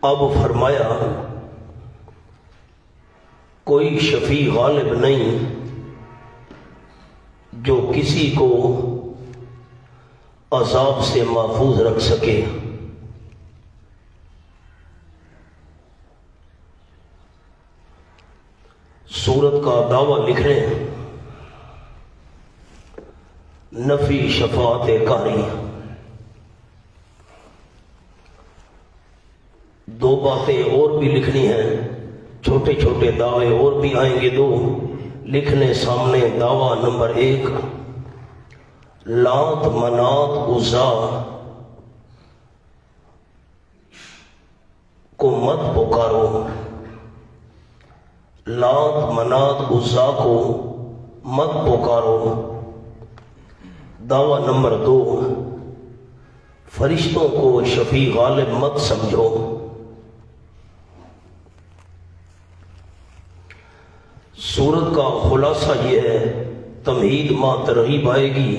اب فرمایا کوئی شفیع غالب نہیں جو کسی کو عذاب سے محفوظ رکھ سکے۔ سورت کا دعویٰ لکھ رہے ہیں نفی شفاعت قہری۔ دو باتیں اور بھی لکھنی ہیں، چھوٹے چھوٹے دعوے اور بھی آئیں گے دو لکھنے سامنے۔ دعویٰ نمبر 1، لات منات عزا کو مت پکارو، لات منات عزا کو مت پکارو۔ دعویٰ نمبر 2، فرشتوں کو شفیع غالب مت سمجھو۔ سورت کا خلاصہ یہ ہے، تمہید ما ترغیب آئے گی،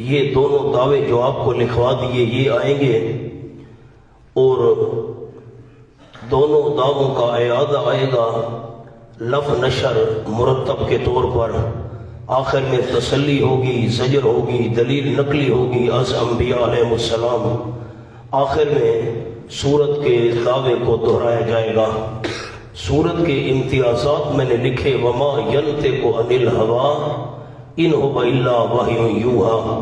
یہ دونوں دعوے جو آپ کو لکھوا دیے یہ آئیں گے، اور دونوں دعووں کا اعادہ آئے گا لف نشر مرتب کے طور پر۔ آخر میں تسلی ہوگی، زجر ہوگی، دلیل نقلی ہوگی از انبیاء علیہ السلام۔ آخر میں سورت کے دعوے کو دہرایا جائے گا۔ سورت کے امتیازات میں نے لکھے، وما ینطق عن الہوی ان هو الا وحی یوحی۔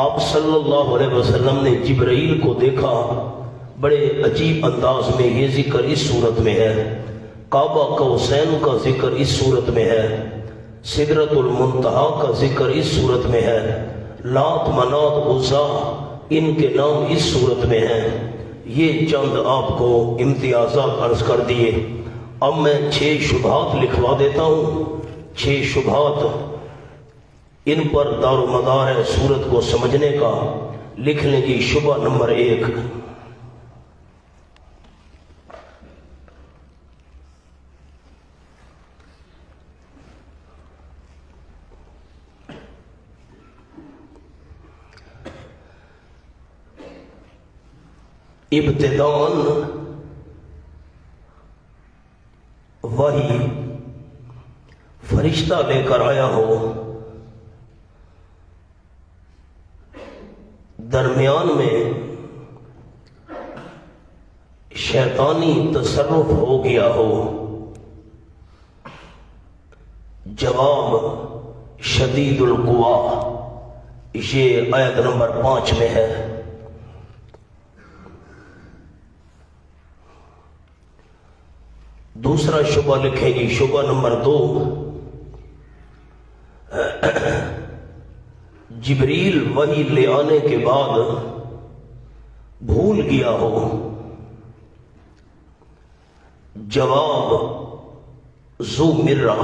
آپ صلی اللہ علیہ وسلم نے جبرائیل کو دیکھا، بڑے عجیب انداز میں یہ ذکر اس صورت میں ہے۔ کعبہ قوسین کا ذکر اس صورت میں ہے، سدرۃ المنتہا کا ذکر اس صورت میں ہے، لات منات عزا ان کے نام اس صورت میں ہیں۔ یہ چند آپ کو امتیازات عرض کر دیے۔ اب میں 6 شبہات لکھوا دیتا ہوں، 6 شبہات، ان پر دار و مدار ہے سورت کو سمجھنے کا۔ لکھ لیں جی شبہ نمبر 1، ابتداءً وحی فرشتہ لے کر آیا ہو، درمیان میں شیطانی تصرف ہو گیا ہو۔ جواب شدید القوا، یہ آیت نمبر 5 میں ہے۔ دوسرا شبہ لکھیں گی شبہ نمبر 2، جبریل وحی لے آنے کے بعد بھول گیا ہو۔ جواب ذو مرہ۔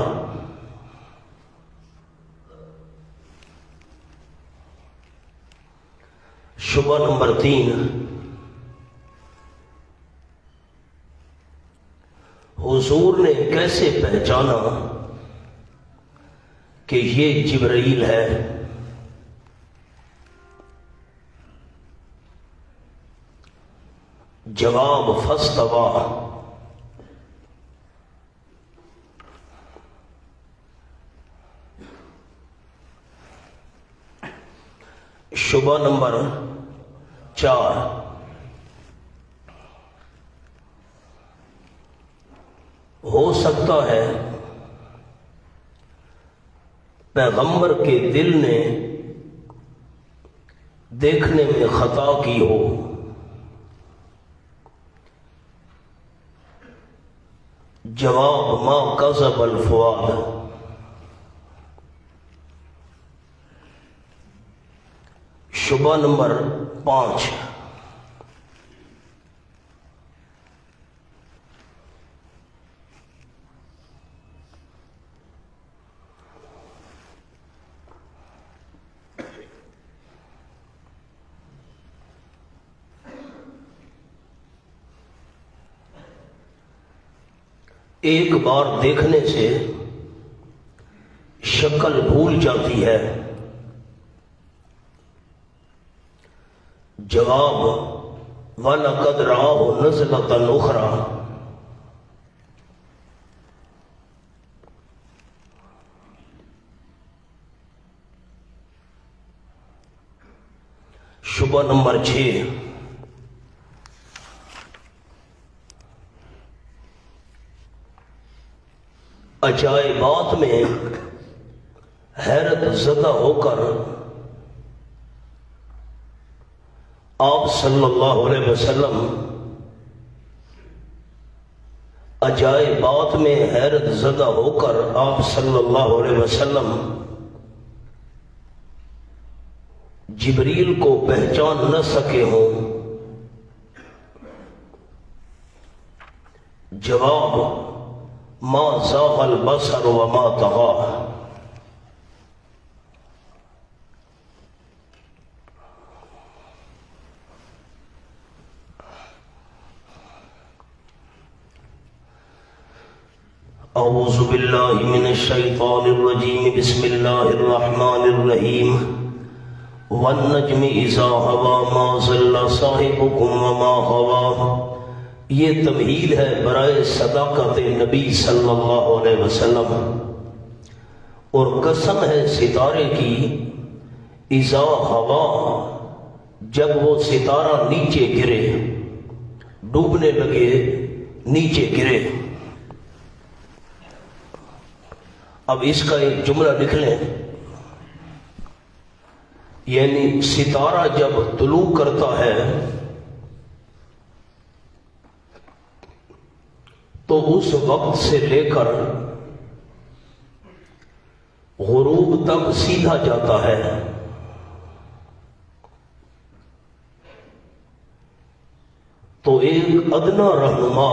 شبہ نمبر 3، حضور نے کیسے پہچانا کہ یہ جبرائیل ہے؟ جواب فاستویٰ۔ شبہ نمبر 4، ہو سکتا ہے پیغمبر کے دل نے دیکھنے میں خطا کی ہو۔ جواب ما کذب الفؤاد۔ شبہ نمبر 5، ایک بار دیکھنے سے شکل بھول جاتی ہے۔ جواب وَلَقَدْ رَآهُ نَزْلَةً أُخْرَى. شبہ نمبر 6. عجائبات میں حیرت زدہ ہو کر آپ صلی اللہ علیہ وسلم عجائبات میں حیرت زدہ ہو کر آپ صلی اللہ علیہ وسلم جبریل کو پہچان نہ سکے ہوں. جواب: ما زاغ البصر وما طغى. اعوذ باللہ من الشیطان الرجیم. بسم اللہ الرحمن الرحیم. والنجم اذا هوى ما ضل صاحبكم وما غوى. یہ تمہید ہے برائے صداقت نبی صلی اللہ علیہ وسلم، اور قسم ہے ستارے کی اذا ہوا، جب وہ ستارہ نیچے گرے، ڈوبنے لگے، نیچے گرے. اب اس کا ایک جملہ لکھ لیں، یعنی ستارہ جب طلوع کرتا ہے تو اس وقت سے لے کر غروب تک سیدھا جاتا ہے. تو ایک ادنا رہنما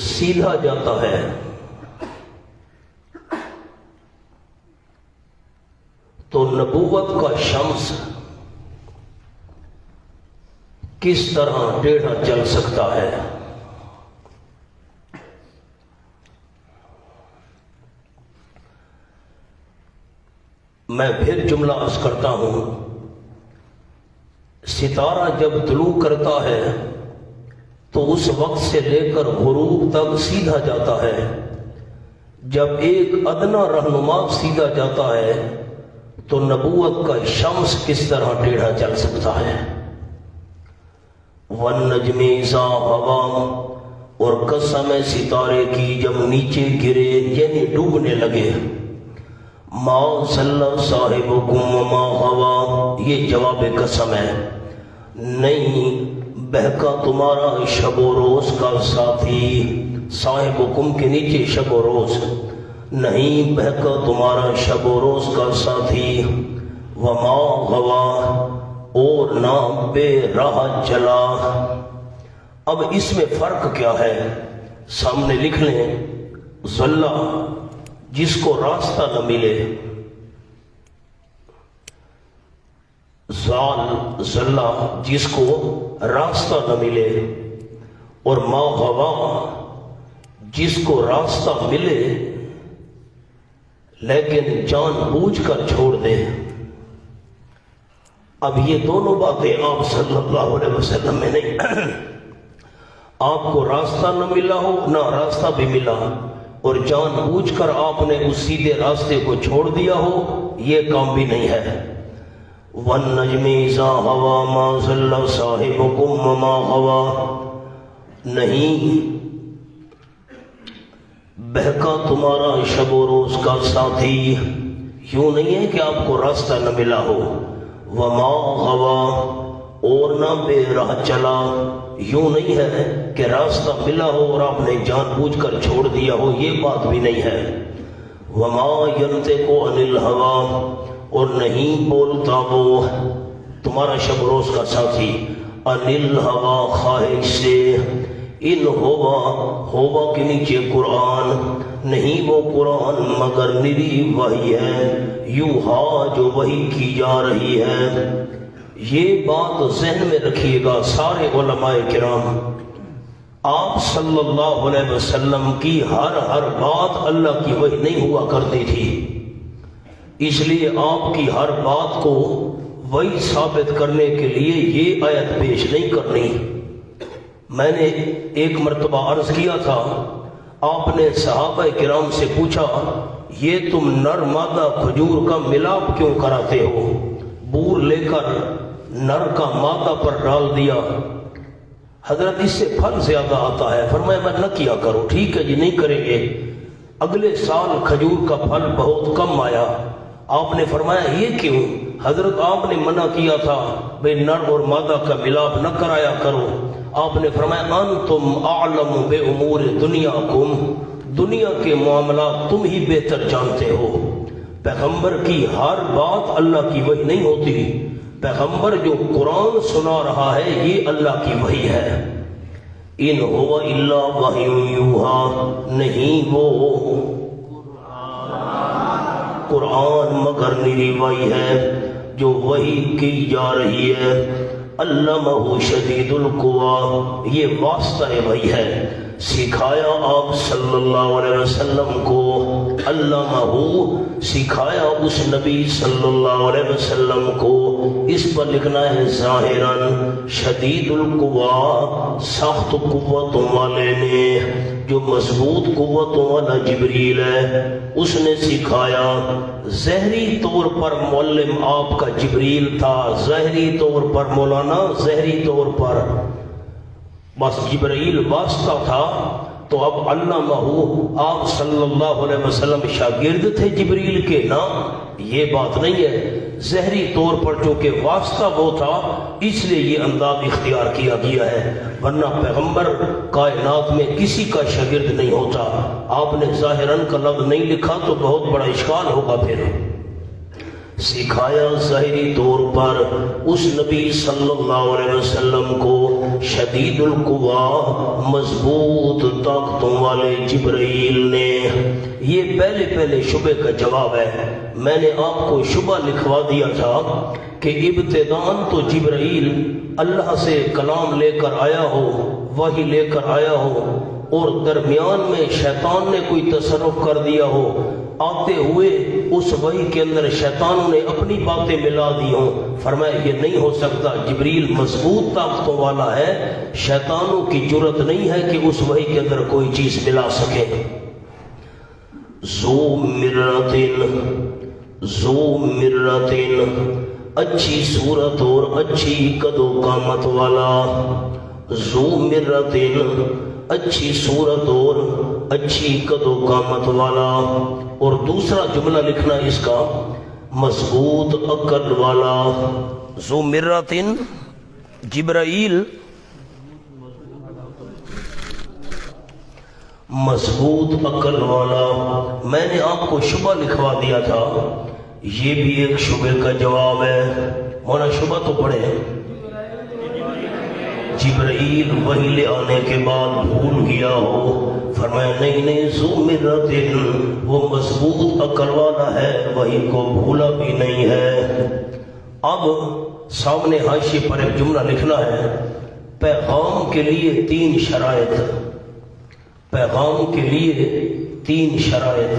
سیدھا جاتا ہے، تو نبوت کا شمس کس طرح ٹیڑھا چل سکتا ہے؟ میں پھر جملہ عرض کرتا ہوں. ستارہ جب طلوع کرتا ہے تو اس وقت سے لے کر غروب تک سیدھا جاتا ہے. جب ایک ادنا رہنما سیدھا جاتا ہے تو نبوت کا شمس کس طرح ٹیڑھا چل سکتا ہے؟ والنجم اذا هوى، اور قسم ہے ستارے کی جب نیچے گرے یعنی ڈوبنے لگے. ما ضل صاحبكم وما غوى، یہ جواب قسم ہے. نہیں بہکا تمہارا شب و روز کا ساتھی، صاحبکم کے نیچے شب و روز، نہیں بہکا تمہارا شب و روز کا ساتھی. وما غوى، اور نہ بے راہ چلا. اب اس میں فرق کیا ہے؟ سامنے لکھ لیں. ضلع جس کو راستہ نہ ملے، ضلع جس کو راستہ نہ ملے، اور ما غوا جس کو راستہ ملے لیکن جان بوجھ کر چھوڑ دے. اب یہ دونوں باتیں آپ صلی اللہ علیہ وسلم میں نہیں. آپ کو راستہ نہ ملا ہو، نہ راستہ بھی ملا، اور جان بوجھ کر آپ نے اس سیدھے راستے کو چھوڑ دیا ہو، یہ کام بھی نہیں ہے. وَالنَّجْمِ إِذَا هَوَى مَا ضَلَّ صَاحِبُكُمْ وَمَا غَوَى، نہیں بہکا تمہارا شب و روز کا ساتھی، یوں نہیں ہے کہ آپ کو راستہ نہ ملا ہو. وما غوا، اور نہ بے راہ چلا، یوں نہیں ہے کہ راستہ ملا ہو اور آپ نے جان بوجھ کر چھوڑ دیا ہو، یہ بات بھی نہیں ہے. وما ينطق عن الهوى، اور نہیں بولتا وہ تمہارا شب روز کا ساتھی عن الهوى، خواہش سے. ان ہوا کے نیچے قرآن، نہیں وہ قرآن مگر نری وحی ہے، یوحا جو وحی کی جا رہی ہے. یہ بات ذہن میں رکھیے گا سارے علماء کرام. آپ صلی اللہ علیہ وسلم کی ہر بات اللہ کی وحی نہیں ہوا کرتی تھی. اس لیے آپ کی ہر بات کو وہی ثابت کرنے کے لیے یہ آیت پیش نہیں کرنی۔ میں نے ایک مرتبہ عرض کیا تھا، آپ نے صحابہ کرام سے پوچھا یہ تم نر مادہ کھجور کا ملاپ کیوں کراتے ہو؟ بور لے کر نر کا مادہ پر ڈال دیا، حضرت اس سے پھل زیادہ آتا ہے۔ فرمایا میں نہ کیا کرو۔ ٹھیک ہے جی، نہیں کریں گے۔ اگلے سال کھجور کا پھل بہت کم آیا۔ آپ نے فرمایا یہ کیوں؟ حضرت آپ نے منع کیا تھا بھئی نر اور مادہ کا ملاپ نہ کرایا کرو۔ آپ نے فرمایا انتم اعلم بامور دنیاکم، دنیا کے معاملات تم ہی بہتر جانتے ہو۔ پیغمبر کی ہر بات اللہ کی وحی نہیں ہوتی، پیغمبر جو قرآن سنا رہا ہے یہ اللہ کی وحی ہے۔ ان هو الا وحی یوحی، نہیں وہ قرآن مگر میری وحی ہے جو وحی کی جا رہی ہے۔ علمہ شدید القویٰ، یہ واسطہ وحی ہے، سکھایا آپ صلی اللہ علیہ وسلم کو۔ علمہ، سکھایا اس نبی صلی اللہ علیہ وسلم کو۔ اس پر لکھنا ہے ظاہراً شدید القویٰ، سخت قوتوں والے نے، جو مضبوط قوتوں والا جبریل ہے اس نے سکھایا۔ ظاہری طور پر معلم آپ کا جبریل تھا، ظاہری طور پر مولانا، ظاہری طور پر بس جبرائیل واسطہ تھا۔ تو اب علمہ، آپ صلی اللہ علیہ وسلم شاگرد تھے جبریل کے؟ نا، یہ بات نہیں ہے۔ ظاہری طور پر چونکہ واسطہ وہ تھا اس لیے یہ انداز اختیار کیا گیا ہے، ورنہ پیغمبر کائنات میں کسی کا شاگرد نہیں ہوتا۔ آپ نے ظاہراً کا لفظ نہیں لکھا تو بہت بڑا اشکال ہوگا۔ پھر سکھایا ظاہری طور پر اس نبی صلی اللہ علیہ وسلم کو شدید القویٰ، مضبوط طاقتوں والے جبرائیل نے۔ یہ پہلے شبہ کا جواب ہے۔ میں نے آپ کو شبہ لکھوا دیا تھا کہ ابتداءً تو جبرائیل اللہ سے کلام لے کر آیا ہو، وحی لے کر آیا ہو، اور درمیان میں شیطان نے کوئی تصرف کر دیا ہو، آتے ہوئے اس وحی کے اندر شیطانوں نے اپنی باتیں ملا دی ہوں۔ فرمایا یہ نہیں ہو سکتا، جبریل مضبوط طاقتوں والا ہے، شیطانوں کی جرت نہیں ہے کہ اس وحی کے اندر کوئی چیز ملا سکے۔ ذو مرتن، اچھی صورت اور اچھی قد و قامت والا۔ ذو مرتن، اچھی صورت اور اچھی قد و قامت والا۔ اور دوسرا جملہ لکھنا اس کا مضبوط عقل والا۔ ذو مرتن، جبرائیل مضبوط عقل والا۔ میں نے آپ کو شبہ لکھوا دیا تھا، یہ بھی ایک شبہ کا جواب ہے۔ مولانا شبہ تو پڑھے، جبرائیل وحی لے آنے کے بعد بھول گیا ہو۔ فرمایا نہیں، ذو مرتن، وہ مضبوط عقل والا ہے، وحی کو بھولا بھی نہیں ہے۔ اب سامنے حاشیے پر ایک جملہ لکھنا ہے، پیغام کے لیے 3 شرائط۔ پیغام کے لیے 3 شرائط۔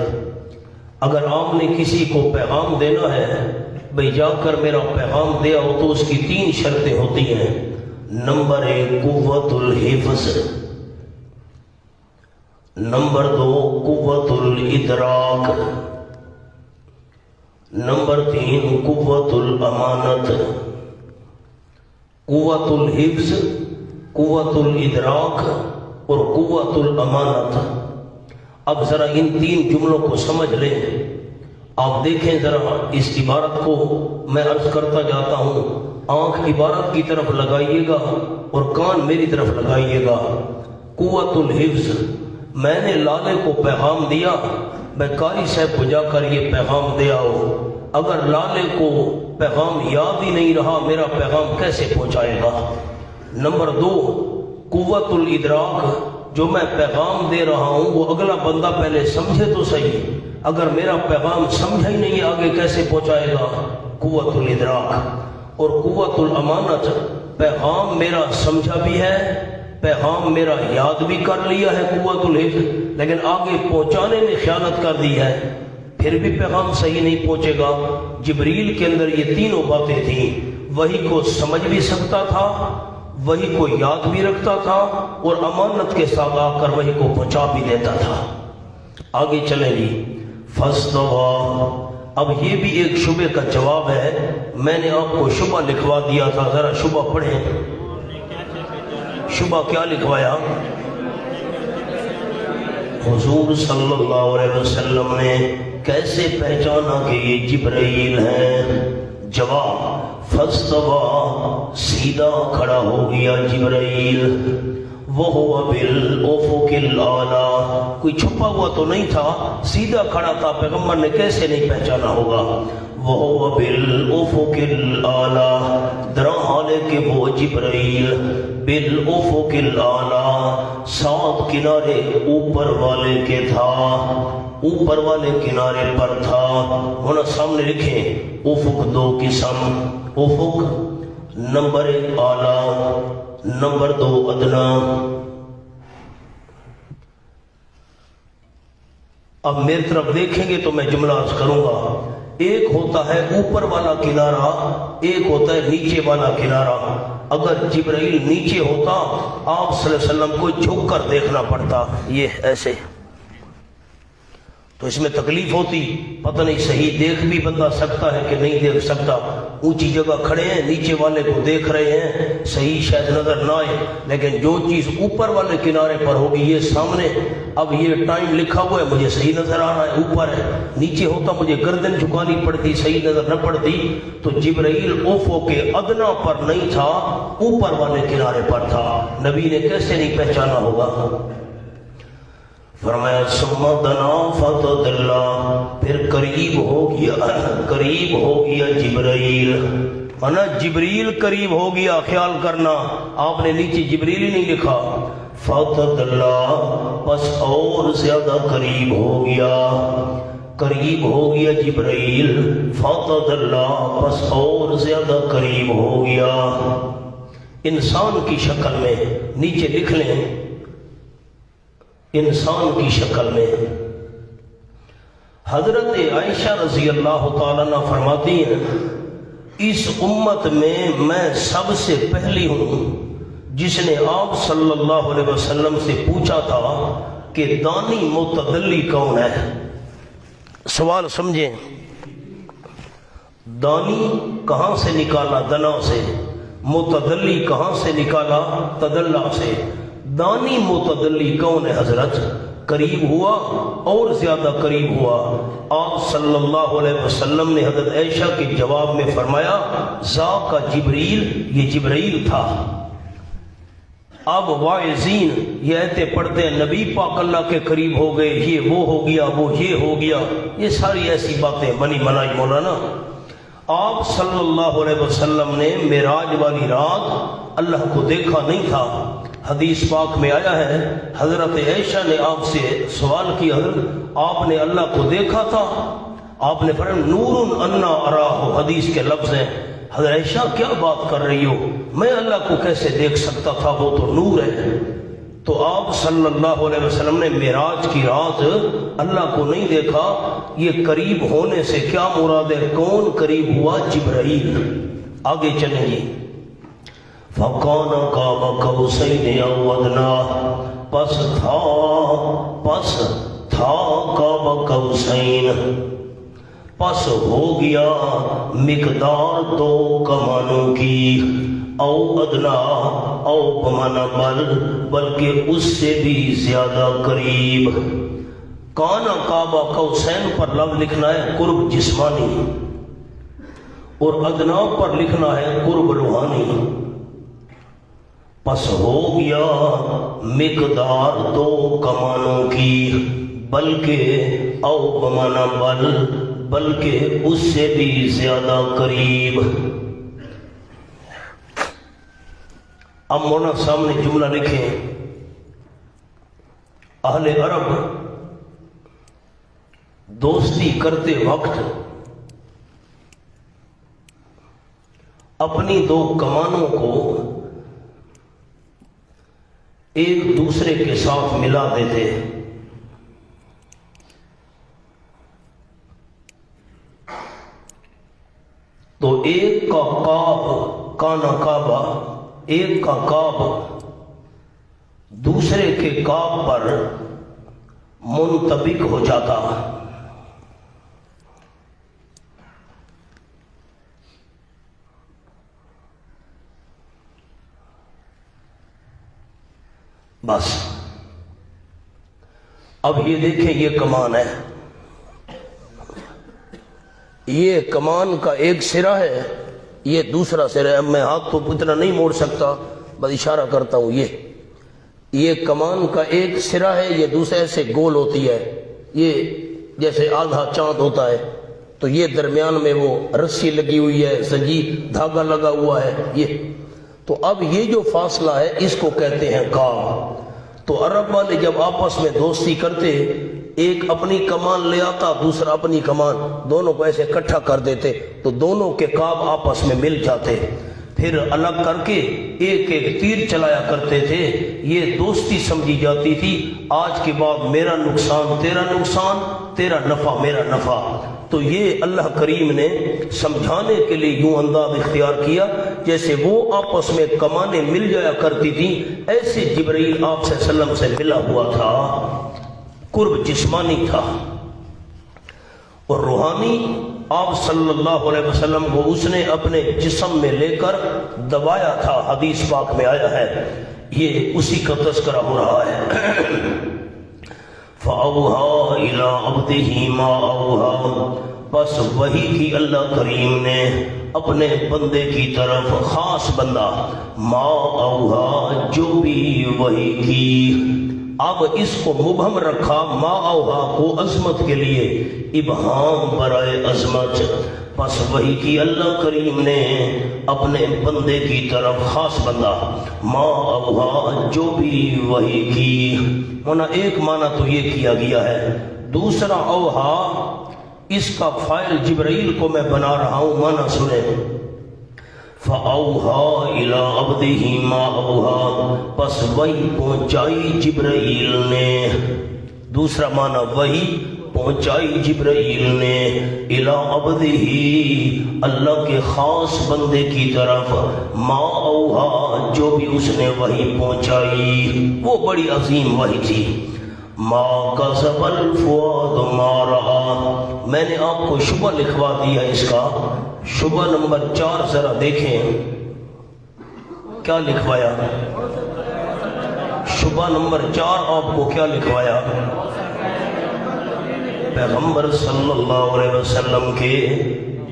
اگر آپ نے کسی کو پیغام دینا ہے، بھئی جا کر میرا پیغام دیا ہو، تو اس کی 3 شرطیں ہوتی ہیں۔ نمبر 1 قوت الحفظ، نمبر 2 قوت الادراک، نمبر 3 قوت الامانت۔ قوت الحفظ، قوت الادراک اور قوت الامانت۔ اب ذرا ان 3 جملوں کو سمجھ لیں۔ آپ دیکھیں ذرا اس عبارت کو، میں عرض کرتا جاتا ہوں، آنکھ عبارت کی طرف لگائیے گا اور کان میری طرف لگائیے گا۔ قوت الحفظ، میں نے لالے کو پیغام دیا، میں قاری صاحب کو جا کر یہ پیغام دیا ہو، اگر لالے کو پیغام یاد ہی نہیں رہا میرا پیغام کیسے پہنچائے گا؟ نمبر 2 قوت الادراک، جو میں پیغام دے رہا ہوں وہ اگلا بندہ پہلے سمجھے تو صحیح، اگر میرا پیغام سمجھا ہی نہیں آگے کیسے پہنچائے گا؟ قوت الادراک۔ اور قوت الامانت، پیغام میرا سمجھا بھی ہے، پیغام میرا یاد بھی کر لیا ہے، قوت الحفظ، لیکن آگے پہنچانے میں خیانت کر دی ہے، پھر بھی پیغام صحیح نہیں پہنچے گا۔ جبریل کے اندر یہ تینوں باتیں تھیں، وہی کو سمجھ بھی سکتا تھا، وہی کو یاد بھی رکھتا تھا، اور امانت کے ساتھ آ کر وہی کو پہنچا بھی دیتا تھا۔ آگے چلیں جی۔ فاستویٰ، اب یہ بھی ایک شبہ کا جواب ہے، میں نے آپ کو شبہ لکھوا دیا تھا، ذرا شبہ پڑھیں۔ شبہ کیا لکھوایا؟ حضور صلی اللہ علیہ وسلم نے کیسے پہچانا کہ یہ جبرائیل ہیں؟ جواب، فاستویٰ، سیدھا کھڑا ہو گیا جبرائیل، وَهُوَ بِالْأُفُقِ الْأَعْلَىٰ، کوئی چھپا ہوا تو نہیں تھا، سیدھا کھڑا تھا، پیغمبر نے کیسے نہیں پہچانا ہوگا؟ وَهُوَ بِالْأُفُقِ الْأَعْلَىٰ، درا حال ہے کہ وہ جبرائیل بِالْأُفُقِ الْأَعْلَىٰ، سات کنارے اوپر والے کے تھا، اوپر والے کنارے پر تھا۔ ہونا سامنے لکھیں، افق دو قسم، افق نمبر ایک اعلیٰ، نمبر دو ادنا۔ اب میری طرف دیکھیں گے تو میں جملہ عرض کروں گا۔ ایک ہوتا ہے اوپر والا کنارہ، ایک ہوتا ہے نیچے والا کنارہ۔ اگر جبرائیل نیچے ہوتا، آپ صلی اللہ علیہ وسلم کو جھک کر دیکھنا پڑتا، یہ ایسے، تو اس میں تکلیف ہوتی، پتہ نہیں صحیح دیکھ بھی بندہ سکتا ہے کہ نہیں دیکھ سکتا۔ اونچی جگہ کھڑے ہیں، نیچے والے کو دیکھ رہے ہیں، صحیح شاید نظر نہ آئے، لیکن جو چیز اوپر والے کنارے پر ہوگی، یہ سامنے، اب یہ ٹائم لکھا ہوا ہے، مجھے صحیح نظر آ رہا ہے اوپر ہے، نیچے ہوتا مجھے گردن جھکانی پڑتی، صحیح نظر نہ پڑتی۔ تو جبرائیل افق کے ادنا پر نہیں تھا، اوپر والے کنارے پر تھا، نبی نے کیسے نہیں پہچانا ہوگا؟ فرمایا ثم دنا فتدلا، پھر قریب ہو گیا جبرائیل، انا جبریل قریب ہو گیا، خیال کرنا آپ نے نیچے جبریل ہی نہیں لکھا، فتدلا، بس اور زیادہ قریب ہو گیا جبرائیل، فتدلا، بس اور زیادہ قریب ہو گیا، انسان کی شکل میں، نیچے لکھ لیں، انسان کی شکل میں۔ حضرت عائشہ رضی اللہ تعالیٰ عنہ فرماتی ہیں، اس امت میں سب سے پہلی ہوں جس نے آپ صلی اللہ علیہ وسلم سے پوچھا تھا کہ دانی متدلی کون ہے؟ سوال سمجھیں، دانی کہاں سے نکالا؟ دنا سے۔ متدلی کہاں سے نکالا؟ تدلہ سے۔ دانی متدلی کون ہے حضرت؟ قریب ہوا اور زیادہ قریب ہوا۔ آپ صلی اللہ علیہ وسلم نے حضرت عائشہ کے جواب میں فرمایا، ذاک جبریل، یہ جبریل تھا۔ اب واعظین یہ ایتے پڑھتے ہیں نبی پاک اللہ کے قریب ہو گئے، یہ وہ ہو گیا، وہ یہ ہو گیا، یہ ساری ایسی باتیں بنی بنائی مولانا۔ آپ صلی اللہ علیہ وسلم نے معراج والی رات اللہ کو دیکھا نہیں تھا۔ حدیث پاک میں آیا ہے، حضرت عائشہ نے آپ سے سوال کیا، حضرت آپ نے اللہ کو دیکھا تھا؟ آپ نے فرمایا نور انا اراہ، حدیث کے لفظ ہیں۔ حضرت عائشہ کیا بات کر رہی ہو، میں اللہ کو کیسے دیکھ سکتا تھا، وہ تو نور ہے۔ تو آپ صلی اللہ علیہ وسلم نے معراج کی رات اللہ کو نہیں دیکھا۔ یہ قریب ہونے سے کیا مراد ہے؟ کون قریب ہوا؟ جبرائیل۔ آگے چلیں گے، فَقَانَ قَابَ قَوْسَيْنِ أَوْ أَدْنَىٰ، پس تھا قَابَ قَوْسَيْن، پس ہو گیا مقدار دو کمانوں کی، او ادنا، او بمانا بلکہ اس سے بھی زیادہ قریب۔ کانا قابا قوسین پر لفظ لکھنا ہے قرب جسمانی، اور ادنا پر لکھنا ہے قرب روحانی۔ پس ہو گیا مقدار دو کمانوں کی، بلکہ او بمانا بلکہ اس سے بھی زیادہ قریب۔ اب مولانا سامنے جملہ لکھیں، اہل عرب دوستی کرتے وقت اپنی دو کمانوں کو ایک دوسرے کے ساتھ ملا دیتے، تو ایک کا کعب کانا کعبہ، ایک کا کعب دوسرے کے کعب پر منطبق ہو جاتا۔ بس اب یہ دیکھیں، یہ کمان ہے، یہ کمان کا ایک سرا ہے، یہ دوسرا سرا ہے۔ اب میں ہاتھ تو اتنا نہیں موڑ سکتا، بس اشارہ کرتا ہوں۔ یہ کمان کا ایک سرا ہے، یہ دوسرے سے گول ہوتی ہے، یہ جیسے آدھا چاند ہوتا ہے، تو یہ درمیان میں وہ رسی لگی ہوئی ہے، سنجی دھاگا لگا ہوا ہے یہ۔ تو اب یہ جو فاصلہ ہے اس کو کہتے ہیں کعب۔ تو عرب والے جب آپس میں دوستی کرتے، ایک اپنی کمان لے آتا، دوسرا اپنی کمان، دونوں کو ایسے اکٹھا کر دیتے تو دونوں کے کعب آپس میں مل جاتے، پھر الگ کر کے ایک ایک تیر چلایا کرتے تھے۔ یہ دوستی سمجھی جاتی تھی۔ آج کے بعد میرا نقصان تیرا نقصان، تیرا نفع میرا نفع۔ تو یہ اللہ کریم نے سمجھانے کے لیے یوں انداز اختیار کیا جیسے وہ آپس میں کمانیں مل جایا کرتی تھیں، ایسے جبرائیل آپ صلی اللہ علیہ وسلم سے ملا ہوا تھا، قرب جسمانی تھا اور روحانی۔ آپ صلی اللہ علیہ وسلم کو اس نے اپنے جسم میں لے کر دبایا تھا، حدیث پاک میں آیا ہے، یہ اسی کا تذکرہ ہو رہا ہے۔ فَأَوْحَىٰ إِلَىٰ عَبْدِهِ مَا أَوْحَىٰ، بس وحی کی اللہ کریم نے اپنے بندے کی طرف، خاص بندہ، ما اوحا، جو بھی وحی کی۔ اب اس کو مبہم رکھا، ما اوحا کو عظمت کے لیے، ابہام برائے عظمت۔ بس وحی کی اللہ کریم نے اپنے بندے کی طرف، خاص بندہ، ما اوحا، جو بھی وحی کی۔ ہونا ایک معنی تو یہ کیا گیا ہے، دوسرا اوحا اس کا فاعل جبرائیل کو میں بنا رہا ہوں، معنی سنیں۔ فَأَوْحَىٰ إِلَىٰ عَبْدِهِ مَا أَوْحَىٰ، پس وحی پہنچائی جبرائیل نے، دوسرا معنی وحی پہنچائی جبرائیل نے، إِلَىٰ عَبْدِهِ، اللہ کے خاص بندے کی طرف، ما أَوْحَىٰ، جو بھی اس نے وحی پہنچائی، وہ بڑی عظیم وحی تھی۔ ما کذب الفؤاد ما رأى، میں نے آپ کو شبہ لکھوا دیا اس کا، شبہ نمبر 4 ذرا دیکھیں کیا لکھوایا۔ شبہ نمبر 4 آپ کو کیا لکھوایا؟ پیغمبر صلی اللہ علیہ وسلم کے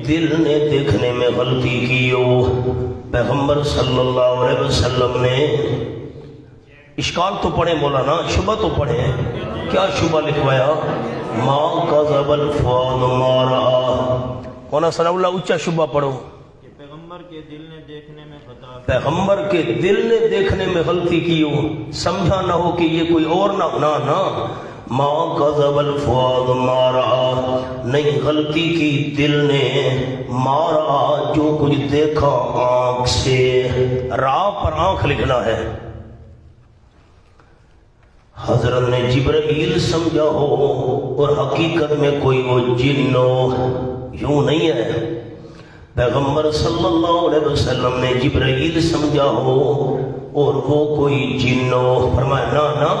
دل نے دیکھنے میں غلطی کی ہو۔ پیغمبر صلی اللہ علیہ وسلم نے، اشکال تو پڑھیں مولانا، شبہ تو پڑھیں، کیا شبہ لکھوایا؟ ما کذب الفؤاد ما رأى۔ مولانا ثناء اللہ اونچا شبہ پڑھو۔ پیغمبر کے دل نے دیکھنے میں خطا، پیغمبر کے دل نے دیکھنے میں غلطی کی ہو، سمجھا نہ ہو کہ یہ کوئی اور نہ ما کذب الفؤاد ما رأى، نہیں غلطی کی دل نے، ما رأى، جو کچھ دیکھا آنکھ سے، را پر آنکھ لکھنا ہے۔ حضرت نے جبرائیل سمجھا ہو اور حقیقت میں کوئی وہ جن ہو، یوں نہیں ہے۔ پیغمبر صلی اللہ علیہ وسلم نے جبرائیل سمجھا ہو اور وہ کوئی جن ہو، فرمایا نا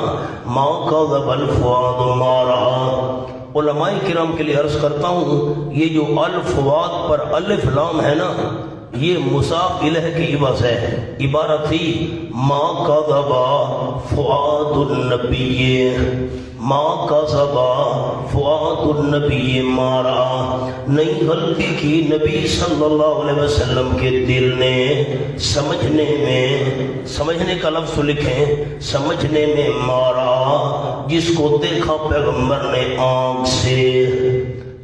ما کذب الفؤاد ما رأى۔ علماء کرام کے لیے عرض کرتا ہوں، یہ جو الفؤاد پر الف لام ہے نا، یہ مضاف الیہ کی عوض ہے، عبارت تھی ما کذب فؤاد النبی، ما کذب فؤاد النبی ما رأى، نہیں غلطی کی نبی صلی اللہ علیہ وسلم کے دل نے سمجھنے میں، سمجھنے کا لفظ لکھیں، سمجھنے میں، ما رأى، جس کو دیکھا پیغمبر نے آنکھ سے،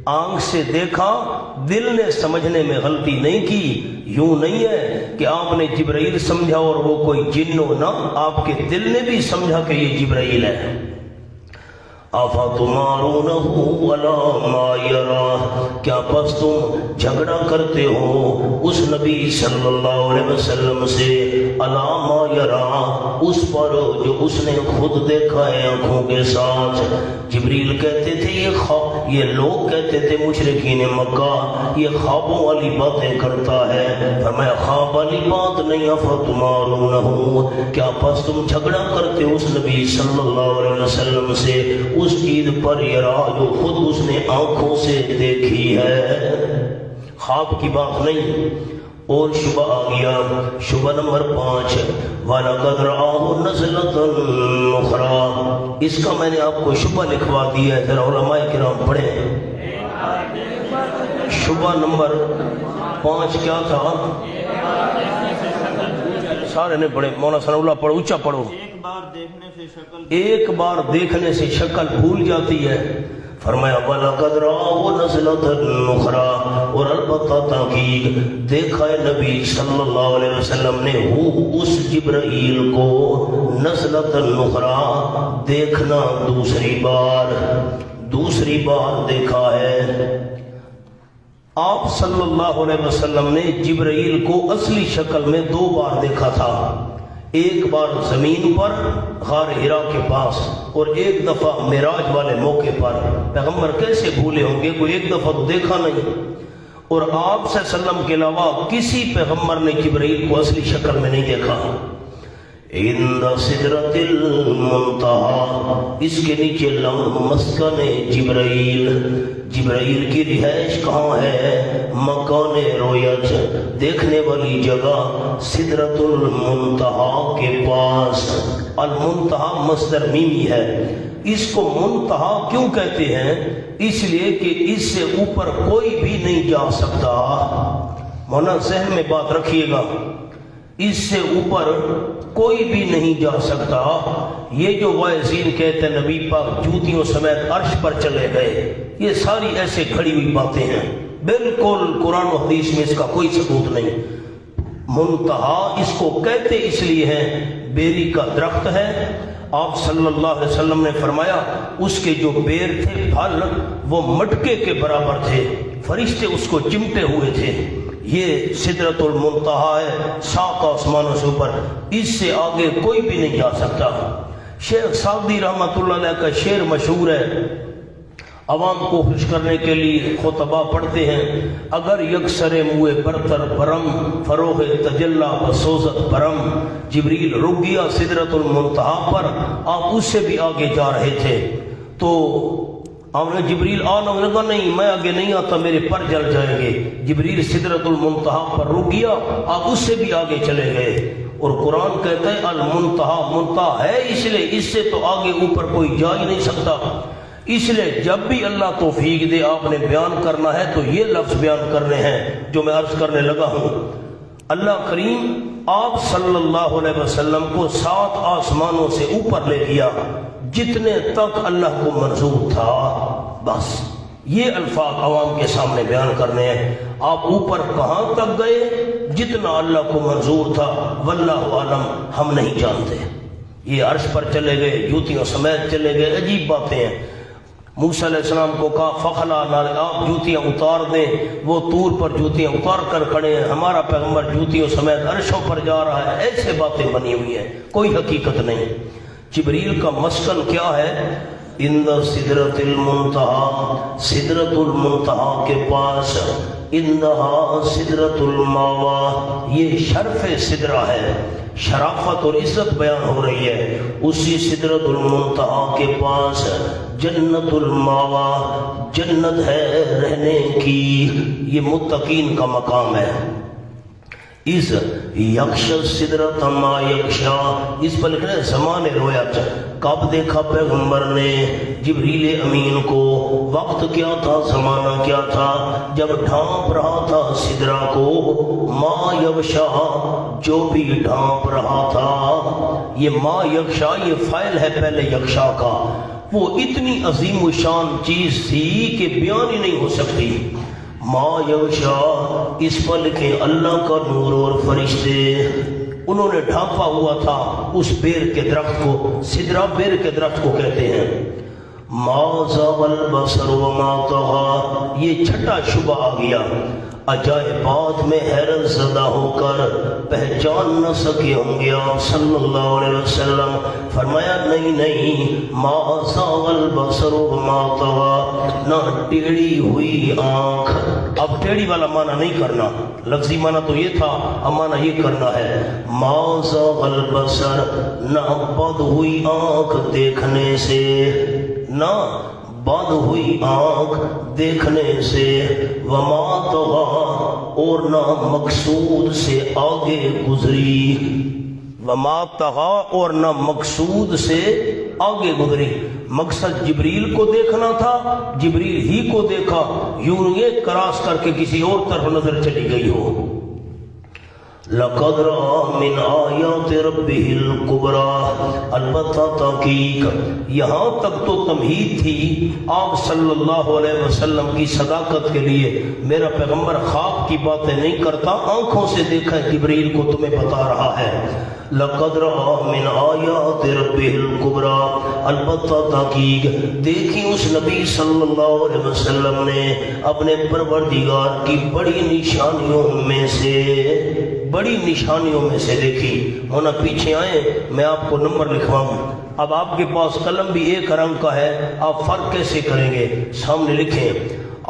آنکھ سے دیکھا، دل نے سمجھنے میں غلطی نہیں کی۔ یوں نہیں ہے کہ آپ نے جبرائیل سمجھا اور وہ کوئی جن ہو، نہ، آپ کے دل نے بھی سمجھا کہ یہ جبرائیل ہے۔ أَفَتُمَارُونَهُ عَلَىٰ مَا يَرَىٰ، کیا پس تم جھگڑا کرتے ہو اس نبی صلی اللہ علیہ وسلم سے علامہ یرا، اس پر جو اس نے خود دیکھا ہے آنکھوں کے ساتھ۔ جبریل کہتے تھے یہ لوگ کہتے تھے مشرکین مکہ یہ خوابوں والی باتیں کرتا ہے۔ فرمایا خواب والی بات نہیں، افتمارونہ، کیا پس تم جھگڑا کرتے اس نبی صلی اللہ علیہ وسلم سے اس چیز پر یرا جو خود اس نے آنکھوں سے دیکھی ہے، خواب کی بات نہیں۔ اور شبہ آ گیا، شبہ نمبر 5، وَلَقَدْ رَآهُ نَزْلَةً أُخْرَى، اس کا میں نے آپ کو شبہ لکھوا دیا ہے، ذرا علماء کرام پڑھیں۔ شبہ نمبر 5 کیا تھا؟ سارے نے پڑھے، مولانا ثناء اللہ پڑھو، اونچا پڑھو۔ ایک بار دیکھنے سے شکل بھول جاتی ہے۔ فرمایا وَلَقَدْ رَآهُ نَزْلَةً أُخْرَى، اور البتہ تحقیق دیکھا ہے نبی صلی اللہ علیہ وسلم نے اس جبرائیل کو نزلۃ أخرى، دیکھنا دوسری بار دیکھا ہے۔ آپ صلی اللہ علیہ وسلم نے جبرائیل کو اصلی شکل میں 2 بار دیکھا تھا، ایک بار زمین پر غار حرا کے پاس اور ایک دفعہ معراج والے موقع پر۔ پیغمبر کیسے بھولے ہوں گے، کوئی ایک دفعہ تو دیکھا نہیں۔ اور آپ صلی اللہ علیہ وسلم کے علاوہ کسی پیغمبر نے جبرائیل کو اصلی شکل میں نہیں دیکھا۔ عند سدرۃ المنتہی، اس کے نیچے مسکن جبرائیل کی رہائش کہاں ہے؟ مکان رویت، دیکھنے والی جگہ سدرۃ المنتہی کے پاس۔ المنتہی مصدر میمی ہے، اس کو منتہی کیوں کہتے ہیں؟ اس لیے کہ اس سے اوپر کوئی بھی نہیں جا سکتا۔ مولانا ذہن میں بات رکھیے گا، اس سے اوپر کوئی بھی نہیں جا سکتا۔ یہ جو واعظین کہتے ہیں نبی پاک جوتیوں سمیت عرش پر چلے گئے، یہ ساری ایسے کھڑی ہوئی باتیں ہیں، بالکل قرآن و حدیث میں اس کا کوئی ثبوت نہیں۔ منتہا اس کو کہتے اس لیے ہیں، بیری کا درخت ہے، آپ صلی اللہ علیہ وسلم نے فرمایا اس کے جو بیر تھے پھل وہ مٹکے کے برابر تھے، فرشتے اس کو چمٹے ہوئے تھے۔ یہ سدرۃ المنتہی ہے، 7 آسمانوں سے اوپر، اس سے آگے کوئی بھی نہیں جا سکتا۔ شیخ سعدی رحمۃ اللہ علیہ کا شعر مشہور ہے، عوام کو خوش کرنے کے لیے خطبہ پڑھتے ہیں، اگر یکسر موئے برتر برم فروغ تجلا بسوزت برم۔ جبریل رک گیا سدرۃ المنتہی پر، آپ اس سے بھی آگے جا رہے تھے، تو آپ نے جبریل آنا لگا، نہیں میں آگے نہیں آتا، میرے پر جل جائیں گے۔ جبریل سدرۃ المنتہی پر رک گیا، آپ اس سے بھی آگے چلے گئے۔ اور قرآن کہتا ہے المنتہی، منتہا ہے اس لیے اس سے تو آگے اوپر کوئی جا ہی نہیں سکتا۔ اس لیے جب بھی اللہ توفیق دے آپ نے بیان کرنا ہے تو یہ لفظ بیان کرنے ہیں جو میں عرض کرنے لگا ہوں۔ اللہ کریم آپ صلی اللہ علیہ وسلم کو 7 آسمانوں سے اوپر لے گیا، جتنے تک اللہ کو منظور تھا، بس یہ الفاظ عوام کے سامنے بیان کرنے ہیں۔ آپ اوپر کہاں تک گئے؟ جتنا اللہ کو منظور تھا، واللہ عالم، ہم نہیں جانتے۔ یہ عرش پر چلے گئے، جوتیوں سمیت چلے گئے، عجیب باتیں ہیں۔ موسیٰ علیہ السلام کو کہا فخلا نال، آپ جوتیاں اتار دیں، وہ طور پر جوتیاں اتار کر کھڑے ہیں، ہمارا پیغمبر جوتیوں سمیت عرشوں پر جا رہا ہے۔ ایسے باتیں بنی ہوئی ہیں، کوئی حقیقت نہیں۔ جبریل کا مسکن کیا ہے؟ عند سدرۃ المنتہی، سدرۃ المنتہی کے پاس، عندہا سدرۃ الماویٰ، یہ شرف سدرہ ہے، شرافت اور عزت بیان ہو رہی ہے۔ اسی سدرۃ المنتہی کے پاس جنت الماویٰ، جنت ہے رہنے کی، یہ متقین کا مقام ہے۔ اس یکش سدرۃ ما یکشا، اس پر لکھنا ہے زمان رویت، کب دیکھا پیغمبر نے جبریل امین کو، وقت کیا تھا، زمانہ کیا تھا؟ جب ڈھانپ رہا تھا سدرہ کو، ما یکشا، جو بھی ڈھانپ رہا تھا۔ یہ ما یکشا یہ فاعل ہے پہلے یکشا کا، وہ اتنی عظیم و شان چیز تھی کہ بیان ہی نہیں ہو سکتی۔ ما یغشا، اس پر لکھیں اللہ کا نور اور فرشتے، انہوں نے ڈھانپا ہوا تھا اس بیر کے درخت کو، سدرہ بیر کے درخت کو کہتے ہیں۔ ما زاغ البصر وما طغى، یہ چھٹا شبہ آ گیا۔ عجائبات میں حیرت زدہ ہو کر پہچان نہ سکے ہوں گے آپ صلی اللہ علیہ وسلم۔ فرمایا نہیں، ما زاغ البصر وما طغى، نہ ٹیڑھی ہوئی آنکھ۔ اب ٹیڑھی والا معنی نہیں کرنا، لفظی معنی تو یہ تھا، اب معنی یہ کرنا ہے ما زاغ البصر، نہ بد ہوئی آنکھ دیکھنے سے، نہ بد ہوئی آنکھ دیکھنے سے، وما طغى، اور نہ مقصود سے آگے گزری، وما طغى، اور نہ مقصود سے آگے گزری۔ مقصد جبریل کو دیکھنا تھا، جبریل ہی کو دیکھا، یوں یہ کراس کر کے کسی اور طرف نظر چلی گئی ہو۔ لَقَدْ رَأَىٰ مِنْ آيَاتِ رَبِّهِ الْكُبْرَىٰ، البتہ تحقیق، یہاں تک تو تمہید تھی آپ صلی اللہ علیہ وسلم کی صداقت کے لیے، میرا پیغمبر خواب کی باتیں نہیں کرتا، آنکھوں سے دیکھا جبریل کو تمہیں بتا رہا ہے۔ لَقَدْ رَأَىٰ مِنْ آيَاتِ رَبِّهِ الْكُبْرَىٰ، البتہ تحقیق دیکھی اس نبی صلی اللہ علیہ وسلم نے اپنے پروردگار کی بڑی نشانیوں میں سے، بڑی نشانیوں میں سے دیکھی۔ ہونا پیچھے آئیں، میں آپ کو نمبر لکھواؤں۔ اب آپ کے پاس قلم بھی ایک رنگ کا ہے، آپ فرق کیسے کریں گے؟ سامنے لکھیں،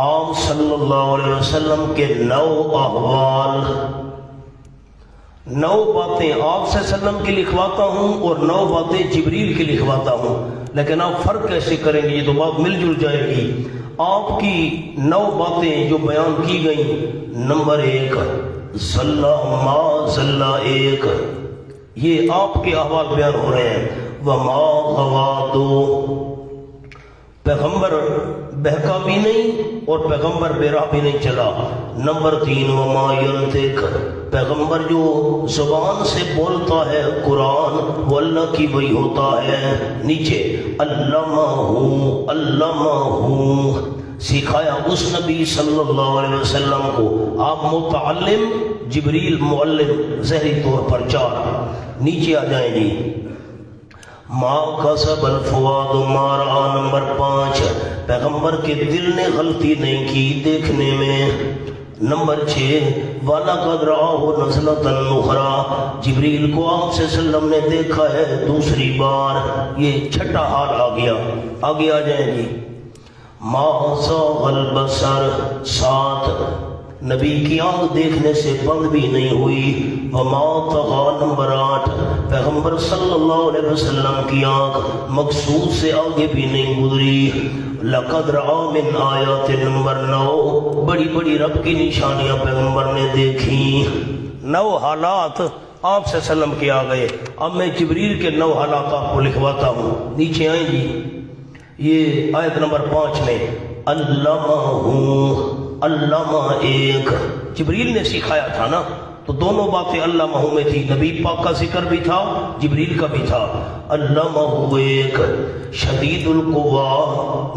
آپ صلی اللہ علیہ وسلم کے 9 احوال، 9 باتیں آپ سے وسلم کی لکھواتا ہوں اور 9 باتیں جبریل کی لکھواتا ہوں، لیکن آپ فرق کیسے کریں گے؟ یہ تو بات مل جل جائے گی۔ آپ کی 9 باتیں جو بیان کی گئیں، نمبر 1 ذلہ ما ذلہ، 1 یہ آپ کے احوال بیان ہو رہے ہیں۔ وما غوا، 2 پیغمبر بہکا بھی نہیں اور پیغمبر بے راہ بھی نہیں چلا۔ نمبر 3 وما ینطق، پیغمبر جو زبان سے بولتا ہے قرآن وہ اللہ کی وحی ہوتا ہے۔ نیچے علمہ، سکھایا اس نبی صلی اللہ علیہ وسلم کو، آپ متعلم، جبریل معلم، ظاہری طور پر 4۔ نیچے آ جائیں جی، ما کسب الفؤاد ما رأى، نمبر 5 پیغمبر کے دل نے غلطی نہیں کی دیکھنے میں۔ نمبر 6 وَلَقَدْ رَآهُ نَزْلَةً أُخْرَىٰ، جبریل کو آپ صلی اللہ علیہ وسلم نے دیکھا ہے دوسری بار۔ یہ چھٹا حال آ گیا۔ آگے آ جائیں جی، ما زاغ البصر، 7 نبی کی آنکھ دیکھنے سے بند بھی نہیں ہوئی۔ وما طغى، نمبر 8 پیغمبر صلی اللہ علیہ وسلم کی آنکھ مقصود سے آگے بھی نہیں گزری۔ لقد رأى من آیات، نمبر 9 بڑی بڑی رب کی نشانیاں پیغمبر نے دیکھی۔ 9 حالات آپ سے وسلم کے آ گئے۔ اب میں جبریل کے 9 حالات آپ کو لکھواتا ہوں۔ نیچے آئیں جی، یہ آیت نمبر 5 میں علامہ 1 جبریل نے سکھایا تھا نا، تو دونوں باتیں علامہ میں تھی، نبی پاک کا ذکر بھی تھا، جبریل کا بھی تھا۔ علامہ 1 شدید القوا،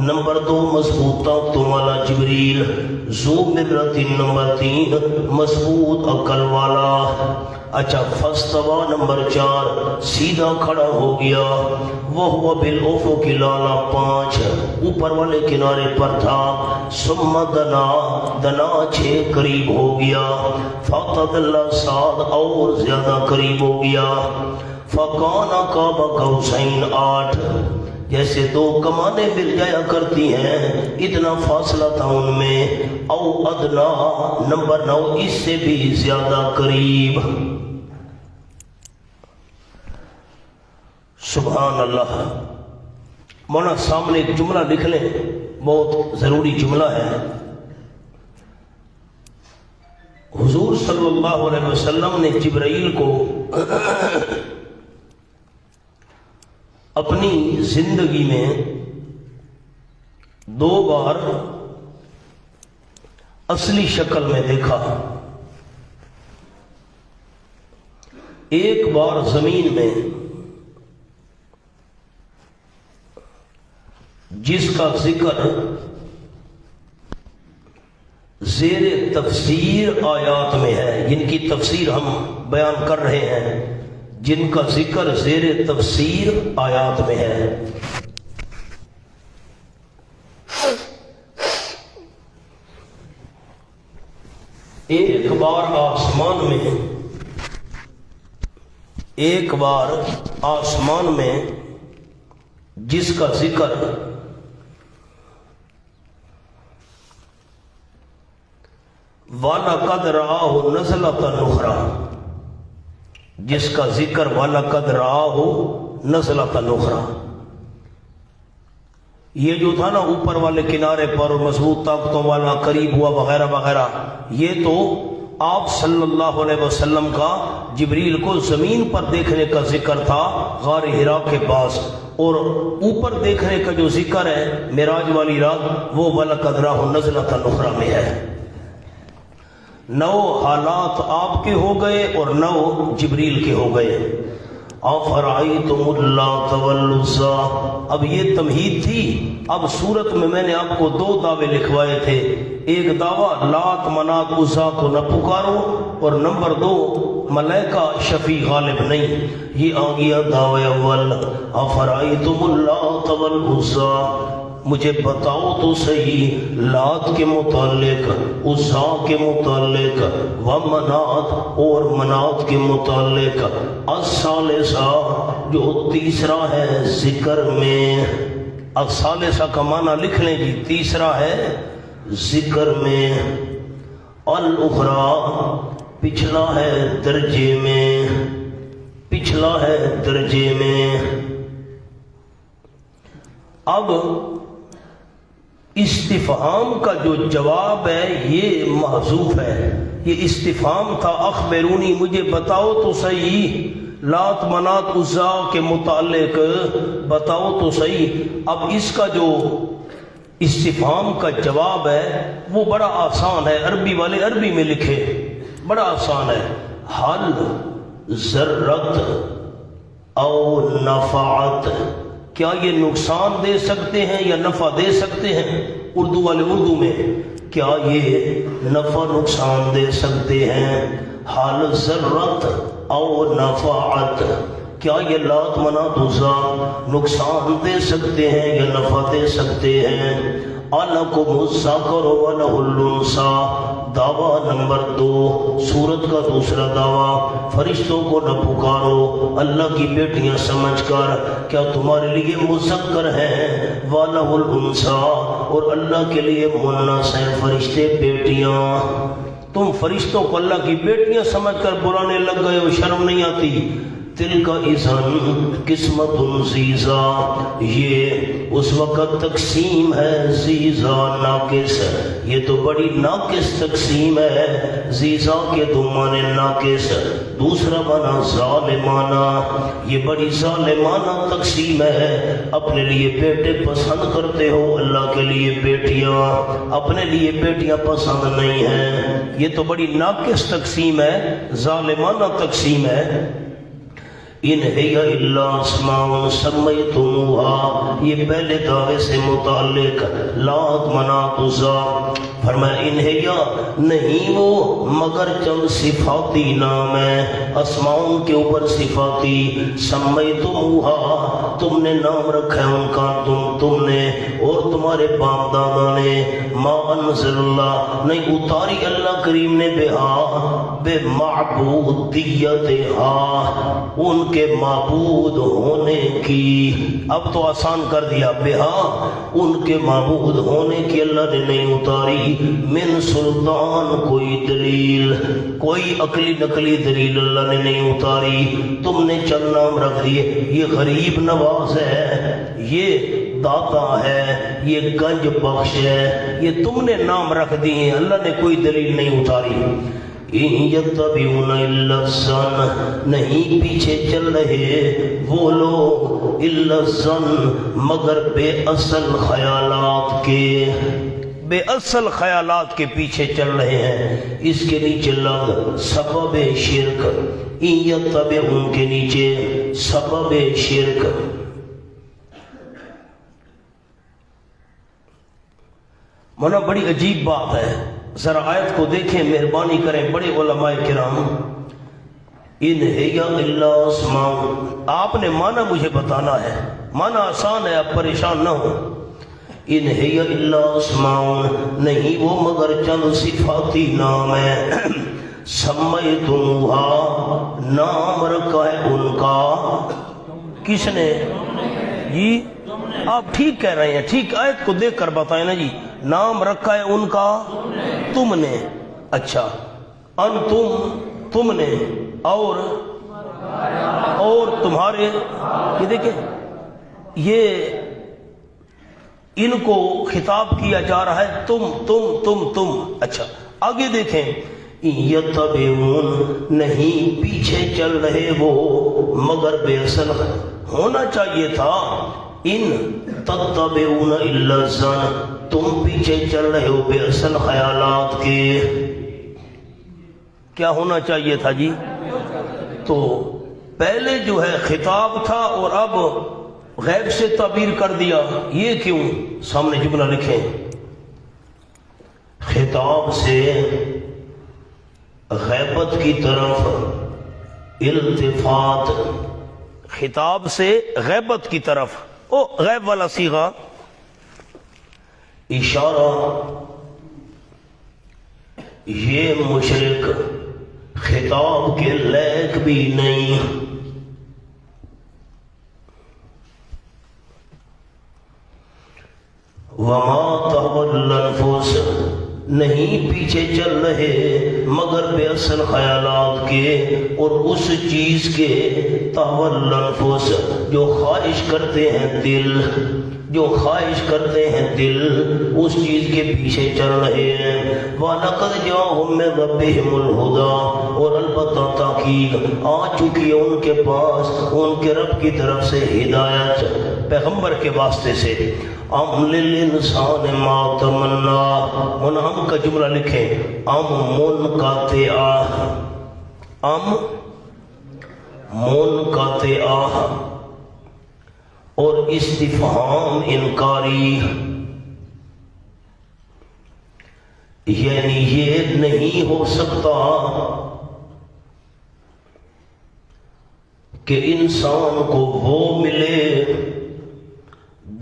نمبر 2 مضبوط طاقتوں والا جبریل، ذو مرۃ، نمبر 3 مضبوط عقل والا۔ اچھا، فاستوى، نمبر 4 سیدھا کھڑا ہو گیا۔ وَهُوَ بِالْأُفُقِ الْأَعْلَىٰ، 5 اوپر والے کنارے پر تھا۔ ثم دنا 6 قریب ہو گیا۔ فَاعْتَدَلَ، 7 اور زیادہ قریب ہو گیا۔ فَكَانَ قَابَ قَوْسَيْنِ، 8 جیسے 2 کمانیں مل جایا کرتی ہیں اتنا فاصلہ تھا ان میں۔ او ادنا، نمبر 9 اس سے بھی زیادہ قریب۔ سبحان اللہ۔ مولانا سامنے ایک جملہ لکھ لیں، بہت ضروری جملہ ہے۔ حضور صلی اللہ علیہ وسلم نے جبرائیل کو اپنی زندگی میں 2 بار اصلی شکل میں دیکھا۔ ایک بار زمین میں، جس کا ذکر زیر تفسیر آیات میں ہے، جن کی تفسیر ہم بیان کر رہے ہیں، جن کا ذکر زیر تفسیر آیات میں ہے۔ ایک بار آسمان میں جس کا ذکر وَلَقَدْ رَآهُ نَزْلَةً أُخْرَى، جس کا ذکر وَلَقَدْ رَآهُ نَزْلَةً أُخْرَى، یہ جو تھا نا اوپر والے کنارے پر مضبوط طاقتوں والا قریب ہوا وغیرہ وغیرہ، یہ تو آپ صلی اللہ علیہ وسلم کا جبریل کو زمین پر دیکھنے کا ذکر تھا غار حرا کے پاس، اور اوپر دیکھنے کا جو ذکر ہے معراج والی رات وہ وَلَقَدْ رَآهُ نَزْلَةً أُخْرَى میں ہے۔ 9 حالات آپ کے ہو گئے اور 9 جبریل کے ہو گئے۔ أَفَرَأَيْتُمُ اللَّاتَ وَالْعُزَّىٰ، اب یہ تمہید تھی۔ اب صورت میں نے آپ کو 2 دعوے لکھوائے تھے، ایک دعویٰ لات منات عزا کو نہ پکارو، اور نمبر 2 ملائکہ شفیع غالب نہیں۔ یہ آ گیا دعوی اول، أَفَرَأَيْتُمُ اللَّاتَ وَالْعُزَّىٰ، مجھے بتاؤ تو صحیح لات کے متعلق، عزا کے متعلق، ومنات اور منات کے متعلق، الثالثہ جو تیسرا ہے ذکر میں، الثالثہ کا معنی لکھ لیں جی، تیسرا ہے ذکر میں، الاخری پچھلا ہے درجے میں، پچھلا ہے درجے میں۔ اب استفہام کا جو جواب ہے یہ محذوف ہے، یہ استفہام تھا اخبرونی، مجھے بتاؤ تو صحیح لات منات عزا کے متعلق بتاؤ تو صحیح۔ اب اس کا جو استفہام کا جواب ہے وہ بڑا آسان ہے، عربی والے عربی میں لکھے، بڑا آسان ہے۔ حل ضرت او نفعت، کیا یہ نقصان دے سکتے ہیں یا نفع دے سکتے ہیں؟ اردو والے اردو میں، کیا یہ نفع نقصان دے سکتے ہیں؟ حال ضرت او نفعت، کیا یہ لات منات عزا نقصان دے سکتے ہیں یا نفع دے سکتے ہیں؟ الکم الذکر ولہ الانثی، دعویٰ نمبر 2 سورت کا دوسرا دعویٰ، فرشتوں کو نہ پکارو اللہ کی بیٹیاں سمجھ کر، کیا تمہارے لیے مذکر ہیں، ولہ الانثی، اور اللہ کے لیے مؤنث ہیں فرشتے بیٹیاں۔ تم فرشتوں کو اللہ کی بیٹیاں سمجھ کر بلانے لگ گئے ہو، شرم نہیں آتی؟ تلک اذن قسمت ضیزا، یہ اس وقت تقسیم ہے ضیزا ناقص، یہ تو بڑی ناقص تقسیم ہے، ضیزا کے دو معنی ناقص، دوسرا معنی ظالمانہ، یہ بڑی ظالمانہ تقسیم ہے۔ اپنے لیے بیٹے پسند کرتے ہو، اللہ کے لیے بیٹیاں، اپنے لیے بیٹیاں پسند نہیں ہیں، یہ تو بڑی ناقص تقسیم ہے، ظالمانہ تقسیم ہے۔ ان ہی الا اسماء سمیتموها، یہ پہلے دعوے سے متعلق لات منات عزا، فرمایا ان ہی نہیں وہ مگر چند صفاتی نام ہے، اسماؤں کے اوپر صفاتی، سمیتموها تم نے نام رکھا ہے ان کا، تم نے اور تمہارے باپ دادا نے، ما انزل اللہ نہیں اتاری اللہ کریم نے بے معبودیتہا ان کے معبود ہونے کی، اب تو آسان کر دیا، بہا ان کے معبود ہونے کی اللہ نے نہیں اتاری، من سلطان کوئی دلیل، کوئی عقلی نقلی دلیل اللہ نے نہیں اتاری، تم نے چند نام رکھ دیے، یہ غریب نواز ہے، یہ داتا ہے، یہ گنج بخش ہے، یہ تم نے نام رکھ دیے، اللہ نے کوئی دلیل نہیں اتاری۔ یتبعون الا الظن، نہیں پیچھے چل رہے وہ لوگ، الا الظن مگر بے اصل خیالات کے، بے اصل خیالات کے پیچھے چل رہے ہیں۔ اس کے نیچے لفظ سبب شرک، یتبعون کے نیچے سبب شرک، منا بڑی عجیب بات ہے، ذرا آیت کو دیکھیں، مہربانی کریں بڑے علماء کرام۔ ان ہی الا اسماء، آپ نے معنی مجھے بتانا ہے، معنی آسان ہے، آپ پریشان نہ ہو۔ ان ہی الا اسماء، نہیں وہ مگر چند صفاتی نام ہے، سمیتموہا، نام رکھا ہے ان کا، کس نے؟ جی آپ ٹھیک کہہ رہے ہیں، ٹھیک آیت کو دیکھ کر بتائیں نا جی، نام رکھا ہے ان کا تم نے، اچھا انتم تم نے، اور تمہارے، یہ دیکھیں یہ ان کو خطاب کیا جا رہا ہے تم، اچھا آگے دیکھیں، یتبعون، نہیں پیچھے چل رہے وہ مگر بے اصل، ہونا چاہیے تھا ان تتبعون الا الظن، تم پیچھے چل رہے ہو بے اصل خیالات کے، کیا ہونا چاہیے تھا جی؟ تو پہلے جو ہے خطاب تھا اور اب غیب سے تعبیر کر دیا، یہ کیوں؟ سامنے جملہ لکھیں، خطاب سے غیبت کی طرف التفات، خطاب سے غیبت کی طرف، او غیب والا صیغہ، اشارہ، یہ مشرک خطاب کے لائق بھی نہیں، وما تحوی الانفس، نہیں پیچھے چل رہے مگر بے اصل خیالات کے، اور اس چیز کے تحوی الانفس جو خواہش کرتے ہیں دل، جو خواہش کرتے ہیں دل، اس چیز کے پیچھے چل رہے ہیں، وَلَقَدْ جَاءَهُم مِّن رَّبِّهِمُ الْهُدَىٰ، اور البتہ تحقیق آ چکی ہے ان کے پاس ان کے رب کی طرف سے ہدایت، پیغمبر کے واسطے سے، ام للانسان ما تمنا، ام کا جملہ لکھیں، ام منقطع، ام منقطع، اور استفہام انکاری، یعنی یہ نہیں ہو سکتا کہ انسان کو وہ ملے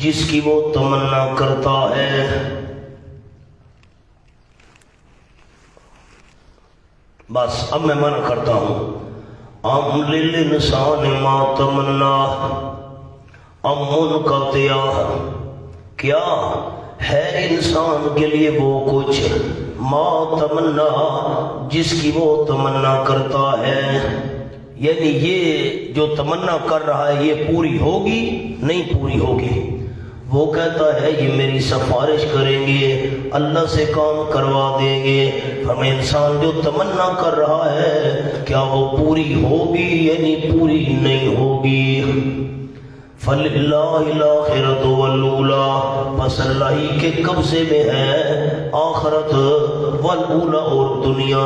جس کی وہ تمنا کرتا ہے، بس اب میں منع کرتا ہوں، ام للانسان ما تمنا، ام منقطع، کیا ہے انسان کے لیے وہ کچھ، ما تمنا، جس کی وہ تمنا کرتا ہے، یعنی یہ جو تمنا کر رہا ہے یہ پوری ہوگی نہیں پوری ہوگی، وہ کہتا ہے یہ میری سفارش کریں گے، اللہ سے کام کروا دیں گے، ہم انسان جو تمنا کر رہا ہے کیا وہ پوری ہوگی یعنی پوری نہیں ہوگی، فَلِلَّهِ الْآخِرَةُ وَالْأُولَىٰ، بس اللہ ہی کے قبضے میں ہے آخرت، والأولیٰ، اور دنیا،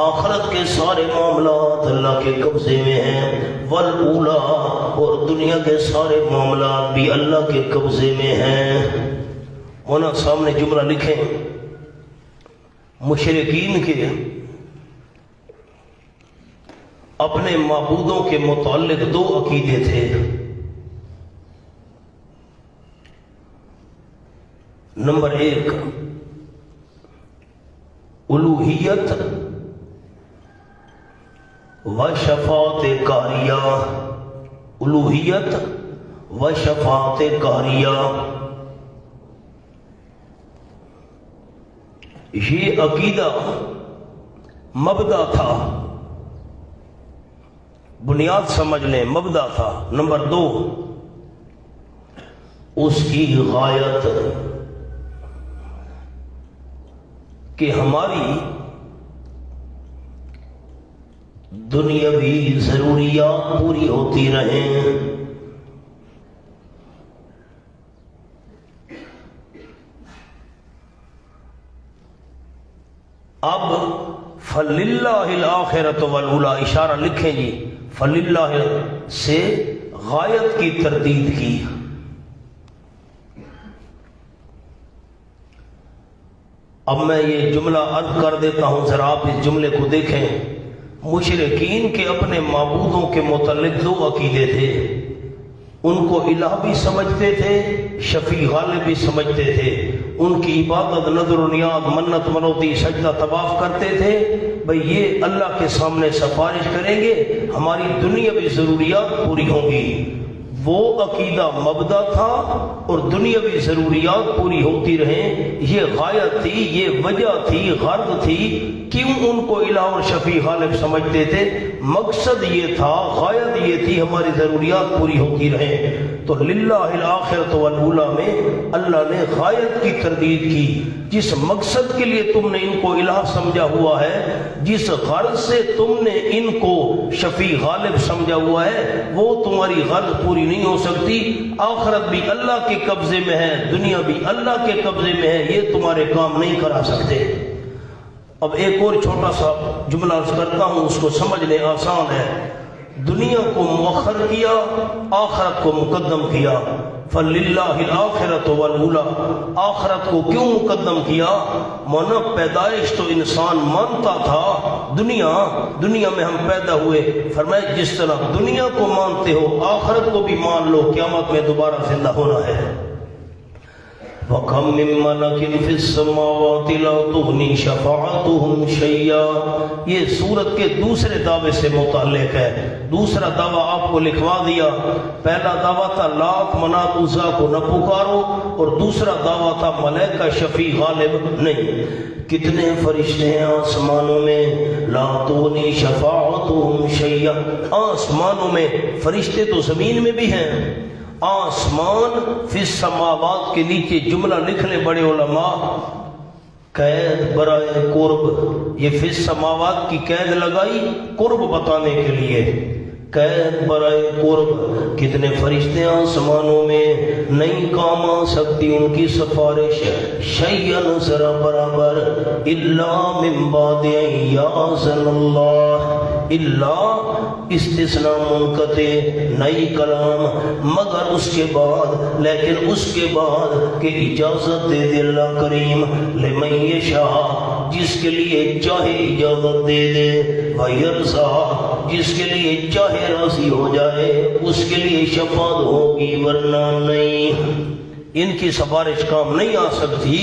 آخرت کے سارے معاملات اللہ کے قبضے میں ہیں، والأولیٰ، اور دنیا کے سارے معاملات بھی اللہ کے قبضے میں ہیں۔ ہونا سامنے جملہ لکھیں، مشرکین کے اپنے معبودوں کے متعلق دو عقیدے تھے، نمبر 1 الوہیت و شفاعت قہریہ، الوہیت و شفاعت قہریہ، یہ عقیدہ مبدا تھا، بنیاد سمجھ لیں مبدا تھا۔ نمبر 2 اس کی غایت کہ ہماری دنیاوی ضروریات پوری ہوتی رہیں، اب فَلِلَّهِ الْآخِرَةُ وَالْأُولَىٰ، اشارہ لکھیں جی، فَلِلَّهِ سے غایت کی تردید کی، اب میں یہ جملہ عرض کر دیتا ہوں، ذرا آپ اس جملے کو دیکھیں، مشرکین کے اپنے معبودوں کے متعلق دو عقیدے تھے، ان کو الہ بھی سمجھتے تھے، شفیع غالب بھی سمجھتے تھے، ان کی عبادت نظر و نیاز منت منوتی سجدہ طواف کرتے تھے، بھئی یہ اللہ کے سامنے سفارش کریں گے، ہماری دنیاوی ضروریات پوری ہوں گی۔ وہ عقیدہ مبدا تھا اور دنیاوی ضروریات پوری ہوتی رہیں، یہ غایت تھی، یہ وجہ تھی، غرض تھی۔ کیوں ان کو الہ اور شفیع غالب سمجھتے تھے؟ مقصد یہ تھا، غایت یہ تھی، ہماری ضروریات پوری ہوتی رہیں۔ تو للہ الآخرۃ والأولی میں اللہ نے غایت کی تردید کی۔ جس مقصد کے لیے تم نے ان کو الہ سمجھا ہوا ہے، جس غرض سے تم نے ان کو شفیع غالب سمجھا ہوا ہے، وہ تمہاری غرض پوری نہیں ہو سکتی۔ آخرت بھی اللہ کے قبضے میں ہے، دنیا بھی اللہ کے قبضے میں ہے، یہ تمہارے کام نہیں کرا سکتے۔ اب ایک اور چھوٹا سا جملہ عرض کرتا ہوں، اس کو سمجھنے آسان ہے۔ دنیا کو مؤخر کیا، آخرت کو مقدم کیا۔ فَلِلَّهِ الْآخِرَةُ وَالْأُولَى، آخرت کو کیوں مقدم کیا؟ مونا پیدائش تو انسان مانتا تھا، دنیا میں ہم پیدا ہوئے، فرمایا جس طرح دنیا کو مانتے ہو آخرت کو بھی مان لو، قیامت میں دوبارہ زندہ ہونا ہے۔ وَكَمْ مِن مَلَكٍ فِي السَّمَاوَاتِ لَا تُغْنِي شَفَاعَتُهُمْ شَيْئًا، یہ سورت کے دوسرے دعوے سے متعلق ہے۔ دوسرا دعویٰ آپ کو لکھوا دیا۔ پہلا دعویٰ تھا لات منات عزا کو نہ پکارو، اور دوسرا دعویٰ تھا ملائکہ شفیع غالب نہیں۔ کتنے فرشتے ہیں آسمانوں میں، لا تغنی شفاعتهم شیئا، آسمانوں میں فرشتے تو زمین میں بھی ہیں۔ آسمان فی السماوات کے نیچے جملہ لکھ لیں بڑے علماء، قید برائے قرب، یہ فی السماوات کی قید لگائی قرب بتانے کے لیے، قید برائے قرب۔ کتنے فرشتے آسمانوں میں، نہیں کام آ سکتی ان کی سفارش، شیئن ذرا برابر، الا من بعد ان یاذن اللہ، الا استثناء منقطع، نئی کلام، مگر اس کے بعد، لیکن اس کے بعد کہ اجازت دے دے اللہ کریم، لمن یشاء، جس کے لیے چاہے اجازت دے دے، ویرضا، جس کے لیے چاہے راضی ہو جائے، اس کے لیے شفاعت ہوگی، ورنہ نہیں۔ ان کی سفارش کام نہیں آ سکتی۔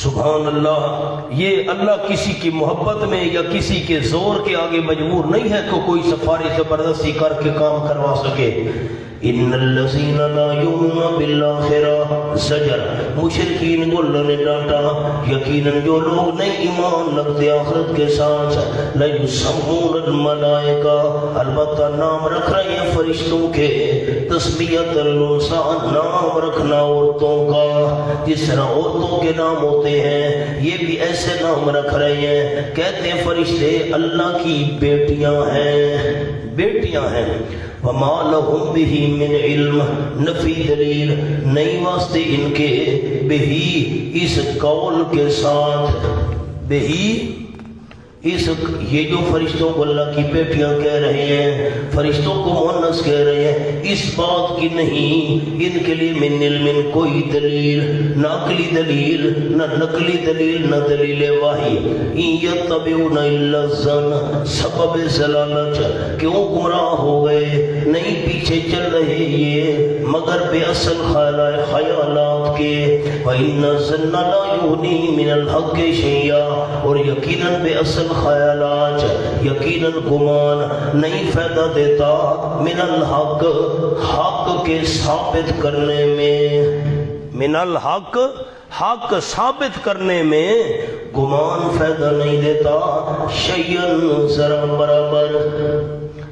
سبحان اللہ، یہ اللہ کسی کی محبت میں یا کسی کے زور کے آگے مجبور نہیں ہے کہ کوئی سفارش زبردستی کر کے کام کروا سکے۔ ان الذین لا یؤمنون بالآخرہ، زجر، مشرکین کو اللہ نے ڈانٹا، یقیناً جو لوگ نہیں ایمان رکھتے آخرت کے ساتھ، لا یسمون الملائکہ، البتہ نام رکھ رہے ہیں فرشتوں کے، تسمیۃ الانثیٰ، نام رکھنا عورتوں کا، جس طرح عورتوں کے نام ہوتے ہیں یہ بھی ایسے نام رکھ رہے ہیں، کہتے ہیں فرشتے اللہ کی بیٹیاں ہیں۔ وما لهم به من علم، نفی دلیل، نہیں واسطے ان کے، بہی اس قول کے ساتھ، بہی اس، یہ جو فرشتوں کو اللہ کی بیٹیاں کہہ رہے ہیں، فرشتوں کو مؤنث کہہ رہے ہیں، اس بات کی نہیں ان کے لیے من علم کوئی دلیل، نہ عقلی دلیل، نہ نقلی دلیل، نہ دلیل وحی، ان یتبعون الا الظن، سبب ضلالت، کیوں گمراہ ہو گئے، نہیں پیچھے چل رہے یہ مگر بے اصل خیالات کے، وَإِنَّ الظَّنَّ لَا يُغْنِي مِنَ الْحَقِّ شَيْئًا، اور یقیناً بے اصل خیالات، یقیناً گمان نہیں فائدہ دیتا، من الحق، حق کے ثابت کرنے میں، من الحق، حق ثابت کرنے میں گمان فائدہ نہیں دیتا، شیئن ذرا برابر،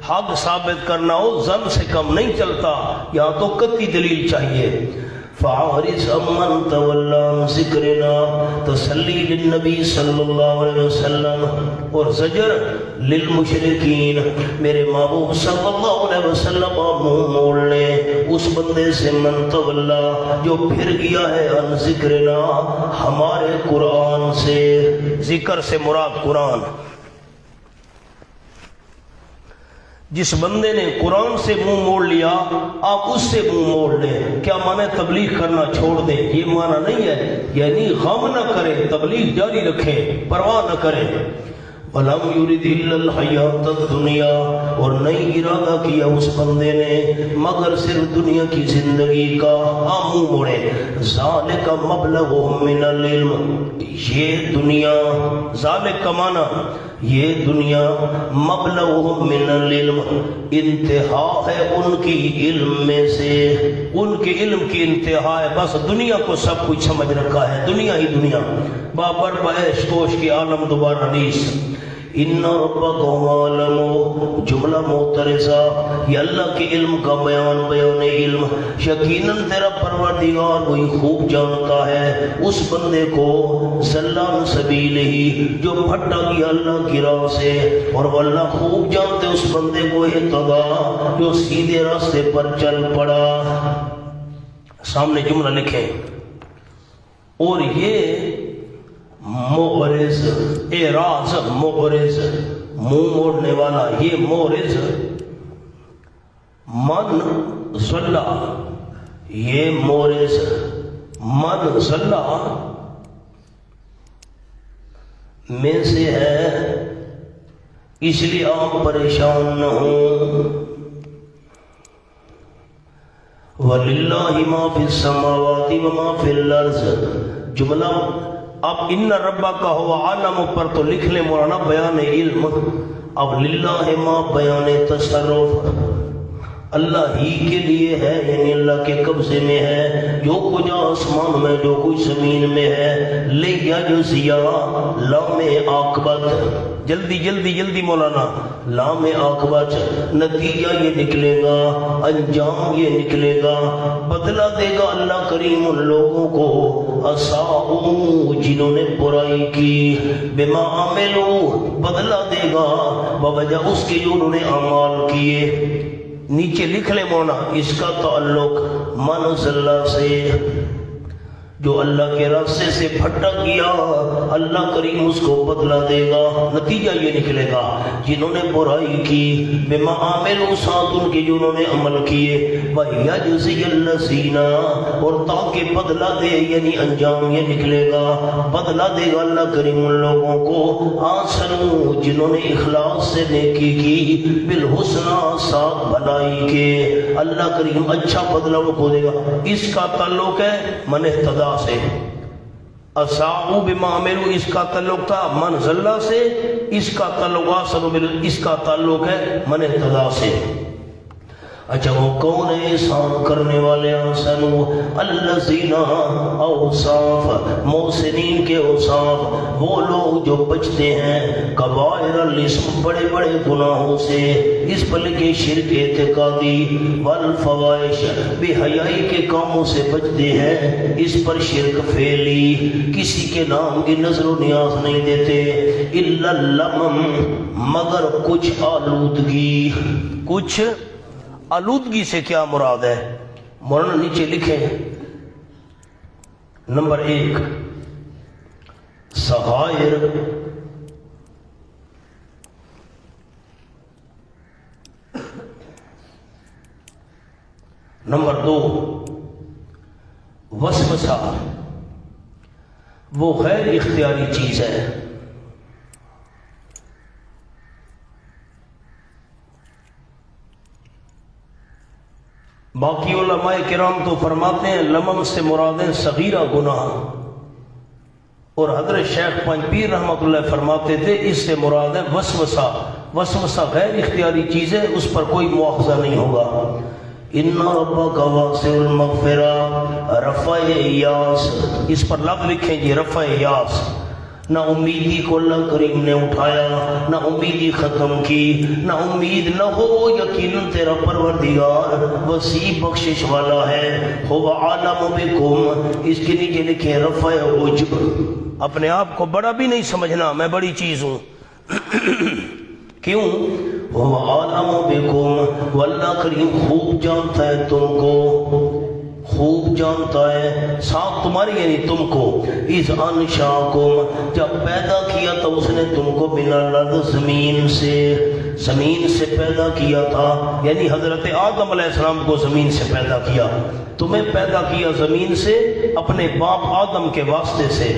حق ثابت کرنا ہو ظن سے کم نہیں چلتا، یہاں تو قطعی دلیل چاہیے۔ فَعَارِضْ عَمَّنْ تَوَلَّىٰ عَنْ ذِكْرِنَا، تسلی للنبی صلی اللہ علیہ وسلم، اور زجر للمشرکین، میرے محبوب صلی اللہ علیہ وسلم آپ منہ موڑ لیں اس بندے سے، من تولا، جو پھر گیا ہے، عن ذکرنا، ہمارے قرآن سے، ذکر سے مراد قرآن، جس بندے نے قرآن سے منہ موڑ لیا آپ اس سے منہ موڑ لیں۔ کیا معنی تبلیغ کرنا چھوڑ دیں؟ یہ معنی نہیں ہے، یعنی غم نہ کریں، تبلیغ جاری رکھیں، پرواہ نہ کریں۔ وَلَمْ يُرِدْ إِلَّا الْحَيَاةَ الدُّنْيَا، اور نہیں ارادہ کیا اس بندے نے مگر صرف دنیا کی زندگی کا، منہ موڑے۔ ذَلِكَ مَبْلَغُهُم مِّنَ الْعِلْمِ، یہ دنیا، ذالک کا معنی یہ دنیا، مبلغهم من العلم، انتہا ہے ان کی علم میں سے، ان کے علم کی انتہا ہے، بس دنیا کو سب کچھ سمجھ رکھا ہے، دنیا ہی دنیا، بابر بعیش کوش کی عالم دوبارہ نیس۔ ان ربک هو عالم، جملہ معترضہ، یہ اللہ کے علم کا بیان علم، یقیناً تیرا پروردگار وہی خوب جانتا ہے اس بندے کو زلان سبیل ہی جو پھٹا گیا اللہ کی راہ سے، اور وہ اللہ خوب جانتے اس بندے کو اہتدا جو سیدھے راستے پر چل پڑا۔ سامنے جملہ لکھیں، اور یہ معرض، اعراض معرض، منہ موڑنے والا، یہ معرض، من ضلع، یہ معرض، من ضلع میں سے ہے، اس لیے آپ پریشان نہ ہوں۔ وَلِلَّهِ مَا فِي السَّمَاوَاتِ وَمَا فِي الْأَرْضِ، جملہ اب ان ربا کا ہوا عالم پر تو لکھ لیں مولانا بیان علم، اب للہ ما بیان تصرف، اللہ ہی کے لیے ہے، یعنی اللہ کے قبضے میں ہے جو کچھ آسمان میں جو کچھ زمین میں ہے، لے یجزیا، لام عاقبت، جلدی جلدی جلدی مولانا، لام عاقبت، نتیجہ یہ نکلے گا، انجام یہ نکلے گا، بدلہ دے گا اللہ کریم ان لوگوں کو، اساؤ جنہوں نے برائی کی، بما عملوا، بدلہ دے گا بوجہ اس کے جو انہوں نے اعمال کیے۔ نیچے لکھ لے مونا، اس کا تعلق من ضلع سے، جو اللہ کے راستے سے پھٹک گیا اللہ کریم اس کو بدلہ دے گا، نتیجہ یہ نکلے گا جنہوں نے برائی کی، بما عملوا، ساتھ ان کے جو انہوں نے عمل کیے، وَيَجْزِيَ الَّذِينَ، اور تاکہ بدلہ دے، یعنی انجام یہ نکلے گا، بدلہ دے گا اللہ کریم ان لوگوں کو، آسنو، جنہوں نے اخلاص سے نیکی کی، بالحسنہ، ساتھ بھلائی کے، اللہ کریم اچھا بدلہ ان کو دے گا۔ اس کا تعلق ہے من اہتداء سے، اساؤ بما عملوا اس کا تعلق تھا من ضلع سے، اس کا تعلق اس کا تعلق ہے من اہتداء سے۔ اچھا وہ کون ہے احسان کرنے والے؟ احسنوا الذین، اوصاف، محسنین کے اوصاف، وہ لوگ جو بچتے ہیں کبائر الاسم، بڑے بڑے گناہوں سے، اس پل کے شرک اعتقادی، والفوائش، بے حیائی کے کاموں سے بچتے ہیں، اس پر شرک فعلی، کسی کے نام کی نظر و نیاز نہیں دیتے، الا اللمم، مگر کچھ آلودگی، کچھ آلودگی سے کیا مراد ہے؟ مولانا نیچے لکھیں، نمبر 1 صغائر، نمبر 2 وسوسہ، وہ غیر اختیاری چیز ہے، باقی علماء کرام تو فرماتے ہیں لمم سے مراد ہے صغیرہ گناہ، اور حضرت شیخ پنج پیر رحمۃ اللہ فرماتے تھے اس سے مراد ہے وسوسہ، وسوسہ غیر اختیاری چیز ہے، اس پر کوئی مواخذہ نہیں ہوگا۔ ان ربک واسع المغفرہ، رفع یاس، اس پر لفظ لکھیں جی، رفع یاس، نہ امیدی کو اللہ کریم نے اٹھایا، نہ امیدی ختم کی، نہ امید نہ ہو، یقیناً تیرا پروردگار وسیع بخشش والا ہے، هو عالم بکم، اس کے نیچے لکھیں رفع عجب، اپنے آپ کو بڑا بھی نہیں سمجھنا میں بڑی چیز ہوں، کیوں؟ هو عالم بکم، واللہ کریم خوب جانتا ہے تم کو، خوب جانتا ہے ساتھ تمہاری، یعنی تم کو، اذ انشاکم، جب پیدا کیا تھا اس نے تم کو، من الارض، زمین سے پیدا کیا تھا، یعنی حضرت آدم علیہ السلام کو زمین سے پیدا کیا، تمہیں پیدا کیا زمین سے اپنے باپ آدم کے واسطے سے،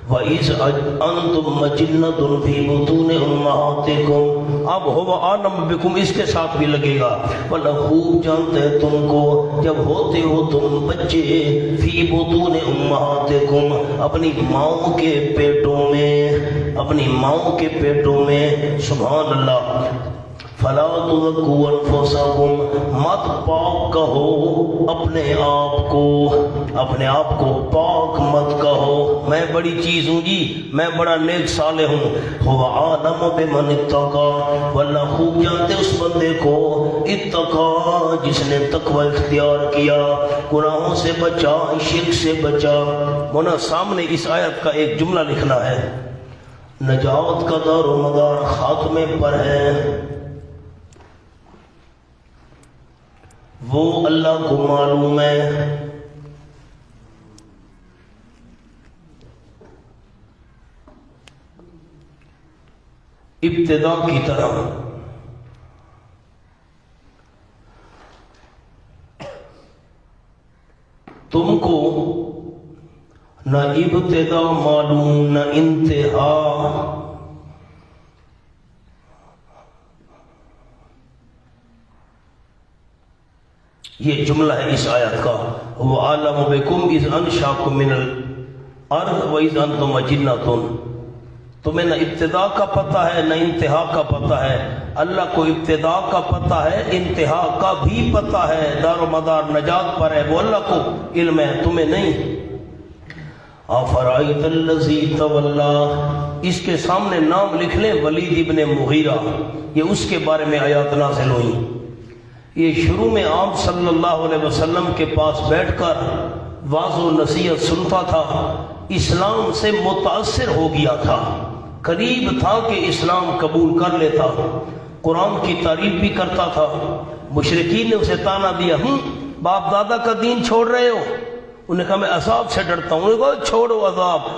وَإِذْ أَنْتُمْ مَجِنَّةٌ فِي بُطُونِ أُمَّهَاتِكُمْ، اب هو عالم بكم اس کے ساتھ بھی لگے گا. وَاللَّهُ خوب جانتے ہیں تم کو جب ہوتے ہو تم بچے فی بطون امہاتکم، اپنی ماؤں کے پیٹوں میں، اپنی ماؤں کے پیٹوں میں. سبحان اللہ. فلا تزکوا انفسکم، مت پاک کہو اپنے آپ کو، اپنے آپ کو پاک مت کہو میں بڑی چیز ہوں جی، میں بڑا نیک صالح ہوں. هو عالم بمن اتقى، واللہ خوب جانتے اس بندے کو اتقى جس نے تقوی اختیار کیا، گناہوں سے بچا، شرک سے بچا. مونا سامنے اس آیت کا ایک جملہ لکھنا ہے. نجات کا دار و مدار خاتمے پر ہے. وہ اللہ کو معلوم ہے. ابتدا کی طرح تم کو نہ ابتدا معلوم نہ انتہا. یہ جملہ ہے اس آیت کا. وَعَلَمُ بِكُمْ إِذْ أَنْشَأَكُم مِّنَ الْأَرْضِ وَإِذْ أَنْتُمْ أَجِنَّةٌ. تمہیں نہ ابتدا کا پتہ ہے نہ انتہا کا پتہ ہے. اللہ کو ابتدا کا پتہ ہے، انتہا کا بھی پتہ ہے، دار و مدار نجات پر ہے، وہ اللہ کو علم ہے، تمہیں نہیں. أَفَرَأَيْتَ الَّذِي تَوَلَّىٰ، اس کے سامنے نام لکھ لیں ولید ابن مغیرہ، یہ اس کے بارے میں آیات نازل ہوئیں. یہ شروع میں آپ صلی اللہ علیہ وسلم کے پاس بیٹھ کر واعظ و نصیحت سنتا تھا، اسلام سے متاثر ہو گیا تھا، قریب تھا کہ اسلام قبول کر لیتا، قرآن کی تعریف بھی کرتا تھا. مشرکین نے اسے تانا دیا، باپ دادا کا دین چھوڑ رہے ہو. انہوں نے کہا میں عذاب سے ڈرتا ہوں. انہوں نے کہا چھوڑو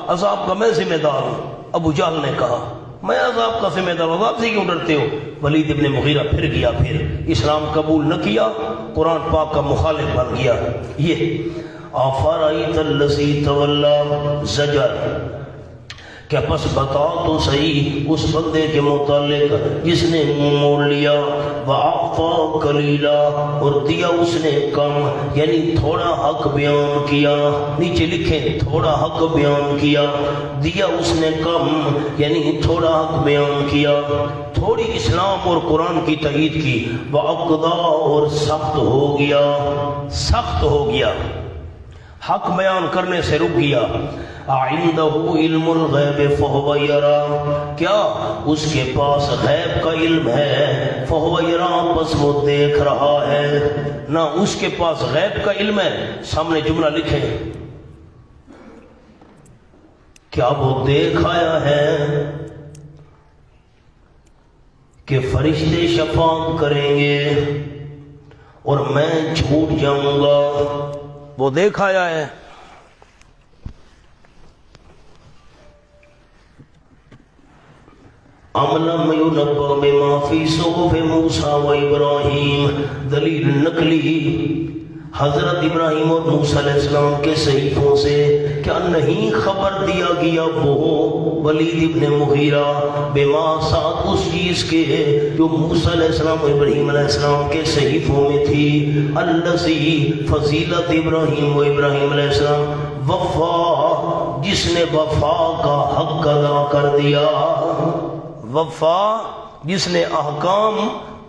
عذاب کا میں ذمہ دار ہوں. ابو جہل نے کہا میں عذاب کا ذمہ دار، عذاب سے کیوں ڈرتے ہو؟ ولید ابن مغیرہ پھر گیا، پھر اسلام قبول نہ کیا، قرآن پاک کا مخالف بن گیا. یہ أَفَرَأَيْتَ الَّذِي تَوَلَّىٰ زجر، کیا پس بتا تو صحیح اس بندے کے متعلق جس نے منہ موڑ لیا، وَأَعْطَىٰ قَلِيلًا، اور دیا اس نے کم، یعنی تھوڑا حق بیان کیا. نیچے لکھیں تھوڑا حق بیان کیا، دیا اس نے کم یعنی تھوڑا حق بیان کیا، تھوڑی اسلام اور قرآن کی تائید کی. وَأَقْضَىٰ، اور سخت ہو گیا، سخت ہو گیا، حق بیان کرنے سے رک گیا. أَعِندَهُ عِلْمُ الْغَيْبِ فَهُوَ يَرَىٰ، کیا اس کے پاس غیب کا علم ہے؟ فَهُوَ يَرَىٰ، بس وہ دیکھ رہا ہے. نہ اس کے پاس غیب کا علم ہے. سامنے جملہ لکھیں، کیا وہ دیکھ آیا ہے کہ فرشتے شفاعت کریں گے اور میں چھوٹ جاؤں گا؟ وہ دیکھ آیا ہے. أَمْ لَمْ يُنَبَّأْ بِمَا فِي صُحُفِ مُوسَىٰ وَإِبْرَاهِيمَ، دلیل نقلی حضرت ابراہیم اور موسیٰ علیہ السلام کے صحیفوں سے کیا نہیں خبر دیا گیا وہ ولید ابن مغیرہ بما ساتھ اس چیز کے جو موسیٰ علیہ السلام اور ابراہیم علیہ السلام کے صحیفوں میں تھی. الذی، فضیلت ابراہیم و ابراہیم علیہ السلام، وفا، جس نے وفا کا حق ادا کر دیا، وفا جس نے احکام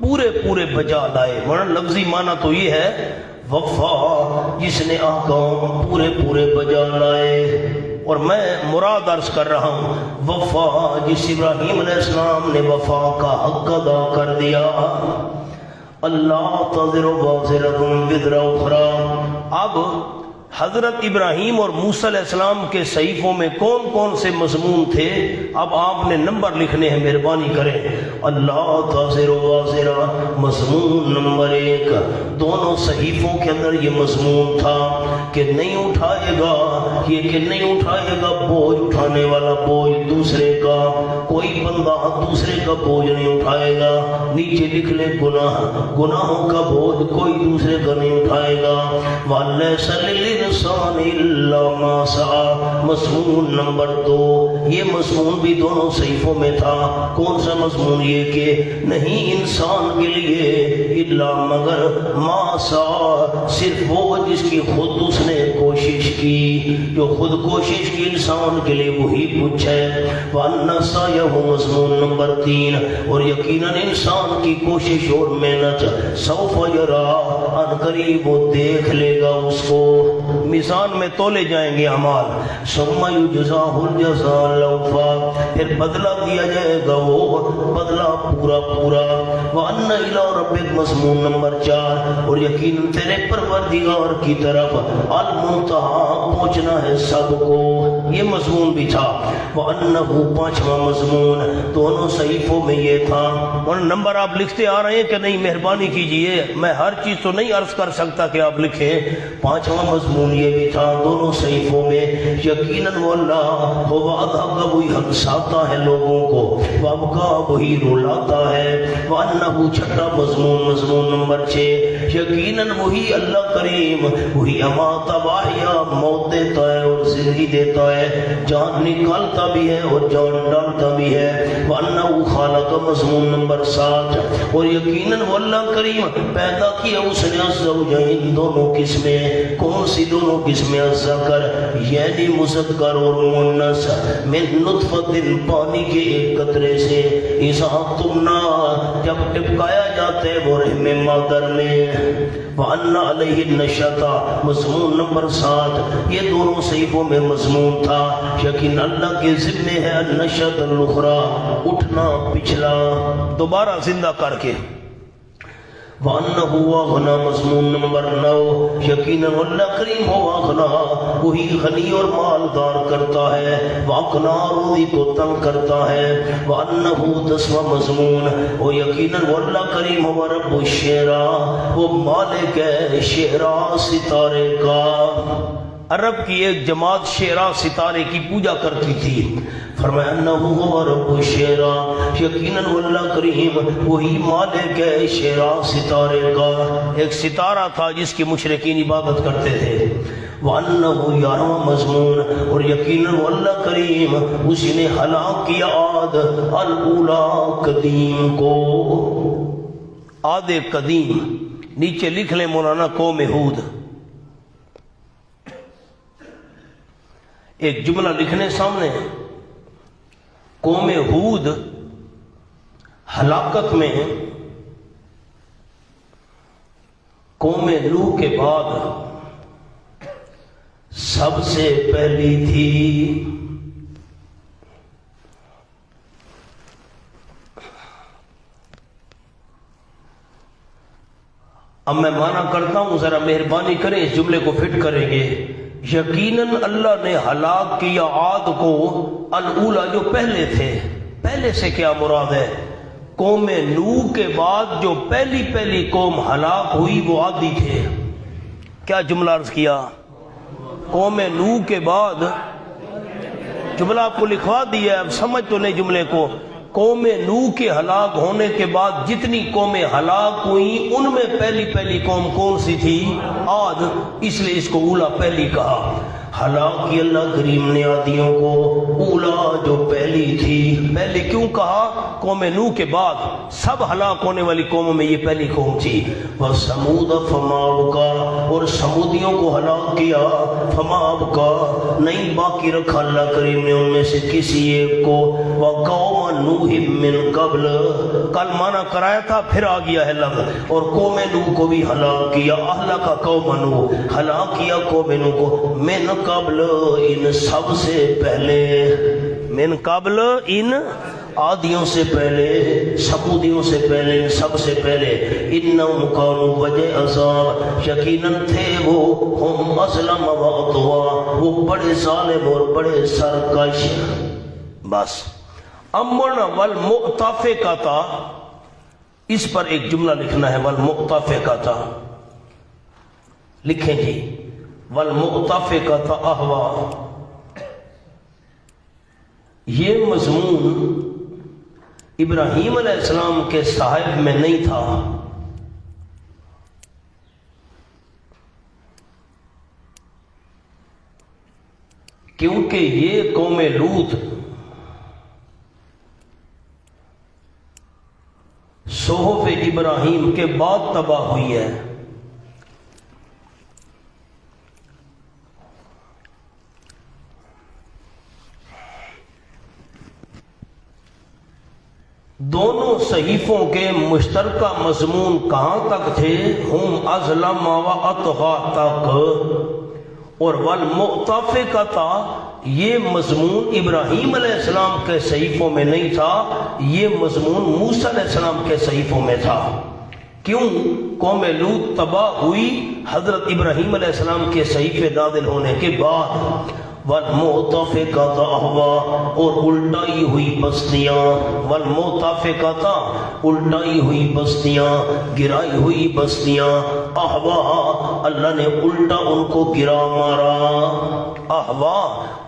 پورے پورے بجا لائے. ورنہ لفظی معنی تو یہ ہے وفا جس نے احکام پورے پورے بجا لائے. اور میں مراد عرض کر رہا ہوں وفا جس ابراہیم علیہ السلام نے وفا کا حق ادا کر دیا. اللہ تزر وازرۃ وزر اخری. اب حضرت ابراہیم اور موسیٰ علیہ السلام کے صحیفوں میں کون کون سے مضمون تھے؟ اب آپ نے نمبر لکھنے ہیں، مہربانی کریں. اللہ تزر وازرہ، مضمون نمبر 1. دونوں صحیفوں کے اندر یہ مضمون تھا کہ نہیں اٹھائے گا یہ کہ نہیں اٹھائے گا بوجھ اٹھانے والا بوجھ دوسرے کا، کوئی بندہ دوسرے کا بوجھ نہیں اٹھائے گا۔ نیچے لکھ لے گناہوں کا بوجھ کوئی دوسرے کا نہیں اٹھائے گا۔ وَلَيْسَ لِلْإِنسَانِ إِلَّا مَا سَعَىٰ، مضمون نمبر 2، یہ مضمون بھی دونوں صحیفوں میں تھا۔ کون سا مضمون؟ یہ کہ نہیں انسان کے لیے الا مگر ما سعیٰ، صرف وہ جس کی خود اس نے کوشش کی، جو خود کوشش کی انسان کے لیے وہی کچھ ہے۔ وَأَنَّ سَعْيَهُ مضمون نمبر 3، اور یقیناً انسان کی کوشش اور محنت سوف یرا، ان قریب وہ دیکھ لے گا اس کو، میزان میں تولے جائیں گے اعمال۔ ثم یجزاہ الجزاء الاوفیٰ، پھر بدلہ دیا جائے گا وہ بدلہ پورا پورا۔ وَأَنَّ إِلَىٰ رَبِّكَ مضمون نمبر 4، اور یقیناً تیرے پروردگار کی طرف المنتہا، پہنچنا ہے سب کو، یہ مضمون بھی تھا۔ وَأَنَّهُ 5واں مضمون، دونوں صحیفوں میں یہ تھا۔ اور نمبر آپ لکھتے آ رہے ہیں کہ نہیں؟ مہربانی کیجئے، میں ہر چیز تو نہیں عرض کر سکتا کہ آپ لکھیں۔ 5واں مضمون یہ بھی تھا دونوں صحیفوں میں، یقیناً وہ اللہ وہ وعدہ کا وہی ہنساتا ہے لوگوں کو، وابقا وہی رلاتا ہے۔ وَأَنَّهُ 6واں مضمون نمبر 6، یقیناً وہی اللہ کریم وہی امات واحیا، موت دیتا ہے اور زندگی دیتا ہے، جان نکالتا بھی ہے اور جان ڈالتا بھی ہے۔ وَأَنَّهُ خَلَقَ مضمون نمبر 7، اور یقیناً وہ اللہ کریم پیدا کیا اس نے الزوجین، دونوں قسمیں۔ کون سی دونوں قسمیں؟ الذکر یعنی مذکر اور مؤنث، من نطفۃ، پانی کے ایک قطرے سے، اذا تمنا، جب ٹپکایا جاتا ہے وہ رحم مادر میں۔ وَأَنَّ عَلَيْهِ النَّشْأَةَ مضمون نمبر 7، یہ دونوں صحیفوں میں مضمون تھا، یقین اللہ کے ذمہ ہے النشأۃ الاخری، اٹھنا پچھلا دوبارہ زندہ کر کے۔ وَأَنَّهُ وَغْنَى مضمون نمبر 9، یقیناً اللہ کریم ہو اغنا، وہی غنی اور مالدار کرتا ہے، وَأَقْنَى روزی کو تنگ کرتا ہے۔ وَأَنَّهُ 10واں مضمون، وہ یقیناً اللہ کریم ہو رب الشعرا، وہ مالک ہے شعرا ستارے کا۔ عرب کی ایک جماعت شعرا ستارے کی پوجا کرتی تھی۔ فرمایا انہو هو رب الشعرا، یقیناً اللہ کریم وہی مالک ہے شعرا ستارے کا۔ ایک ستارہ تھا جس کی مشرکین عبادت کرتے تھے۔ وَأَنَّهُ 11واں مضمون، اور یقیناً اللہ کریم اسی نے ہلاک کیا عاد الاولا، قدیم کو، عاد قدیم۔ نیچے لکھ لیں مولانا قوم ہود، ایک جملہ لکھنے سامنے، قوم ہود ہلاکت میں قوم نوح کے بعد سب سے پہلی تھی۔ اب میں معنی کرتا ہوں، ذرا مہربانی کریں اس جملے کو فٹ کریں گے۔ یقیناً اللہ نے ہلاک کیا عاد کو الاولا، جو پہلے تھے۔ پہلے سے کیا مراد ہے؟ قوم نوح کے بعد جو پہلی قوم ہلاک ہوئی وہ عادی تھے۔ کیا جملہ عرض کیا؟ قوم نوح کے بعد، جملہ آپ کو لکھوا دیا ہے، اب سمجھ تو نہیں جملے کو۔ قوم نوح کے ہلاک ہونے کے بعد جتنی قومیں ہلاک ہوئیں ان میں پہلی قوم کون سی تھی؟ عاد، اس لیے اس کو اولا پہلی کہا۔ ہلاک کی اللہ کریم نے عادیوں کو، اولا جو پہلی تھی۔ پہلے کیوں کہا؟ قوم نوح کے بعد سب ہلاک ہونے والی قوموں میں یہ پہلی قوم تھی۔ وَثَمُودَ فَمَا أَبْقَىٰ، اور سمودیوں کو ہلاک کیا، فَمَا أَبْقَىٰ، نہیں باقی رکھا اللہ کریم نے ان میں سے کسی ایک کو۔ وَقَوْمَ نُوحٍ مِّن قَبْلَ، کل معنی کرایا تھا پھر آ گیا ہے لفظ، اور قوم نوح کو بھی ہلاک کیا۔ اہلک قوم نوح، ہلاک کیا قوم نوح کو، من قبل، ان سب سے پہلے، من قبل، ان عادیوں سے پہلے، سمودیوں سے پہلے، ان سب سے پہلے۔ انہم کانوا، وجہ عذاب، یقیناً تھے وہ، ہم اظلم واطغیٰ، وہ بڑے ظالم اور بڑے سرکش۔ بس امن والمؤتفقۃ، اس پر ایک جملہ لکھنا ہے، والمؤتفقۃ لکھیں جی۔ والمؤتفقۃ اہوا، یہ مضمون ابراہیم علیہ السلام کے صحائف میں نہیں تھا، کیونکہ یہ قوم لوط صحف ابراہیم کے بعد تباہ ہوئی ہے۔ دونوں صحیفوں کے مشترکہ مضمون کہاں تک تھے؟ ہم ازلم و اطغا تک، اور والمؤتفقۃ یہ مضمون ابراہیم علیہ السلام کے صحیفوں میں نہیں تھا، یہ مضمون موسیٰ علیہ السلام کے صحیفوں میں تھا۔ کیوں؟ قوم لوط تباہ ہوئی حضرت ابراہیم علیہ السلام کے صحیفے نازل ہونے کے بعد۔ والمؤتفقۃ اہوا، اور الٹائی ہوئی بستیاں، والمؤتفقۃ الٹائی ہوئی بستیاں، گرائی ہوئی بستیاں، اہوا اللہ نے الٹا ان کو گرا مارا، اہوا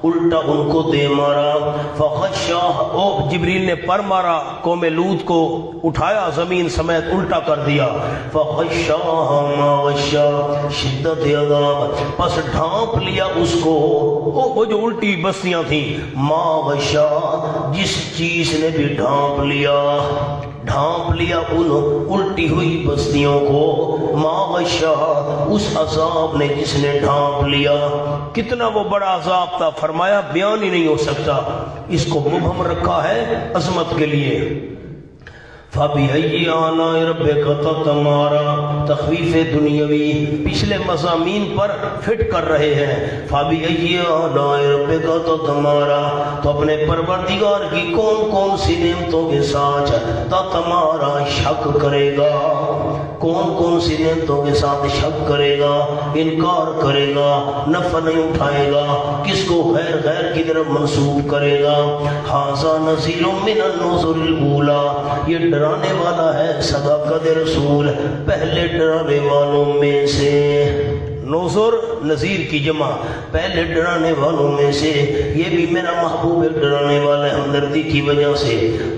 الٹا ان کو دے مارا، فغشاہ او جبریل نے پر مارا قوم لوط کو، اٹھایا زمین سمیت الٹا کر دیا، فغشاہ ما غشا شدت عذاب، پس ڈھانپ لیا اس کو، وہ جو الٹی بستیاں تھیں، ما غشا جس چیز نے بھی ڈھانپ لیا ان الٹی ہوئی بستیوں کو، ما غشا اس عذاب نے جس نے ڈھانپ لیا۔ کتنا وہ بڑا عذاب تھا، فرمایا بیان ہی نہیں ہو سکتا، اس کو مبہم رکھا ہے عظمت کے لیے۔ فَبِأَيِّ آلَاءِ رَبِّكَ تَتَمَارَىٰ، تخویف دنیاوی پچھلے مضامین پر فٹ کر رہے ہیں۔ فَبِأَيِّ آلَاءِ رَبِّكَ تَتَمَارَىٰ، تو اپنے پروردگار کی کون کون سی نعمتوں کے ساتھ تَتَمَارَىٰ شک کرے گا، کون کون سی نعمتوں کے ساتھ شک کرے گا، انکار کرے گا، نفع نہیں اٹھائے گا، کس کو غیر کی طرف منسوب کرے گا۔ ھذا نذیر من النذر الاولیٰ، یہ ڈرانے والا ہے صداقت رسول پہلے ڈرانے والوں میں سے۔ نذر نذیر کی جمع، پہلے ڈرانے والوں میں سے، یہ بھی میرا محبوب ایک ڈرانے والا ہے ہمدردی کی وجہ سے۔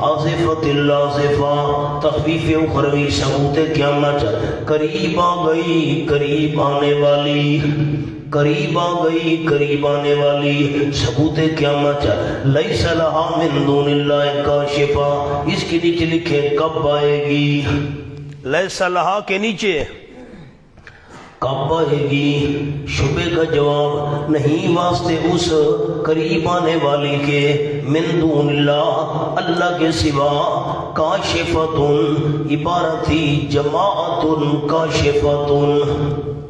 آصفۃ العاصفہ، تخفیف اخروی، ثبوت قیامت، قریب آ گئی قریب آنے والی، قریب آ گئی قریب آنے والی، ثبوت قیامت۔ لیس لہا من دون اللہ کاشفہ، اس کے نیچے لکھے کب آئے گی، لیس لہا کے نیچے کب آئے گی، شبے کا جواب نہیں واسطے اس قریب آنے والی کے، من دون اللہ اللہ کے سوا، کاشفتن عبارت تھی جماعتن کاشفتن،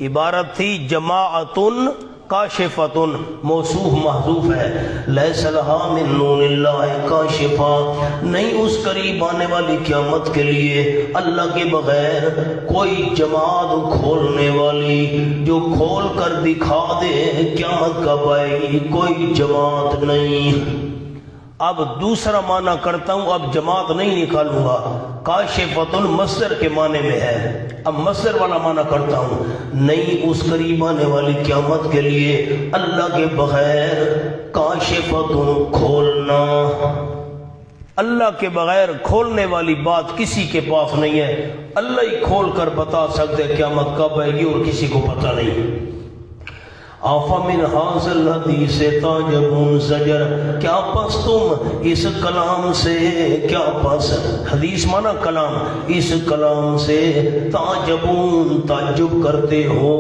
عبارت تھی جماعتن کاشفتن، موصوف محذوف ہے۔ لیس لہا من دون اللہ کاشفہ، نہیں اس قریب آنے والی قیامت کے لیے اللہ کے بغیر کوئی جماعت کھولنے والی جو کھول کر دکھا دے قیامت کب آئے گی، کوئی جماعت نہیں۔ اب دوسرا معنی کرتا ہوں، اب جماعت نہیں نکالوں گا، کاشفتن مصدر کے معنی میں ہے، اب مصدر والا معنی کرتا ہوں، نہیں اس قریب آنے والی قیامت کے لیے اللہ کے بغیر کاشفتن کھولنا، اللہ کے بغیر کھولنے والی بات کسی کے پاس نہیں ہے، اللہ ہی کھول کر بتا سکتے قیامت کب آئے گی اور کسی کو پتہ نہیں۔ آفَمِنْ هَٰذَا الْحَدِيثِ تَعْجَبُونَ زجر، کیا پس تم اس کلام سے، کیا پس حدیث مانا کلام، اس کلام سے تعجبون تعجب کرتے ہو،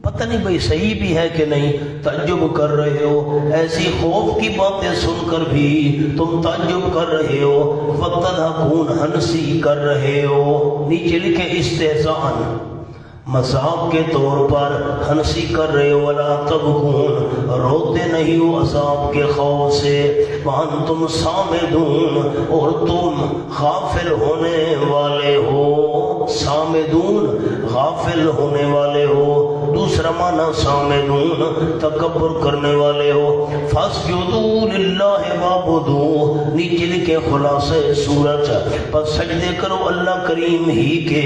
پتہ نہیں بھئی صحیح بھی ہے کہ نہیں، تعجب کر رہے ہو، ایسی خوف کی باتیں سن کر بھی تم تعجب کر رہے ہو، وَتَضْحَكُونَ ہنسی کر رہے ہو، نیچے لکھے استہزاءً، مذاق کے طور پر ہنسی کر رہے ہو، وَلَا تَبْكُونَ روتے نہیں ہو عذاب کے خوف سے، وَأَنْتُمْ صَامِدُونَ اور تم غافل ہونے والے ہو، صامدون غافل ہونے والے ہو، دوسرا معنی صامدون تکبر کرنے والے ہو۔ فَاسْجُدُوا لِلَّهِ وَاعْبُدُوهُ، نیچے لکھے خلاصہ سورت، پس سجدے کرو اللہ کریم ہی کے،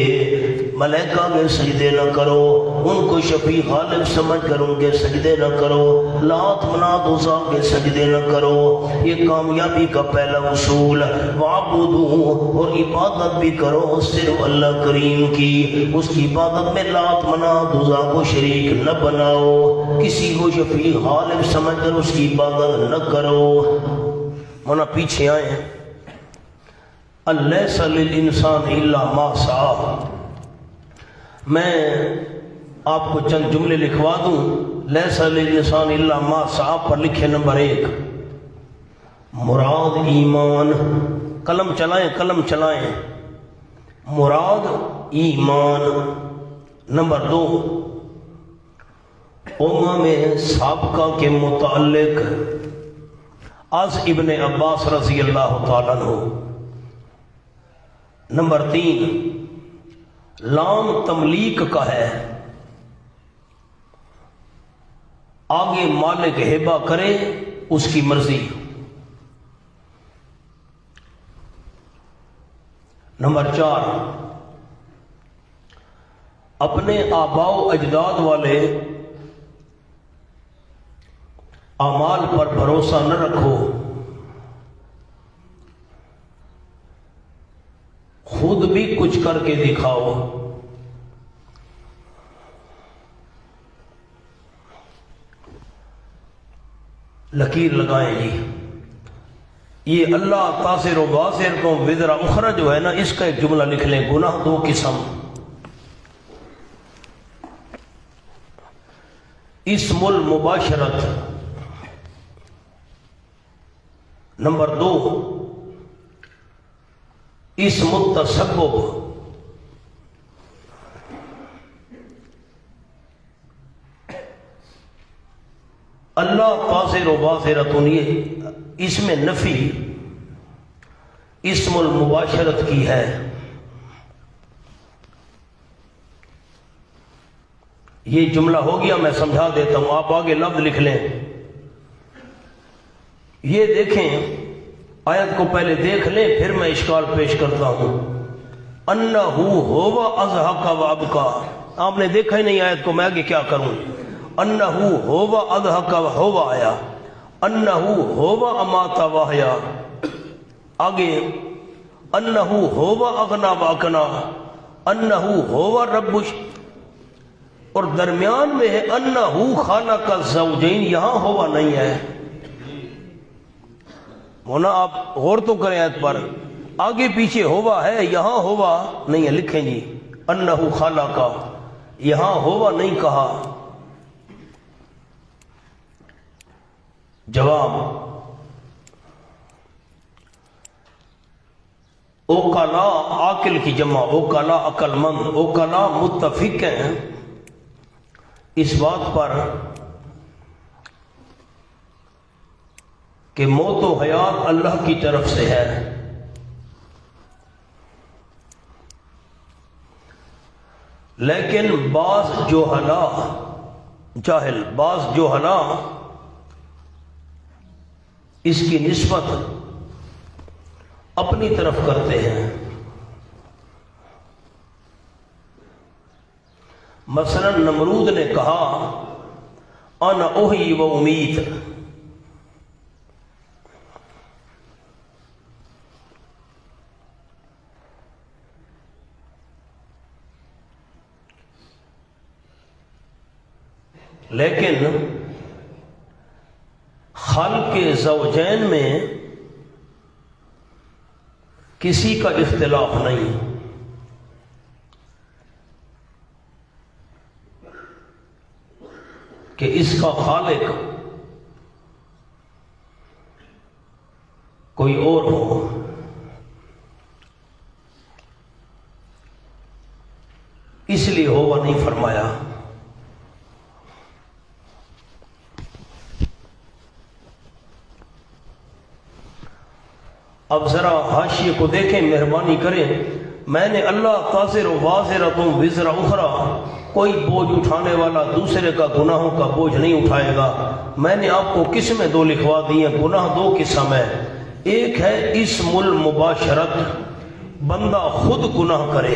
ملائکہ کے سجدے نہ کرو، ان کو شفیع غالب سمجھ کر ان کے سجدے نہ کرو، لات منات عزا کے سجدے نہ کرو۔ یہ کامیابی کا پہلا اصول۔ وعبدوا، اور عبادت بھی کرو صرف اللہ کریم کی، اس کی عبادت میں لات منات عزا کو شریک نہ بناؤ، کسی کو شفیع غالب سمجھ کر اس کی عبادت نہ کرو۔ منا پیچھے آئے ہیں، الیس للانسان الا ما سعی۔ میں آپ کو چند جملے لکھوا دوں۔ لیس للانسان الا ما سعی پر لکھے نمبر 1 مراد ایمان۔ قلم چلائیں، قلم چلائیں۔ مراد ایمان۔ نمبر 2 سابقہ کے متعلق از ابن عباس رضی اللہ تعالیٰ عنہ۔ نمبر 3 لام تملیک کا ہے، آگے مالک ہبہ کرے اس کی مرضی۔ نمبر 4 اپنے آباء و اجداد والے اعمال پر بھروسہ نہ رکھو، خود بھی کچھ کر کے دکھاؤ۔ لکیر لگائیں جی، یہ اللہ تاثر و باثر کو وزر اخرى جو ہے نا، اس کا ایک جملہ لکھ لیں۔ گناہ 2 قسم، اسم المباشرت، نمبر 2 اسم التسبب۔ اللہ قاصر و باصرتن، یہ اس میں نفی اسم المباشرت کی ہے۔ یہ جملہ ہو گیا، میں سمجھا دیتا ہوں، آپ آگے لفظ لکھ لیں۔ یہ دیکھیں، آیت کو پہلے دیکھ لیں پھر میں اشکال پیش کرتا ہوں۔ انہو ہوا اضحک و ابکا، آپ نے دیکھا ہی نہیں آیت کو، میں آگے کیا کروں؟ انہو ہوا اضحک و ہوا آیا، انہو ہوا امات و احیا، آگے انہو ہوا اغنا و اقنا، انہو ہوا رب، اور درمیان میں ہے انہو خالق الزوجین، یہاں ہوا نہیں ہے ہونا۔ آپ غور تو کریں آیت پر، آگے پیچھے ہوا ہے، یہاں ہوا نہیں ہے۔ لکھیں جی انہو خالق، یہاں ہوا نہیں کہا۔ جواب، اوکلا عاقل کی جمع، اوکلا عقل مند، اوکلا متفق ہیں اس بات پر کہ موت و حیات اللہ کی طرف سے ہے، لیکن بعض جاہل بعض جوہلا اس کی نسبت اپنی طرف کرتے ہیں۔ مثلا نمرود نے کہا انا احیی و امیت، لیکن خلق زوجین میں کسی کا اختلاف نہیں، کہ اس کا خالق کوئی اور ہو۔ اس لیے ہوا نہیں فرمایا۔ اب ذرا حاشیے کو دیکھیں، مہربانی کریں۔ میں نے اللہ قاصر و واصرۃ وزر اخرى، کوئی بوجھ اٹھانے والا دوسرے کا گناہوں کا بوجھ نہیں اٹھائے گا۔ میں نے آپ کو قسمیں 2 لکھوا دی ہیں، گناہ 2 قسم ہے۔ ایک ہے اسم المباشرت، بندہ خود گناہ کرے،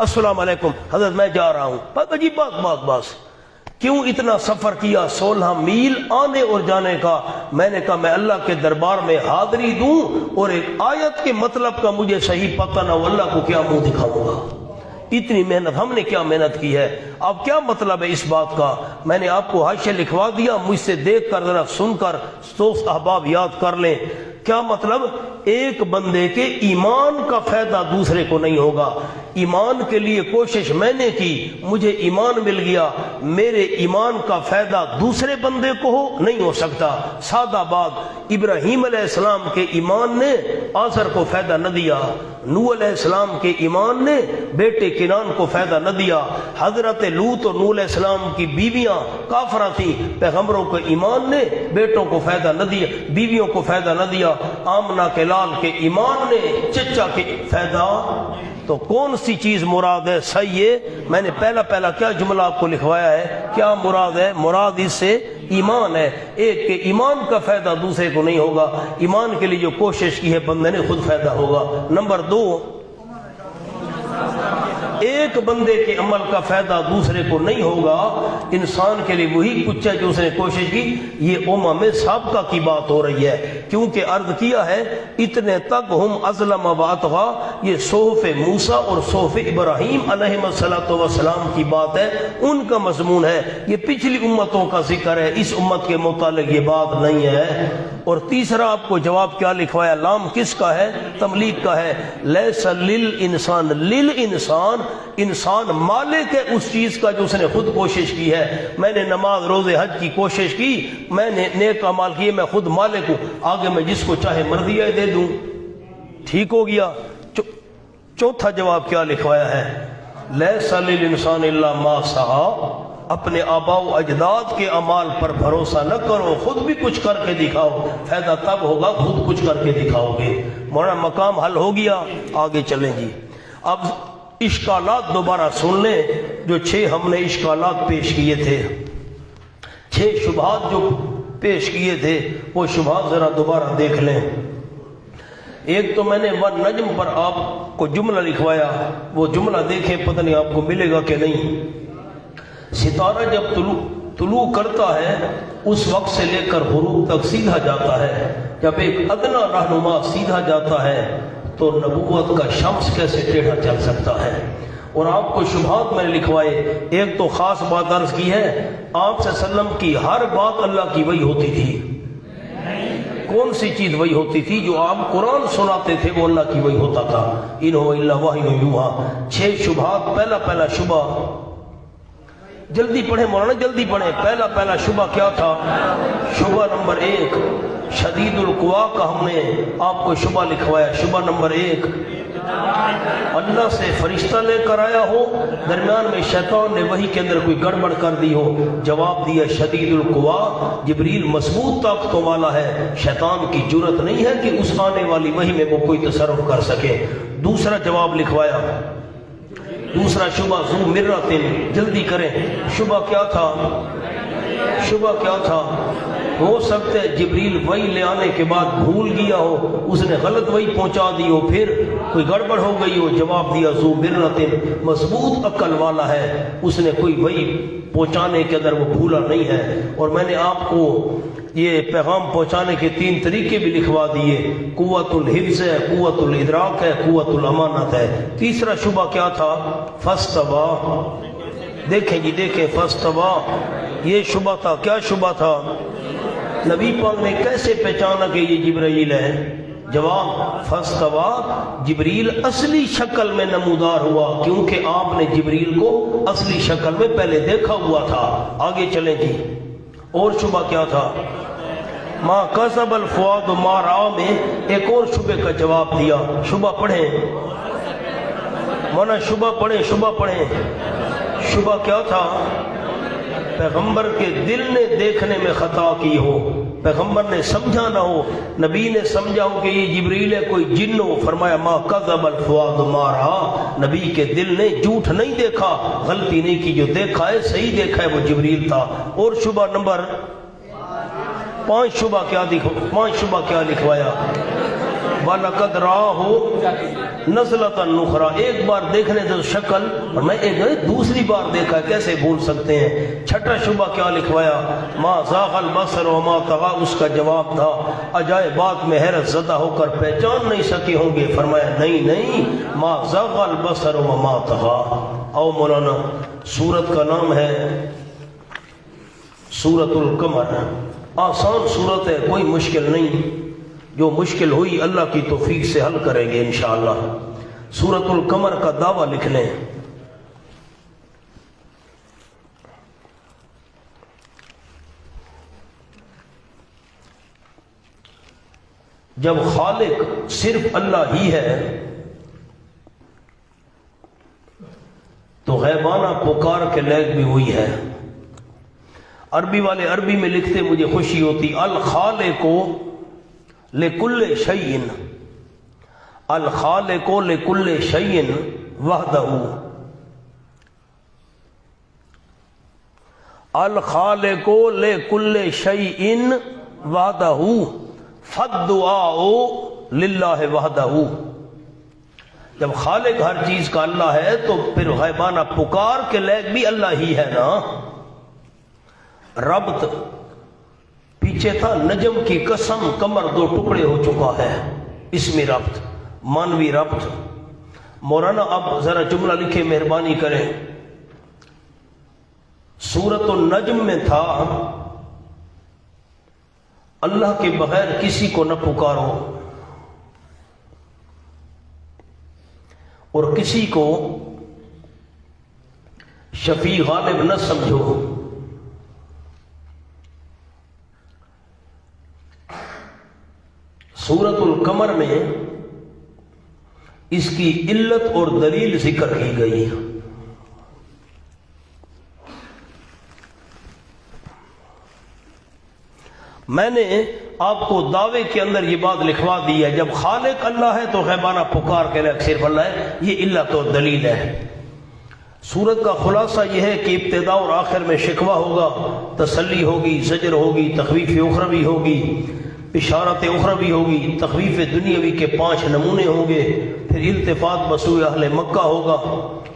السلام علیکم حضرت میں جا رہا ہوں، بس عجیب بات کیوں اتنا سفر کیا 16 میل آنے اور جانے کا؟ میں نے کہا میں اللہ کے دربار میں حاضری دوں اور ایک آیت کے مطلب کا مجھے صحیح پتہ نہ ہو، اللہ کو کیا منہ دکھاؤں گا؟ اتنی محنت ہم نے کیا محنت کی ہے؟ اب کیا مطلب ہے اس بات کا؟ میں نے آپ کو حاشیہ لکھوا دیا، مجھ سے دیکھ کر ذرا سن کر دوست احباب یاد کر لیں۔ کیا مطلب؟ ایک بندے کے ایمان کا فائدہ دوسرے کو نہیں ہوگا۔ ایمان کے لیے کوشش میں نے کی، مجھے ایمان مل گیا، میرے ایمان کا فائدہ دوسرے بندے کو نہیں ہو سکتا۔ سادہ بات، ابراہیم علیہ السلام کے ایمان نے آزر کو فائدہ نہ دیا، نوح علیہ السلام کے ایمان نے بیٹے کنان کو فائدہ نہ دیا، حضرت لوط اور نوح علیہ السلام کی بیویاں کافرہ تھیں، پیغمبروں کے ایمان نے بیٹوں کو فائدہ نہ دیا، بیویوں کو فائدہ نہ دیا، آمنہ کے لال کے ایمان نے چچا کے فائدہ۔ تو کون سی چیز مراد ہے؟ صحیح ہے، میں نے پہلا کیا جملہ آپ کو لکھوایا ہے، کیا مراد ہے؟ مراد اس سے ایمان ہے۔ ایک کے ایمان کا فائدہ دوسرے کو نہیں ہوگا، ایمان کے لیے جو کوشش کی ہے بندے نے خود فائدہ ہوگا۔ نمبر 2، ایک بندے کے عمل کا فائدہ دوسرے کو نہیں ہوگا، انسان کے لیے وہی کچھ ہے جو اس نے کوشش کی۔ یہ امم سابقہ کی بات ہو رہی ہے، کیونکہ عرض کیا ہے اتنے تک ہم ازلم و اطغا، یہ صحف موسیٰ اور صحف ابراہیم علیہ السلام کی بات ہے، ان کا مضمون ہے، یہ پچھلی امتوں کا ذکر ہے، اس امت کے متعلق یہ بات نہیں ہے۔ اور تیسرا آپ کو جواب کیا لکھوایا؟ لام کس کا ہے؟ تملیغ کا ہے۔ لیس للانسان، للانسان، انسان مالک ہے اس چیز کا جو اس نے خود کوشش کی ہے۔ میں نے نماز روزے حج کی کوشش کی، میں نے نیک اعمال کیے، میں خود مالک ہوں، آگے میں جس کو چاہے مرضی دے دوں، ٹھیک ہو گیا۔ چوتھا جواب کیا لکھوایا ہے؟ لیس للانسان الا ما سعی، اپنے آباء و اجداد کے اعمال پر بھروسہ نہ کرو، خود بھی کچھ کر کے دکھاؤ، فائدہ تب ہوگا خود کچھ کر کے دکھاؤ گے۔ مولانا مقام حل ہو گیا، آگے چلیں جی۔ اب اشکالات دوبارہ سن لیں، جو 6 ہم نے اشکالات پیش کیے تھے، 6 شبہات جو پیش کیے تھے، وہ شبہات ذرا دوبارہ دیکھ لیں۔ ایک تو میں نے والنجم پر آپ کو جملہ لکھوایا، وہ جملہ دیکھیں، پتہ نہیں آپ کو ملے گا کہ نہیں۔ ستارہ جب طلوع کرتا ہے اس وقت سے لے کر غروب تک سیدھا جاتا ہے، جب ایک ادنا رہنما سیدھا جاتا ہے تو نبوت کا شمس کیسے ٹیڑھا چل سکتا ہے؟ اور آپ کو شبہات میں نے لکھوائے۔ ایک تو خاص بات عرض کی ہے، آپ صلی اللہ علیہ وسلم کی ہر بات اللہ کی وحی ہوتی تھی۔ کون سی چیز وحی ہوتی تھی؟ جو آپ قرآن سناتے تھے وہ اللہ کی وحی ہوتا تھا۔ ان هو الا وحی یوحی۔ 6 شبہات۔ پہلا شبہ، جلدی پڑھیں مولانا، جلدی پڑھیں۔ پہلا شبہ کیا تھا؟ شبہ نمبر 1 شدید القوا کا ہم نے آپ کو شبہ لکھوایا۔ شبہ نمبر 1، اللہ سے فرشتہ لے کر آیا ہو، درمیان میں شیطان نے وحی کے اندر کوئی گڑبڑ کر دی ہو۔ جواب دیا شدید القوا، جبریل مضبوط طاقتوں والا ہے، شیطان کی جرت نہیں ہے کہ اس آنے والی وحی میں وہ کوئی تصرف کر سکے۔ دوسرا جواب لکھوایا، دوسرا شبہ ذو مرتن، جلدی کریں۔ شبہ کیا تھا؟ ہو سکتا ہے جبریل وحی لے آنے کے بعد بھول گیا ہو، اس نے غلط وحی پہنچا دی ہو، پھر کوئی گڑبڑ ہو گئی ہو۔ جواب دیا ذو مرتن، مضبوط عقل والا ہے، اس نے کوئی وحی پہنچانے کے اندر وہ بھولا نہیں ہے۔ اور میں نے آپ کو یہ پیغام پہنچانے کے 3 طریقے بھی لکھوا دیے، قوت الحفظ ہے، قوت الادراک ہے، قوت الامانت ہے۔ تیسرا شبہ کیا تھا؟ فاستوى، دیکھیں جی دیکھیں، فاستوى یہ شبہ تھا۔ کیا شبہ تھا؟ نبی پاک نے کیسے پہچانا کہ یہ جبرائیل ہے؟ جواب فاستوى، جبریل اصلی شکل میں نمودار ہوا، کیونکہ آپ نے جبریل کو اصلی شکل میں پہلے دیکھا ہوا تھا۔ آگے چلیں جی۔ اور شبہ کیا تھا؟ ما کذب الفؤاد ما رأى میں ایک اور شبہ کا جواب دیا۔ شبہ پڑھیں مولانا، شبہ پڑھیں۔ شبہ کیا تھا؟ پیغمبر کے دل نے دیکھنے میں خطا کی ہو، پیغمبر نے سمجھا نہ ہو، نبی نے سمجھا ہو کہ یہ جبریل ہے، کوئی جن ہو۔ فرمایا ما کذب الفؤاد ما رأى، نبی کے دل نے جھوٹ نہیں دیکھا، غلطی نہیں کی، جو دیکھا ہے صحیح دیکھا ہے، وہ جبریل تھا۔ اور شبہ نمبر 5 شبہ کیا لکھوایا؟ وَلَقَدْ رَآهُ نَزْلَةً أُخْرَىٰ، ایک بار دیکھنے سے شکل، اور میں ایک دوسری بار دیکھا، کیسے بھول سکتے ہیں؟ چھٹا شبہ کیا لکھوایا؟ مَا زَاغَ الْبَصَرُ وَمَا طَغَىٰ، اس کا جواب تھا عجائبات میں حیرت زدہ ہو کر پہچان نہیں سکے ہوں گے؟ فرمایا نہیں، مَا زَاغَ الْبَصَرُ وَمَا طَغَىٰ۔ او مولانا، سورت کا نام ہے سورۃ القمر، آسان سورت ہے، کوئی مشکل نہیں، جو مشکل ہوئی اللہ کی توفیق سے حل کریں گے انشاءاللہ۔ سورۃ القمر کا دعویٰ لکھ لیں۔ جب خالق صرف اللہ ہی ہے تو غیبانہ پکار کے لائق بھی ہوئی ہے۔ عربی والے عربی میں لکھتے مجھے خوشی ہوتی، الخالق لکل شیء، الخالق لکل شیء وحدہ، الخالق لکل شیء وحدہ فالدعاء للہ وحدہ۔ جب خالق ہر چیز کا اللہ ہے تو پھر غیبانہ پکار کے لائق بھی اللہ ہی ہے نا۔ ربط پیچھے تھا، نجم کی قسم کمر دو ٹکڑے ہو چکا ہے، اسمی ربط، مانوی ربط۔ مولانا اب ذرا جملہ لکھے، مہربانی کریں۔ سورۃ النجم میں تھا اللہ کے بغیر کسی کو نہ پکارو اور کسی کو شفیع غالب نہ سمجھو۔ سورۃ القمر میں اس کی علت اور دلیل ذکر کی گئی۔ میں نے آپ کو دعوے کے اندر یہ بات لکھوا دی ہے، جب خالق اللہ ہے تو غیبانہ پکار کے لئے صرف اللہ ہے، یہ علت اور دلیل ہے۔ سورت کا خلاصہ یہ ہے کہ ابتدا اور آخر میں شکوہ ہوگا، تسلی ہوگی، زجر ہوگی، تخویف اخروی ہوگی، بشارت اخروی ہوگی، تخویف دنیاوی کے 5 نمونے ہوں گے، پھر التفات بسوء اہل مکہ ہوگا،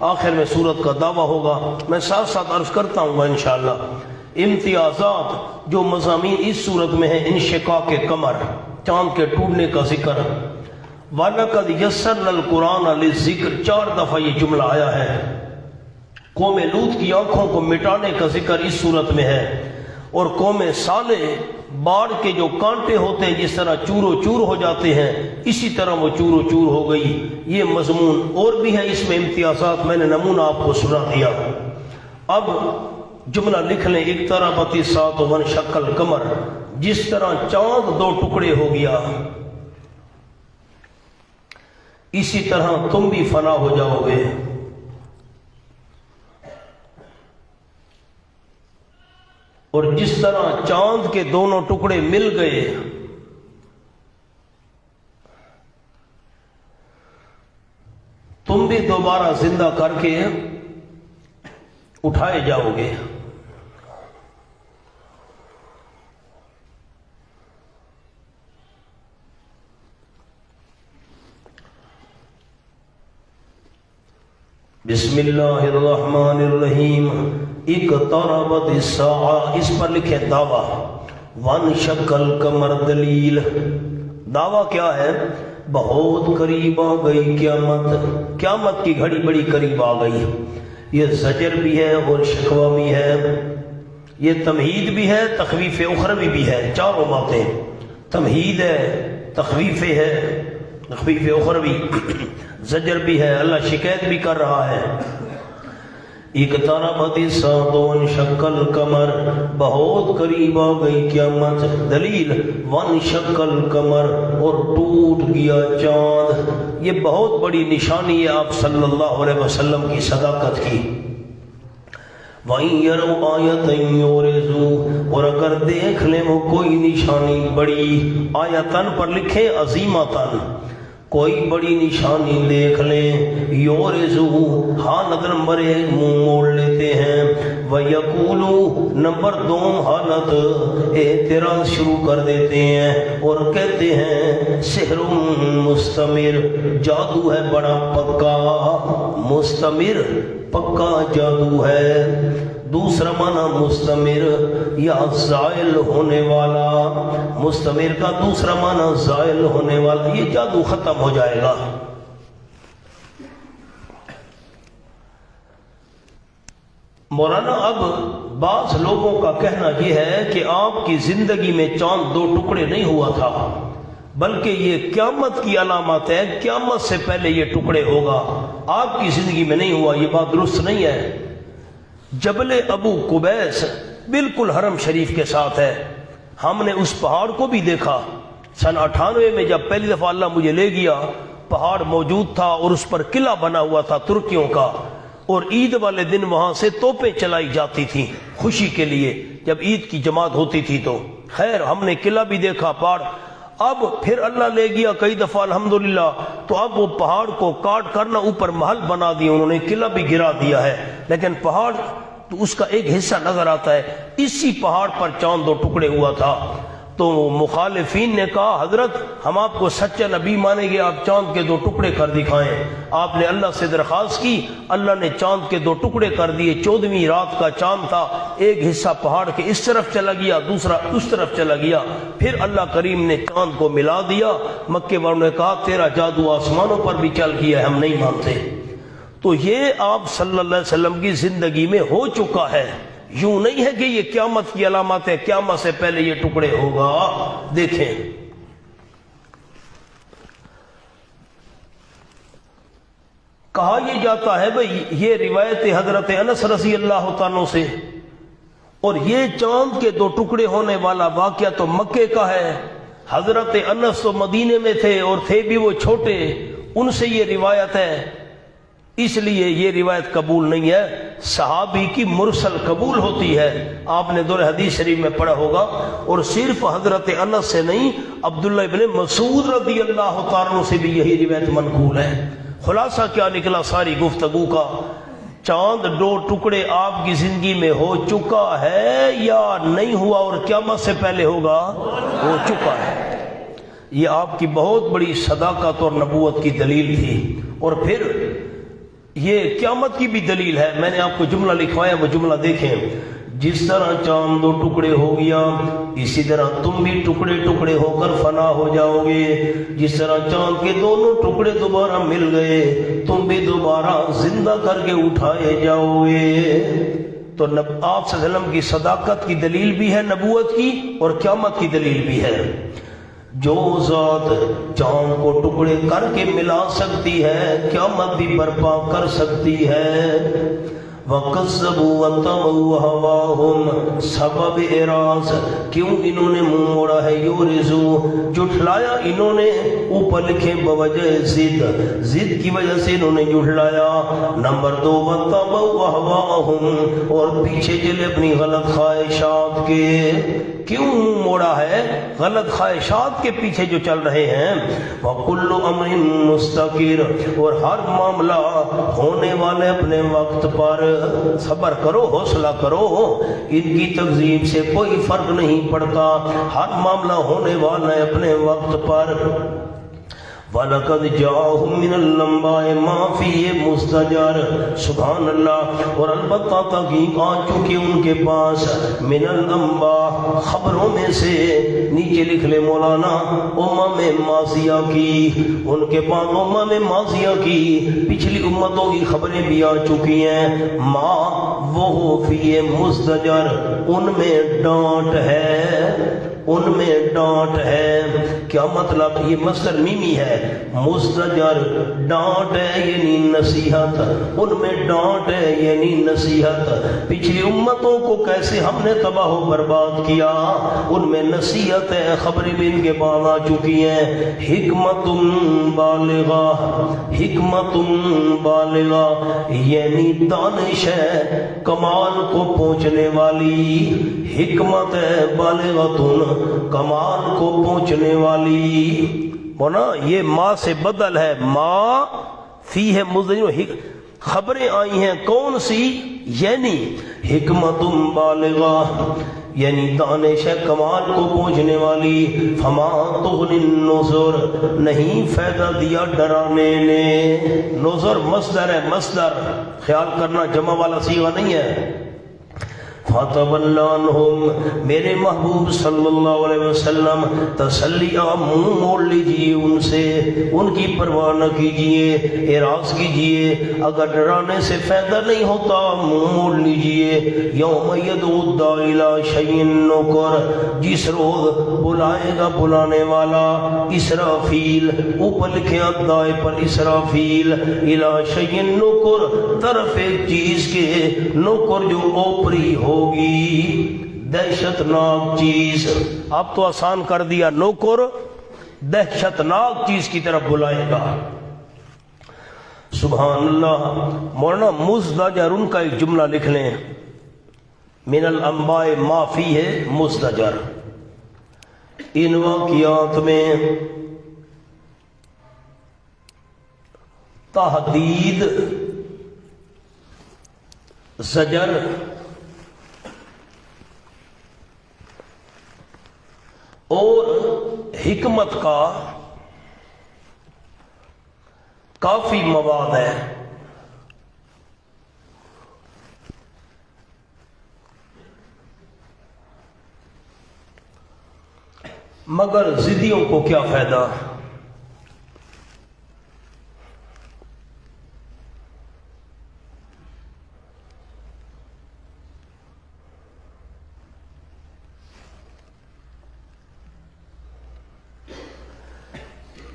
آخر میں سورت کا دعویٰ ہوگا۔ میں ساتھ ساتھ عرض کرتا ہوں گا انشاءاللہ امتیازات جو مضامین اس صورت میں ہیں، انشقاق قمر، چاند کے ٹوٹنے کا ذکر، وَلَقَدْ يَسَّرْنَا الْقُرْآنَ لِلذِّكْرِ، 4 دفعہ یہ جملہ آیا ہے۔ قوم لوط کی آنکھوں کو مٹانے کا ذکر اس صورت میں ہے، اور قوم صالح باڑ کے جو کانٹے ہوتے ہیں جس طرح چور و چور ہو جاتے ہیں، اسی طرح وہ چور و چور ہو گئی۔ یہ مضمون اور بھی ہے اس میں امتیازات، میں نے نمونہ آپ کو سنا دیا۔ اب جملہ لکھ لیں، اقتربت الساعۃ وانشق القمر، جس طرح چاند 2 ٹکڑے ہو گیا اسی طرح تم بھی فنا ہو جاؤ گے۔ اور جس طرح چاند کے دونوں ٹکڑے مل گئے، تم بھی دوبارہ زندہ کر کے اٹھائے جاؤ گے۔ بسم اللہ الرحمن الرحیم، اقتربت الساعہ، اس پر لکھے دعویٰ، وانشق القمر دلیل۔ دعویٰ کیا ہے؟ بہت قریب آ گئی قیامت، قیامت کی گھڑی بڑی قریب آ گئی۔ یہ زجر بھی ہے اور شکوہ بھی ہے، یہ تمہید بھی ہے، تخویف اخروی بھی ہے، چاروں باتیں، تمہید ہے، تخویف ہے، تخویف اخروی، زجر بھی ہے، اللہ شکایت بھی کر رہا ہے۔ اقتربت الساعۃ وانشق القمر، بہت قریب آ گئی قیامت، دلیل وانشق القمر، اور ٹوٹ گیا چاند۔ یہ بہت بڑی نشانی ہے آپ صلی اللہ علیہ وسلم کی صداقت کی۔ وَإِن يَرَوْا آیَةً يُعْرِضُوا، اور اگر دیکھ لیں وہ کوئی نشانی بڑی، آیتن پر لکھیں عظیمتن، کوئی بڑی نشانی دیکھ لیں یورزو ہاں نظر نمبر 1 منہ موڑ لیتے ہیں وَيَقُولُ نمبر 2 حالت اعتراض شروع کر دیتے ہیں اور کہتے ہیں سحر مستمر جادو ہے بڑا پکا مستمر پکا جادو ہے دوسرا معنی مستمر یا زائل ہونے والا مستمر کا دوسرا معنی زائل ہونے والا یہ جادو ختم ہو جائے گا مولانا اب بعض لوگوں کا کہنا یہ ہے کہ آپ کی زندگی میں چاند 2 ٹکڑے نہیں ہوا تھا بلکہ یہ قیامت کی علامت ہے قیامت سے پہلے یہ ٹکڑے ہوگا آپ کی زندگی میں نہیں ہوا یہ بات درست نہیں ہے جبل ابو قبیس بالکل حرم شریف کے ساتھ ہے ہم نے اس پہاڑ کو بھی دیکھا سن 98 میں جب پہلی دفعہ اللہ مجھے لے گیا پہاڑ موجود تھا اور اس پر قلعہ بنا ہوا تھا ترکیوں کا اور عید والے دن وہاں سے توپیں چلائی جاتی تھیں خوشی کے لیے جب عید کی جماعت ہوتی تھی تو خیر ہم نے قلعہ بھی دیکھا پہاڑ اب پھر اللہ لے گیا کئی دفعہ الحمدللہ تو اب وہ پہاڑ کو کاٹ کرنا اوپر محل بنا دیا انہوں نے قلعہ بھی گرا دیا ہے لیکن پہاڑ تو اس کا ایک حصہ نظر آتا ہے اسی پہاڑ پر چاند 2 ٹکڑے ہوا تھا تو مخالفین نے کہا حضرت ہم آپ کو سچا نبی مانیں گے آپ چاند کے 2 ٹکڑے کر دکھائیں آپ نے اللہ سے درخواست کی اللہ نے چاند کے 2 ٹکڑے کر دیے 14ویں رات کا چاند تھا ایک حصہ پہاڑ کے اس طرف چلا گیا دوسرا اس طرف چلا گیا پھر اللہ کریم نے چاند کو ملا دیا مکے والوں نے کہا تیرا جادو آسمانوں پر بھی چل گیا ہے ہم نہیں مانتے تو یہ آپ صلی اللہ علیہ وسلم کی زندگی میں ہو چکا ہے یوں نہیں ہے کہ یہ قیامت کی علامت ہے قیامت سے پہلے یہ ٹکڑے ہوگا دیکھیں کہا یہ جاتا ہے بھئی یہ روایت حضرت انس رضی اللہ تعالیٰ سے اور یہ چاند کے 2 ٹکڑے ہونے والا واقعہ تو مکے کا ہے حضرت انس تو مدینے میں تھے اور تھے بھی وہ چھوٹے ان سے یہ روایت ہے اس لیے یہ روایت قبول نہیں ہے صحابی کی مرسل قبول ہوتی ہے آپ نے دور حدیث شریف میں پڑھا ہوگا اور صرف حضرت انس سے نہیں عبداللہ ابن مسعود رضی اللہ تعالیٰ سے بھی یہی روایت منقول ہے خلاصہ کیا نکلا ساری گفتگو کا چاند 2 ٹکڑے آپ کی زندگی میں ہو چکا ہے یا نہیں ہوا اور قیامت سے پہلے ہوگا ہو چکا ہے یہ آپ کی بہت بڑی صداقت اور نبوت کی دلیل تھی اور پھر یہ قیامت کی بھی دلیل ہے میں نے آپ کو جملہ لکھوایا وہ جملہ دیکھیں جس طرح چاند 2 ٹکڑے ہو گیا اسی طرح تم بھی ٹکڑے ٹکڑے ہو کر فنا ہو جاؤ گے جس طرح چاند کے دونوں ٹکڑے دوبارہ مل گئے تم بھی دوبارہ زندہ کر کے اٹھائے جاؤ گے تو آپ صلی اللہ علیہ وسلم کی صداقت کی دلیل بھی ہے نبوت کی اور قیامت کی دلیل بھی ہے جو ذات چاند کو ٹکڑے کر کے ملا سکتی ہے قیامت بھی برپا کر سکتی ہے وَقَذَّبُوا وَاتَّبَعُوا هَوَاهُمْ سبب اعراض کیوں انہوں نے منہ موڑا ہے یورزو جھٹلایا انہوں نے اوپر لکھے بوجہ ضد کی وجہ سے انہوں نے جھٹلایا نمبر 2 وَاتَّبَعُوا هَوَاهُمْ اور پیچھے چلے اپنی غلط خواہشات کے کیوں منہ موڑا ہے غلط خواہشات کے پیچھے جو چل رہے ہیں وَكُلُّ أَمْرٍ مُسْتَقِرٍ اور ہر معاملہ ہونے والے اپنے وقت پر صبر کرو حوصلہ کرو ان کی تکذیب سے کوئی فرق نہیں پڑتا ہر معاملہ ہونے والا ہے اپنے وقت پر وَلَقَدْ جَاءَهُم مِّنَ الْأَنبَاءِ مَا فِيهِ مُزْدَجَرٌ سبحان اللہ اور البتہ تحقیق آ چکی ان کے پاس من الانباء خبروں میں سے نیچے لکھ لے مولانا امم ماضیہ کی ان کے پاس امم ماضیہ کی پچھلی امتوں کی خبریں بھی آ چکی ہیں ما وہ فی مزدجر ان میں ڈانٹ ہے ان میں ڈانٹ ہے کیا مطلب یہ مصدر میمی ہے مزدجر ڈانٹ ہے یعنی نصیحت ان میں ڈانٹ ہے یعنی نصیحت پچھلی امتوں کو کیسے ہم نے تباہ و برباد کیا ان میں نصیحت ہے خبریں بھی ان کے بعد آ چکی ہیں حکمت بالغہ یعنی دانش ہے کمال کو پہنچنے والی حکمت ہے بالغتن کمال کو پہنچنے والی ہونا یہ ما سے بدل ہے، ما فی ہے مضمر، خبریں آئی ہیں کون سی؟ یعنی حکمت بالغہ، یعنی دانش کمال کو پہنچنے والی، فما تغنی النذر، نہیں فائدہ دیا ڈرانے نے۔ نذر مصدر ہے، مصدر خیال کرنا جمع والا صیغہ نہیں ہے۔ فَتَوَلَّ عَنْهُمْ، میرے محبوب صلی اللہ علیہ وسلم تسلی منہ موڑ لیجئے ان سے، ان کی پرواہ نہ کیجئے، اعراض کیجئے، اگر ڈرانے سے فائدہ نہیں ہوتا منہ موڑ لیجئے۔ یوم یدعو الداعی الی شیء نکر، جس روز بلائے گا بلانے والا، اسرافیل، اوپر لکھے الداعی پر اسرافیل، الی شیء نکر، طرف ایک چیز کے، نکر جو اوپری ہوگی، دہشت ناک چیز۔ اب تو آسان کر دیا، نوکر دہشت ناک چیز کی طرف بلائے گا۔ سبحان اللہ۔ مولانا مزدجر ان کا ایک جملہ لکھ لیں، من الانباء ما فی ہے مزدجر، ان واقعات میں تحدید، زجر، اور حکمت کا کافی مواد ہے۔ مگر ضدیوں کو کیا فائدہ؟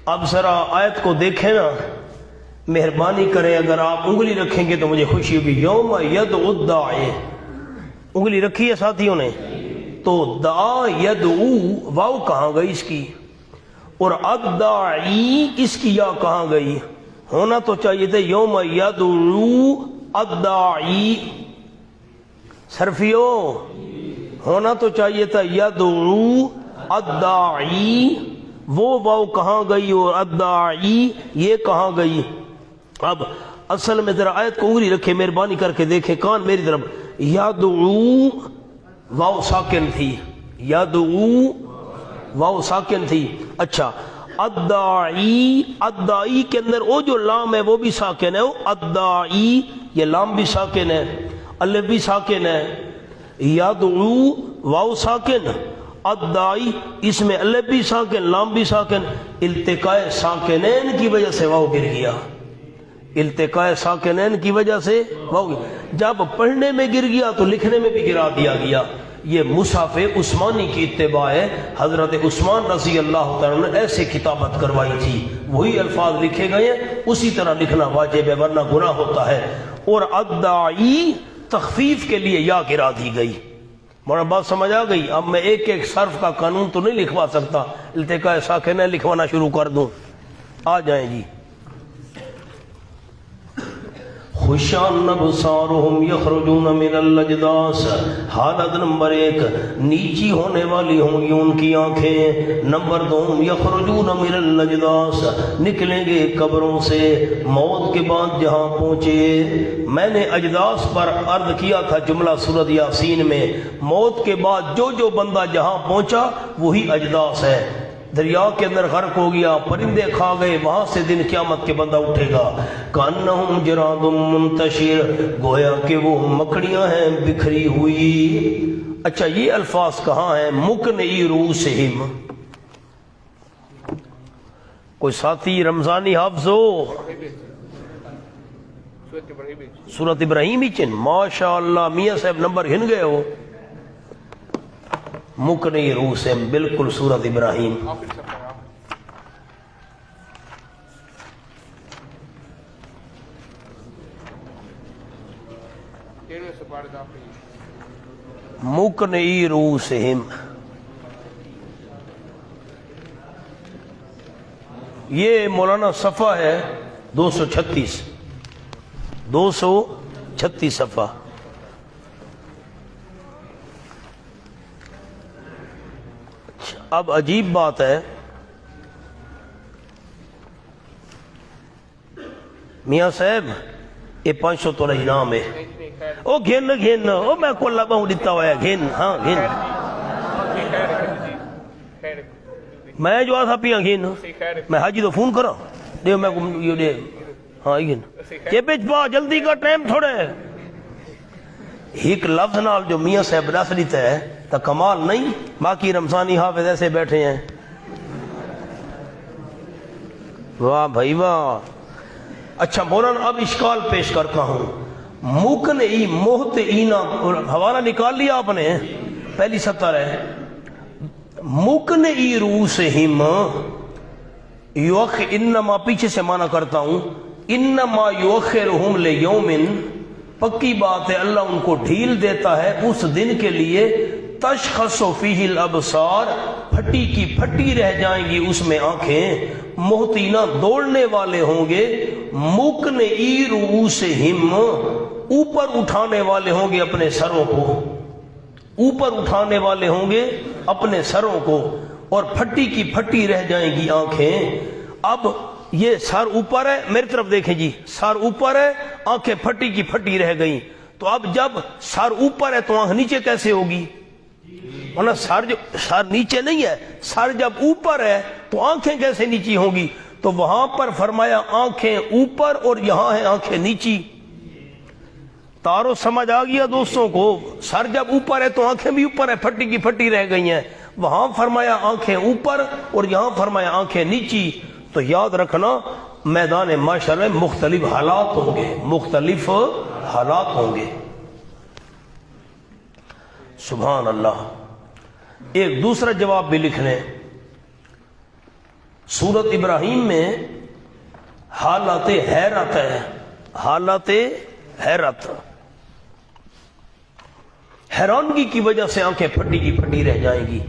اب ذرا آیت کو دیکھیں نا، مہربانی کریں، اگر آپ انگلی رکھیں گے تو مجھے خوشی ہوگی۔ یوم یدعو الداعی، انگلی رکھی ہے ساتھیوں نے، تو دعا یدعو، واو کہاں گئی اس کی، اور الداعی اس کی یا کہاں گئی؟ ہونا تو چاہیے تھا یوم یدعو الداعی، صرفیو ہونا تو چاہیے تھا یدعو الداعی، وہ واو کہاں گئی اور الداعی یہ کہاں گئی؟ اب اصل میں ذرا آیت کو انگلی رکھے، مہربانی کر کے دیکھیں، کان میری طرف، یدعو واو ساکن تھی، یدعو واو ساکن تھی، اچھا الداعی، الداعی کے اندر وہ جو لام ہے وہ بھی ساکن ہے، وہ الداعی یہ لام بھی ساکن ہے، الف بھی ساکن ہے، یدعو واو ساکن، الداعی اس میں الف بھی ساکن، لام بھی ساکن، التقاء ساکنین کی وجہ سے واو گر گیا، التقاء ساکنین کی وجہ سے واو، جب پڑھنے میں گر گیا تو لکھنے میں بھی گرا دیا گیا۔ یہ مصحف عثمانی کی اتباع ہے، حضرت عثمان رضی اللہ تعالیٰ نے ایسے کتابت کروائی تھی، وہی الفاظ لکھے گئے ہیں، اسی طرح لکھنا واجب ہے ورنہ گناہ ہوتا ہے۔ اور الداعی تخفیف کے لیے یا گرا دی گئی۔ مولانا بات سمجھ آ گئی؟ اب میں ایک ایک صرف کا قانون تو نہیں لکھوا سکتا، التقاء ساکنین لکھوانا شروع کر دوں، آ جائیں جی۔ خشعاً ابصارهم یخرجون من الاجداث، حالت نمبر 1 نیچی ہونے والی ہوں گی ان کی آنکھیں، نمبر 2 یخرجون من الاجداث، نکلیں گے قبروں سے، موت کے بعد جہاں پہنچے۔ میں نے اجداث پر عرض کیا تھا جملہ سورۃ یاسین میں، موت کے بعد جو جو بندہ جہاں پہنچا وہی اجداث ہے۔ دریا کے اندر غرق ہو گیا، پرندے کھا گئے، وہاں سے دن قیامت کے بندہ اٹھے گا، کانہم جراد منتشر، گویا کہ وہ مکڑیاں ہیں بکھری ہوئی۔ اچھا یہ الفاظ کہاں ہیں؟ مکنئی رؤوسہم، کوئی ساتھی رمضانی حافظ ہو؟ سورۃ ابراہیم ہی چن، ماشاء اللہ میاں صاحب نمبر ہن گئے ہو، مکنئی رؤوسہم، بالکل سورۃ ابراہیم۔ مکنئی رؤوسہم، یہ مولانا صفحہ ہے 236، 236 صفحہ۔ اب عجیب بات ہے، میاں صاحب یہ 500 تولہ انعام ہے. او گھن گھن او میں کو لباؤں دیتا ہوا ہے گھن. ہاں گھن میں جو آسا پیا گھن میں حاجی تو فون کرا دے میں کو یہ دے. ہاں گھن یہ پیچ پا جلدی کا ٹائم تھوڑے. ایک لفظ نال جو میاں صاحب دس دیتا ہے تو کمال نہیں. باقی رمضانی حافظ ایسے بیٹھے ہیں. واہ بھائی واہ. اچھا مولانا اب اشکال پیش کرتا ہوں. موکن ای موہت اینا حوالہ نکال لیا آپ نے پہلی سطر ہے. موکن ای روسہم یوخ انما پیچھے سے معنی کرتا ہوں انما یوخرہم لیومن پکی بات ہے اللہ ان کو ڈھیل دیتا ہے اس دن کے لیے تشخص فیہ الابصار پھٹی کی پھٹی رہ جائیں گی اس میں آنکھیں. محتینہ دوڑنے والے ہوں گے. مکن ای رؤوسہم اوپر اٹھانے والے ہوں گے اپنے سروں کو. اوپر اٹھانے والے ہوں گے اپنے سروں کو اور پھٹی کی پھٹی رہ جائیں گی آنکھیں. اب یہ سر اوپر ہے میری طرف دیکھیں جی سر اوپر ہے آنکھیں پھٹی کی پھٹی رہ گئیں. تو اب جب سر اوپر ہے تو آنکھ نیچے کیسے ہوگی؟ سر نیچے نہیں ہے. سر جب اوپر ہے تو آنکھیں کیسے نیچی ہوں گی؟ تو وہاں پر فرمایا آنکھیں اوپر اور یہاں ہیں آنکھیں نیچی. تارو سمجھ آ گیا دوستوں کو؟ سر جب اوپر ہے تو آنکھیں بھی اوپر ہے پھٹی کی پھٹی رہ گئی ہیں. وہاں فرمایا آنکھیں اوپر اور یہاں فرمایا آنکھیں نیچی. تو یاد رکھنا میدان معاشر میں مختلف حالات ہوں گے. مختلف حالات ہوں گے. سبحان اللہ. ایک دوسرا جواب بھی لکھ لیں. سورت ابراہیم میں حالات حیرت ہے. حالات حیرت حیرانگی کی وجہ سے آنکھیں پھٹی کی پھٹی رہ جائیں گی.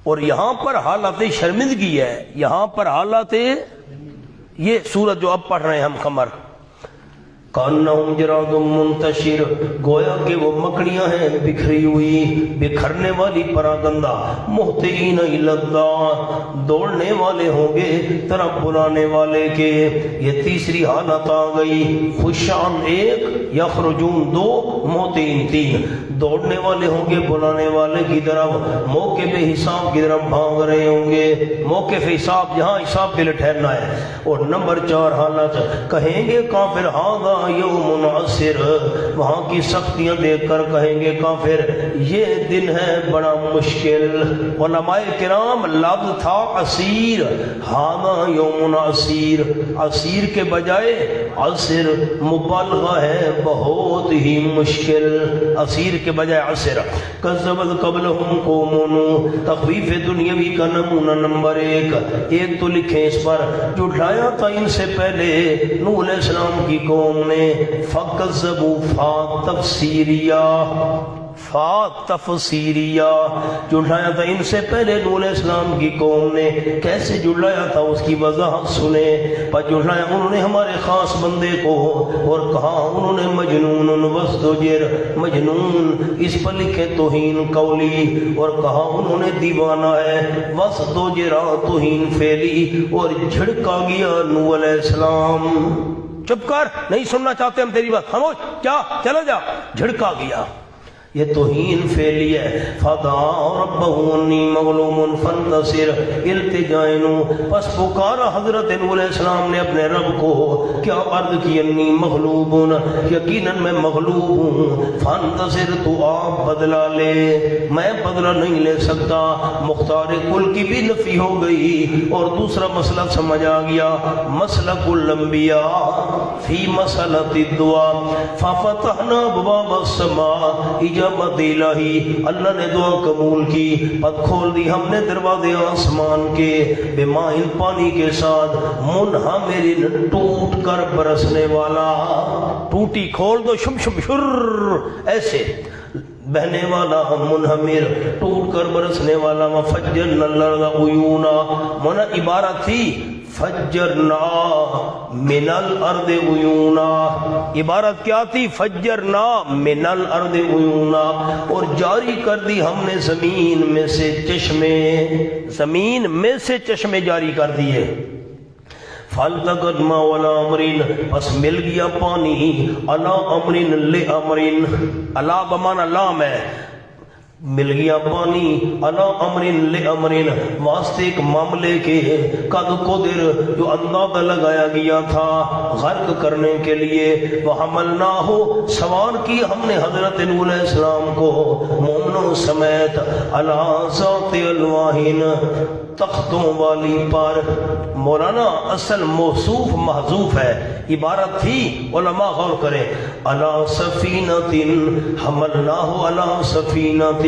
اور یہاں پر حالات شرمندگی ہے. یہاں پر حالات یہ سورت جو اب پڑھ رہے ہیں ہم قمر کانہم جراد منتشر گویا کہ وہ مکڑیاں ہیں بکھری ہوئی بکھرنے والی پراگندہ. محتین الداع دوڑنے والے ہوں گے طرف بلانے والے کے. یہ تیسری حالت آ گئی. خوشان ایک یخرجون دو محتین تین. دوڑنے والے ہوں گے بلانے والے کی طرف موقع پہ حساب کی طرف بھاگ رہے ہوں گے. موقع پہ حساب جہاں حساب کے لیے ٹھہرنا ہے. اور نمبر 4 حالت کہیں گے کافر ہاں یوم عسر وہاں کی سختیاں دیکھ کر کہیں گے کافر یہ دن ہے بڑا مشکل. علماء کرام لفظ تھا عسیر. ہاں یوم عسیر. عسیر کے بجائے عسر مبالغہ ہے بہت ہی مشکل. عسیر کے بجائے عسر. کذبت قبلہم قوم نوح تخویف دنیاوی کا نمونہ نمبر 1. ایک تو لکھیں اس پر جھٹلایا تھا ان سے پہلے نوح علیہ السلام کی قوم نے. فَكَذَّبُوا فَا تَفْسِيرِيَا فا تفسیریہ جھٹلایا تھا ان سے پہلے نوح علیہ السلام کی قوم نے. کیسے جھٹلایا تھا اس کی وضاحت سنیں. پر جھٹلایا انہوں نے ہمارے خاص بندے کو اور کہا انہوں نے مجنون وازدجر مجنون اس پر لکھے توہین قولی اور کہا انہوں نے دیوانہ ہے. وازدجر توہین فعلی اور جھڑکا گیا نوح علیہ السلام. چپ کر نہیں سننا چاہتے ہم تیری بات. خاموش کیا چلا جا. جھڑکا گیا یہ توہین فعلی ہے. فدعا ربہ انی مغلوب فانتصر التجائنو پس پکارا حضرت نوح علیہ السلام نے اپنے رب کو. کیا عرض کی انی مغلوب یقیناً میں مغلوب ہوں. فانتصر تو آپ بدلہ لے. میں بدلہ نہیں لے سکتا. مختار کل کی بھی نفی ہو گئی. اور دوسرا مسئلہ سمجھ آ گیا. مسلک الانبیاء فی مسئلۃ الدعاء ففتحنا ابواب السماء اجابت الہی اللہ نے دعا قبول کی پس کھول دی ہم نے دروازے آسمان کے بماء پانی کے ساتھ منہمر ٹوٹ کر برسنے والا. ٹوٹی کھول دو شم شم شر ایسے بہنے والا منہمر ٹوٹ کر برسنے والا. وفجرنا الارض عیونا منا عبارت تھی فجرنا من الارض عیونا. عبارت کیا تھی؟ فجرنا من الارض عیونا اور جاری کر دی ہم نے زمین میں سے چشمے. زمین میں سے چشمے جاری کر دیے. فالتقت ما ولا امرین، پس مل گیا پانی الا امرین لے امرین، الا بمانا لام ہے، مل گیا پانی الا امرین لے امرین، واسطے ایک معاملے کے، قد قدر جو اندازہ لگایا گیا تھا غرق کرنے کے لیے، وحملناہ سوار کی ہم نے حضرت نوح علیہ السلام کو مومنوں سمیت علی ذات الواحین تختوں والی پر۔ مولانا اصل موصوف محذوف ہے، عبارت تھی علماء غور کریں، علی سفینۃ حملناہ علی سفینۃ،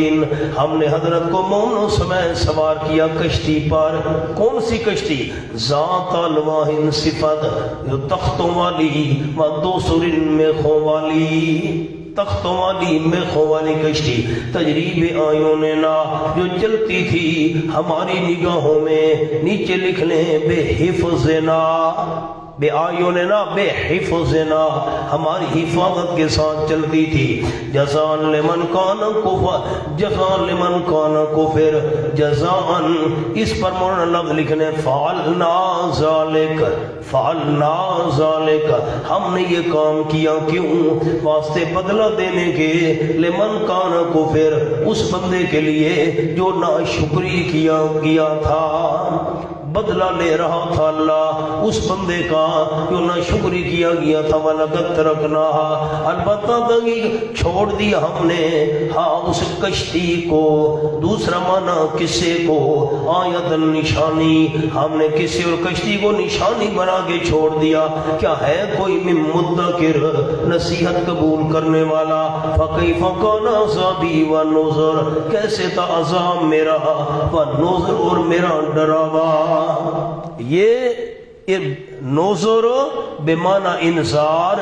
ہم نے حضرت کو مومنوں سمیت سوار کیا کشتی پر۔ کون سی کشتی؟ ذات الواحین صفت، جو تختوں والی، و دوسر میخوں والی، تختوں والی میخوں والی کشتی، تجریب آیوننا جو چلتی تھی ہماری نگاہوں میں، نیچے لکھ لیں بے حفظنا، بے آیوننا بے حفظنا، ہماری حفاظت کے ساتھ چلتی تھی۔ جزاء لمن کان کفر، جزاء لمن کان کفر، جزاء اس پر مولانا لفظ لکھنے فعلنا ذالک، فعلنا ذالک، ہم نے یہ کام کیا کیوں؟ واسطے بدلہ دینے کے، لمن کان کفر، اس بندے کے لیے جو ناشکری کیا گیا تھا، بدلہ لے رہا تھا اللہ اس بندے کا جو نہ شکری کیا گیا تھا۔ وَلَقَدْ تَرَكْنَاهَا، البتہ دگی چھوڑ دیا ہم نے، ہاں اس کشتی کو، دوسرا معنی قصے کو، آیت نشانی، ہم نے کسی اور کشتی کو نشانی بنا کے چھوڑ دیا۔ کیا ہے کوئی من مدکر، نصیحت قبول کرنے والا؟ فَكَيْفَ كَانَ عَذَابِي وَالنُّذُرُ، کیسے تھا عذاب میرا، وَالنُّذُرُ اور میرا ڈراوا۔ یہ نوزر بمعنی انذار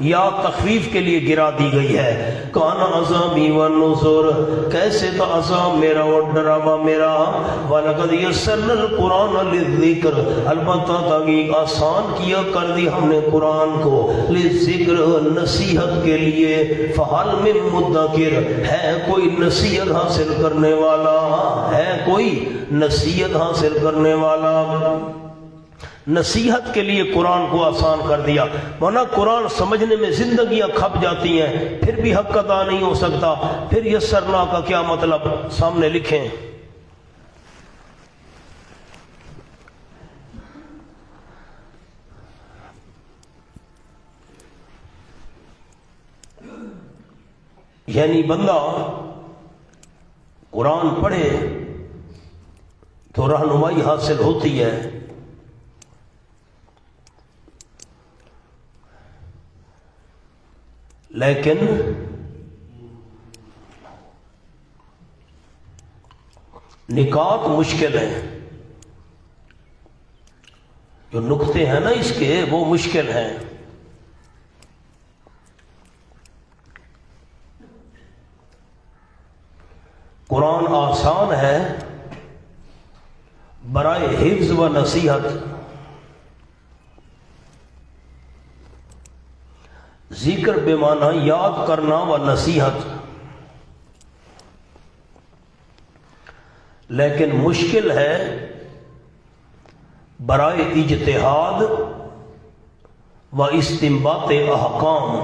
یا تخفیف کے لیے گرا دی گئی ہے۔ کان عذابی والنذر، کیسے تھا عذاب میرا اور ڈراوا میرا۔ وَلَقَدْ يَسَّرْنَا الْقُرْآنَ لِلذِّكْرِ، البتہ تحقیق آسان کیا کر دی ہم نے قرآن کو، لِلذِّكْرِ نصیحت کے لیے، فَهَلْ مِن مُدَّكِرٍ، ہے کوئی نصیحت حاصل کرنے والا، ہے کوئی نصیحت حاصل کرنے والا۔ نصیحت کے لیے قرآن کو آسان کر دیا، ورنہ قرآن سمجھنے میں زندگیاں کھپ جاتی ہیں، پھر بھی حق ادا نہیں ہو سکتا۔ پھر یسرنا کا کیا مطلب سامنے لکھیں، یعنی بندہ قرآن پڑھے تو رہنمائی حاصل ہوتی ہے، لیکن نکات مشکل ہیں، جو نقطے ہیں نا اس کے وہ مشکل ہیں۔ قرآن آسان ہے برائے حفظ و نصیحت، ذکر بے معنی یاد کرنا و نصیحت، لیکن مشکل ہے برائے اجتہاد و استنباط احکام۔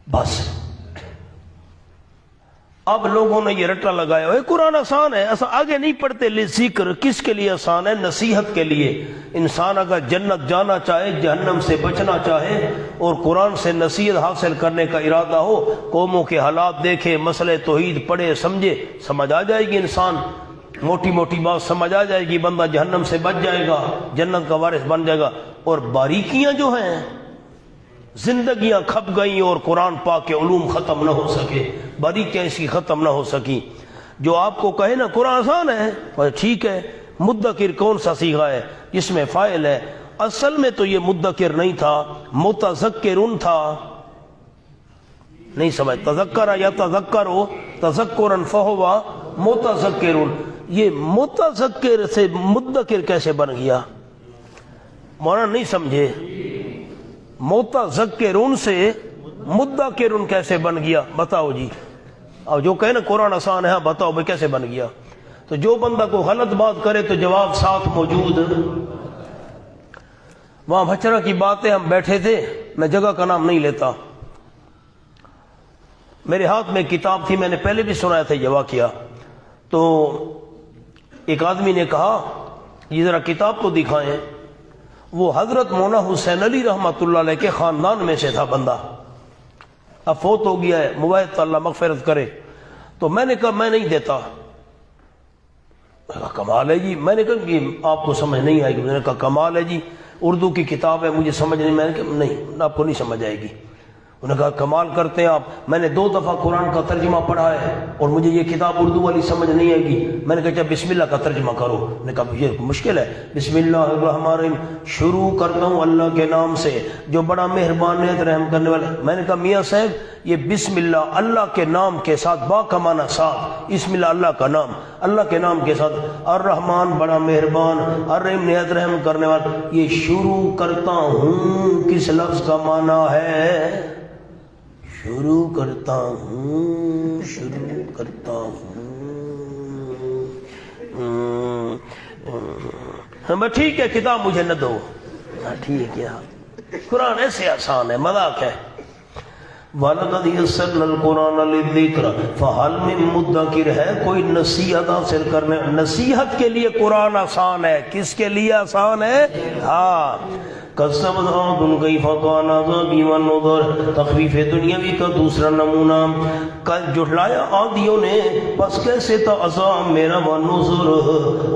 بس اب لوگوں نے یہ رٹا لگایا ہے قرآن آسان ہے، ایسا آگے نہیں پڑھتے۔ ذکر کس کے لیے آسان ہے؟ نصیحت کے لیے۔ انسان اگر جنت جانا چاہے، جہنم سے بچنا چاہے اور قرآن سے نصیحت حاصل کرنے کا ارادہ ہو، قوموں کے حالات دیکھے، مسئلہ توحید پڑھے، سمجھے، سمجھ آ جائے گی، انسان موٹی موٹی بات سمجھ آ جائے گی، بندہ جہنم سے بچ جائے گا، جنت کا وارث بن جائے گا۔ اور باریکیاں جو ہیں، زندگیاں کھپ گئیں اور قرآن پاک کے علوم ختم نہ ہو سکے، باریکیاں اس کی ختم نہ ہو سکی۔ جو آپ کو کہے نا قرآن آسان ہے، ٹھیک ہے، مدکر کون سا صیغہ ہے جس میں فاعل ہے؟ اصل میں تو یہ مدکر نہیں تھا، متذکرن تھا۔ نہیں سمجھ، تذکر یا تذکر ہو، تذکرن فہوا متذکرن، یہ متذکر سے مدکر کیسے بن گیا؟ مولانا نہیں سمجھے؟ متذکرون سے مدکرون کیسے بن گیا؟ بتاؤ جی. اور جو کہے نا قرآن آسان ہے، بتاؤ بھائی کیسے بن گیا؟ تو جو بندہ کو غلط بات کرے تو جواب ساتھ موجود. وہاں بھچرا کی باتیں ہم بیٹھے تھے، میں جگہ کا نام نہیں لیتا، میرے ہاتھ میں کتاب تھی، میں نے پہلے بھی سنایا تھا یہ واقعہ. تو ایک آدمی نے کہا یہ ذرا کتاب تو دکھائیں. وہ حضرت مولانا حسین علی رحمۃ اللہ علیہ کے خاندان میں سے تھا بندہ، اب فوت ہو گیا ہے، موعد اللہ مغفرت کرے. تو میں نے کہا میں نہیں دیتا. کمال ہے جی. میں نے کہا کہ آپ کو سمجھ نہیں آئے گی. میں نے کہا کمال ہے جی، اردو کی کتاب ہے، مجھے سمجھ نہیں. میں نے کہا نہیں، آپ کو نہیں سمجھ آئے گی. انہوں نے کہا کمال کرتے ہیں آپ، میں نے 2 دفعہ قرآن کا ترجمہ پڑھا ہے اور مجھے یہ کتاب اردو والی سمجھ نہیں آئے گی. میں نے کہا اچھا بسم اللہ کا ترجمہ کرو. نے کہا یہ مشکل ہے. بسم اللہ الرحمن الرحیم، شروع کرتا ہوں اللہ کے نام سے جو بڑا مہربان نہایت رحم کرنے والا. میں نے کہا میاں صاحب یہ بسم اللہ اللہ کے نام کے ساتھ، با کا معنی ساتھ، بسم اللہ اللہ کا نام، اللہ کے نام کے ساتھ، الرحمن بڑا مہربان، الرحیم نہایت رحم کرنے والا، یہ شروع کرتا ہوں کس لفظ کا معنی ہے؟ شروع کرتا ہوں، شروع کرتا ہوں. ٹھیک ہے کتاب مجھے نہ دو. ٹھیک ہے، قرآن ایسے آسان ہے، مذاق ہے. وَلَقَدْ يَسَّرْنَا الْقُرْآنَ لِلذِّكْرِ فَهَلْ مِن مُدَّكِرٍ. ہے کوئی نصیحت حاصل کرنے؟ نصیحت کے لیے قرآن آسان ہے. کس کے لیے آسان ہے؟ ہاں. کذبت عاد کیف کان عذابی ونذر، تخفیف دنیاوی کا دوسرا نمونہ. کل جھٹلایا عادیوں نے، بس کیسے تھا عذاب میرا، ونذر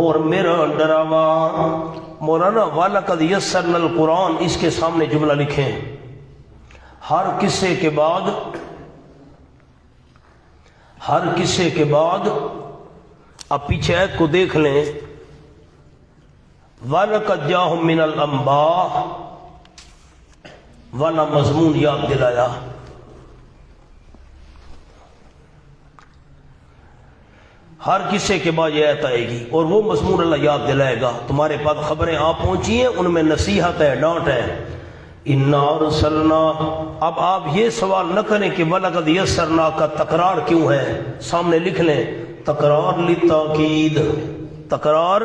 اور میرا ڈراوا. مولانا وَلَقَدْ يَسَّرْنَا الْقُرْآن، اس کے سامنے جملہ لکھیں. ہر قصے کے بعد اب پیچھے آیت کو دیکھ لیں. وَلَقَدْ جَاءَهُم مِّنَ الْأَنبَاءِ، والا مضمون یاد دلایا. ہر قصے کے بعد یہ آیت آئے گی اور وہ مضمون اللہ یاد دلائے گا. تمہارے پاس خبریں آ پہنچی ہیں، ان میں نصیحت ہے، ڈانٹ ہے. اِنَّا أَرْسَلْنَا. اب آپ یہ سوال نہ کریں کہ وَلَقَدْ يَسَّرْنَا کا تکرار کیوں ہے، سامنے لکھ لیں تکرار للتاکید. تکرار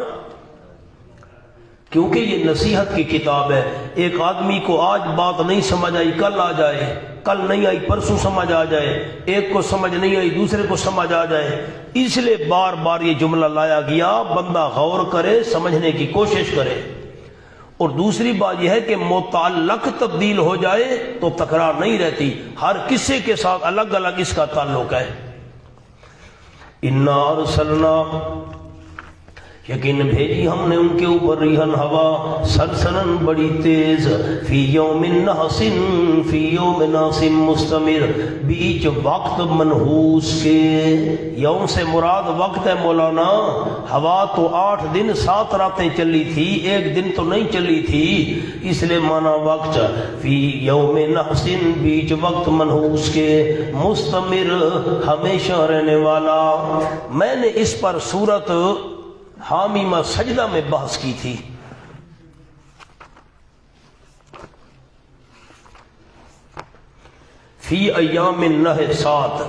کیونکہ یہ نصیحت کی کتاب ہے. ایک آدمی کو آج بات نہیں سمجھ آئی، کل آ جائے، کل نہیں آئی پرسوں سمجھ آ جائے، ایک کو سمجھ نہیں آئی دوسرے کو سمجھ آ جائے. اس لیے بار بار یہ جملہ لایا گیا، بندہ غور کرے، سمجھنے کی کوشش کرے. اور دوسری بات یہ ہے کہ متعلق تبدیل ہو جائے تو تکرار نہیں رہتی، ہر قصے کے ساتھ الگ الگ اس کا تعلق ہے. اِنَّا أَرْسَلْنَا، یقین بھیجی ہم نے ان کے اوپر ریحن ہوا، سرسرن بڑی تیز، فی یوم نحس، فی یوم ناس مستمر، بیچ وقت منحوس کے. یوم سے مراد وقت ہے مولانا. ہوا تو 8 دن 7 راتیں چلی تھی، ایک دن تو نہیں چلی تھی، اس لیے مانا وقت. فی یوم نحس، بیچ وقت منحوس کے، مستمر ہمیشہ رہنے والا. میں نے اس پر سورت حامیمہ سجدہ میں بحث کی تھی. فی ایام نحسات،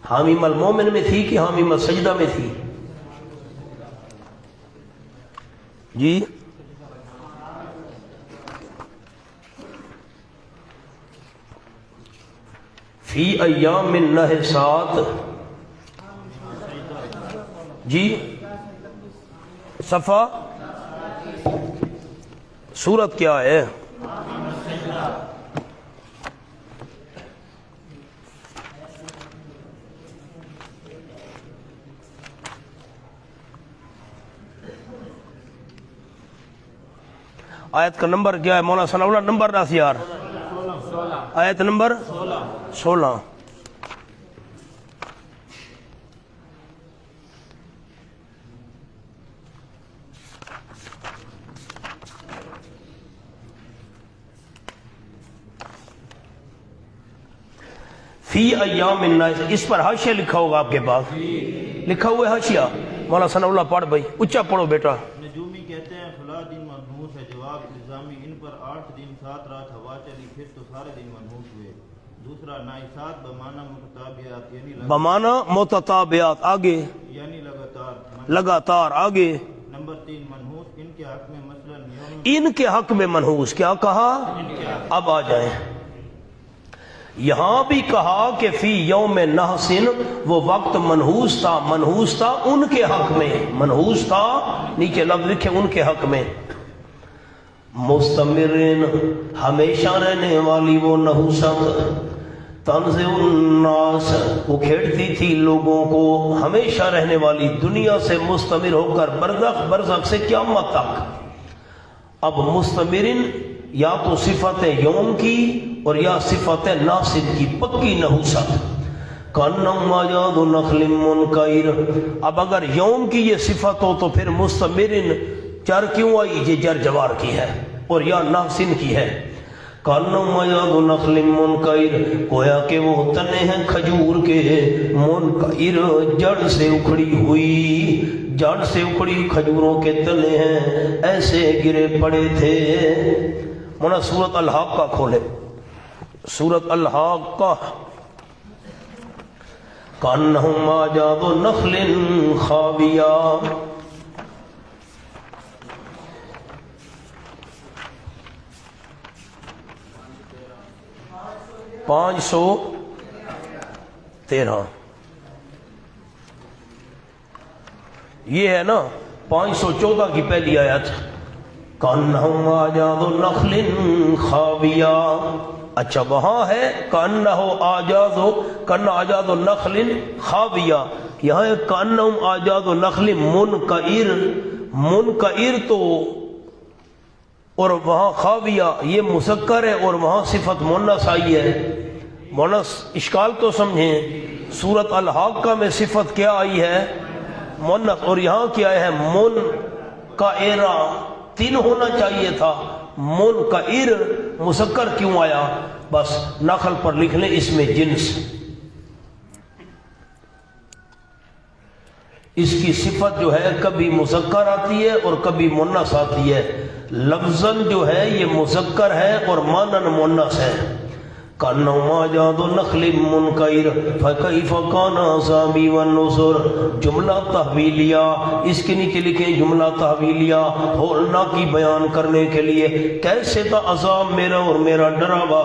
حامیمہ المومن میں تھی کہ حامیمہ سجدہ میں تھی؟ جی فی ایام نحسات. جی صفحہ سورت کیا ہے؟ آیت کا نمبر کیا ہے مولانا ثناء اللہ؟ نمبر راس یار، آیت نمبر 16. فی ایام الناس، اس پر حاشیہ لکھا ہوگا آپ کے پاس، لکھا ہوا ہے حاشیہ. مولا ثناء اللہ پڑھ بھائی، اچھا پڑھو بیٹا۔ نجومی کہتے ہیں فلاں دن منحوس ہے، جواب الزامی ان پر 8 دن 7 رات ہوا چلی پھر تو سارے دن منحوس ہوئے۔ دوسرا نائسات بمعنی متتابعات بمعنی متتابعات، آگے یعنی لگاتار۔ لگاتار، آگے نمبر 3 منحوس ان کے حق میں مثلا یوم ان کے حق میں منحوس، کیا کہا؟ اب آ جائیں، یہاں بھی کہا کہ فی یوم نحسن، وہ وقت منحوس تھا، منحوس تھا ان کے حق میں، منحوس تھا، نیچے لفظ لکھے ان کے حق میں۔ مستمرین ہمیشہ رہنے والی وہ نحوست، تنزع الناس وہ کھیڑتی تھی لوگوں کو، ہمیشہ رہنے والی، دنیا سے مستمر ہو کر برزخ، برزخ سے قیامت تک۔ اب مستمرین یا تو صفت یوم کی اور یا صفت ناصب کی، پکی نحوست۔ کانہم اعجاز نخل منقعر، اب اگر یوم کی یہ صفت ہو تو پھر مستمرین چر کیوں آئی؟ یہ جر جوار کی ہے اور یا ناصب کی ہے۔ کانہم اعجاز نخل منقعر، گویا کہ وہ تنے ہیں کھجور کے، منقعر جڑ سے اکھڑی ہوئی، جڑ سے اکھڑی کھجوروں کے تنے ہیں، ایسے گرے پڑے تھے۔ مونا سورت الحاقہ کھولے، سورت الحاقہ۔ کانہم اعجاز نخل خاویہ، 513 یہ ہے نا 514 کی پہلی آیت۔ کانہم اعجاز نخل خاویہ، اچھا وہاں ہے کانہو اعجاز، کانہ اعجاز نخل خاویہ، یہاں ہے کانہم اعجاز نخل منقعر، منقعر تو اور وہاں خاویہ یہ مذکر ہے اور وہاں صفت مونس آئی ہے۔ مونس اشکال تو سمجھیں، سورت الحاقہ میں صفت کیا آئی ہے؟ مونس، اور یہاں کیا ہے؟ منقعر، 3 ہونا چاہیے تھا، منقعر مذکر کیوں آیا؟ بس نقل پر لکھ لیں اس میں جنس، اس کی صفت جو ہے کبھی مذکر آتی ہے اور کبھی مونس آتی ہے، لفظاً جو ہے یہ مذکر ہے اور معناً مونس ہے۔ کانہم اعجاز نخل منقعر فکیف کان عذابی والنذر، جملہ تحویلیہ، اس کے نیچے لکھیں جملہ تحویلیہ، ہولناکی بیان کرنے کے لیے، کیسے تھا عذاب میرا اور میرا ڈراوا،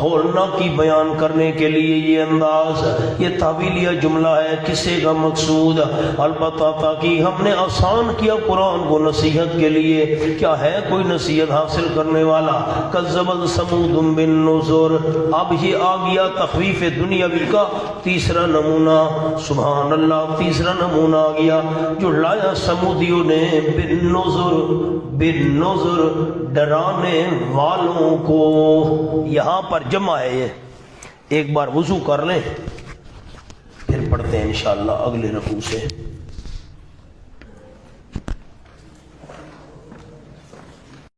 ہولناکی بیان کرنے کے لیے یہ انداز، یہ تحویلیہ جملہ ہے، کسے کا مقصود؟ البتہ تاکہ ہم نے آسان کیا قرآن کو نصیحت کے لیے، کیا ہے کوئی نصیحت حاصل کرنے والا؟ کذبت ثمود بالنذر، اب یہ آ گیا تخفیف دنیاوی کا تیسرا نمونہ، سبحان اللہ، تیسرا نمونہ آ گیا جو لایا سمودیوں نے، بالنذر، بالنذر ڈرانے والوں کو۔ یہاں پر جمع ہے، یہ ایک بار وضو کر لیں پھر پڑھتے ہیں انشاءاللہ اگلے رکوع سے۔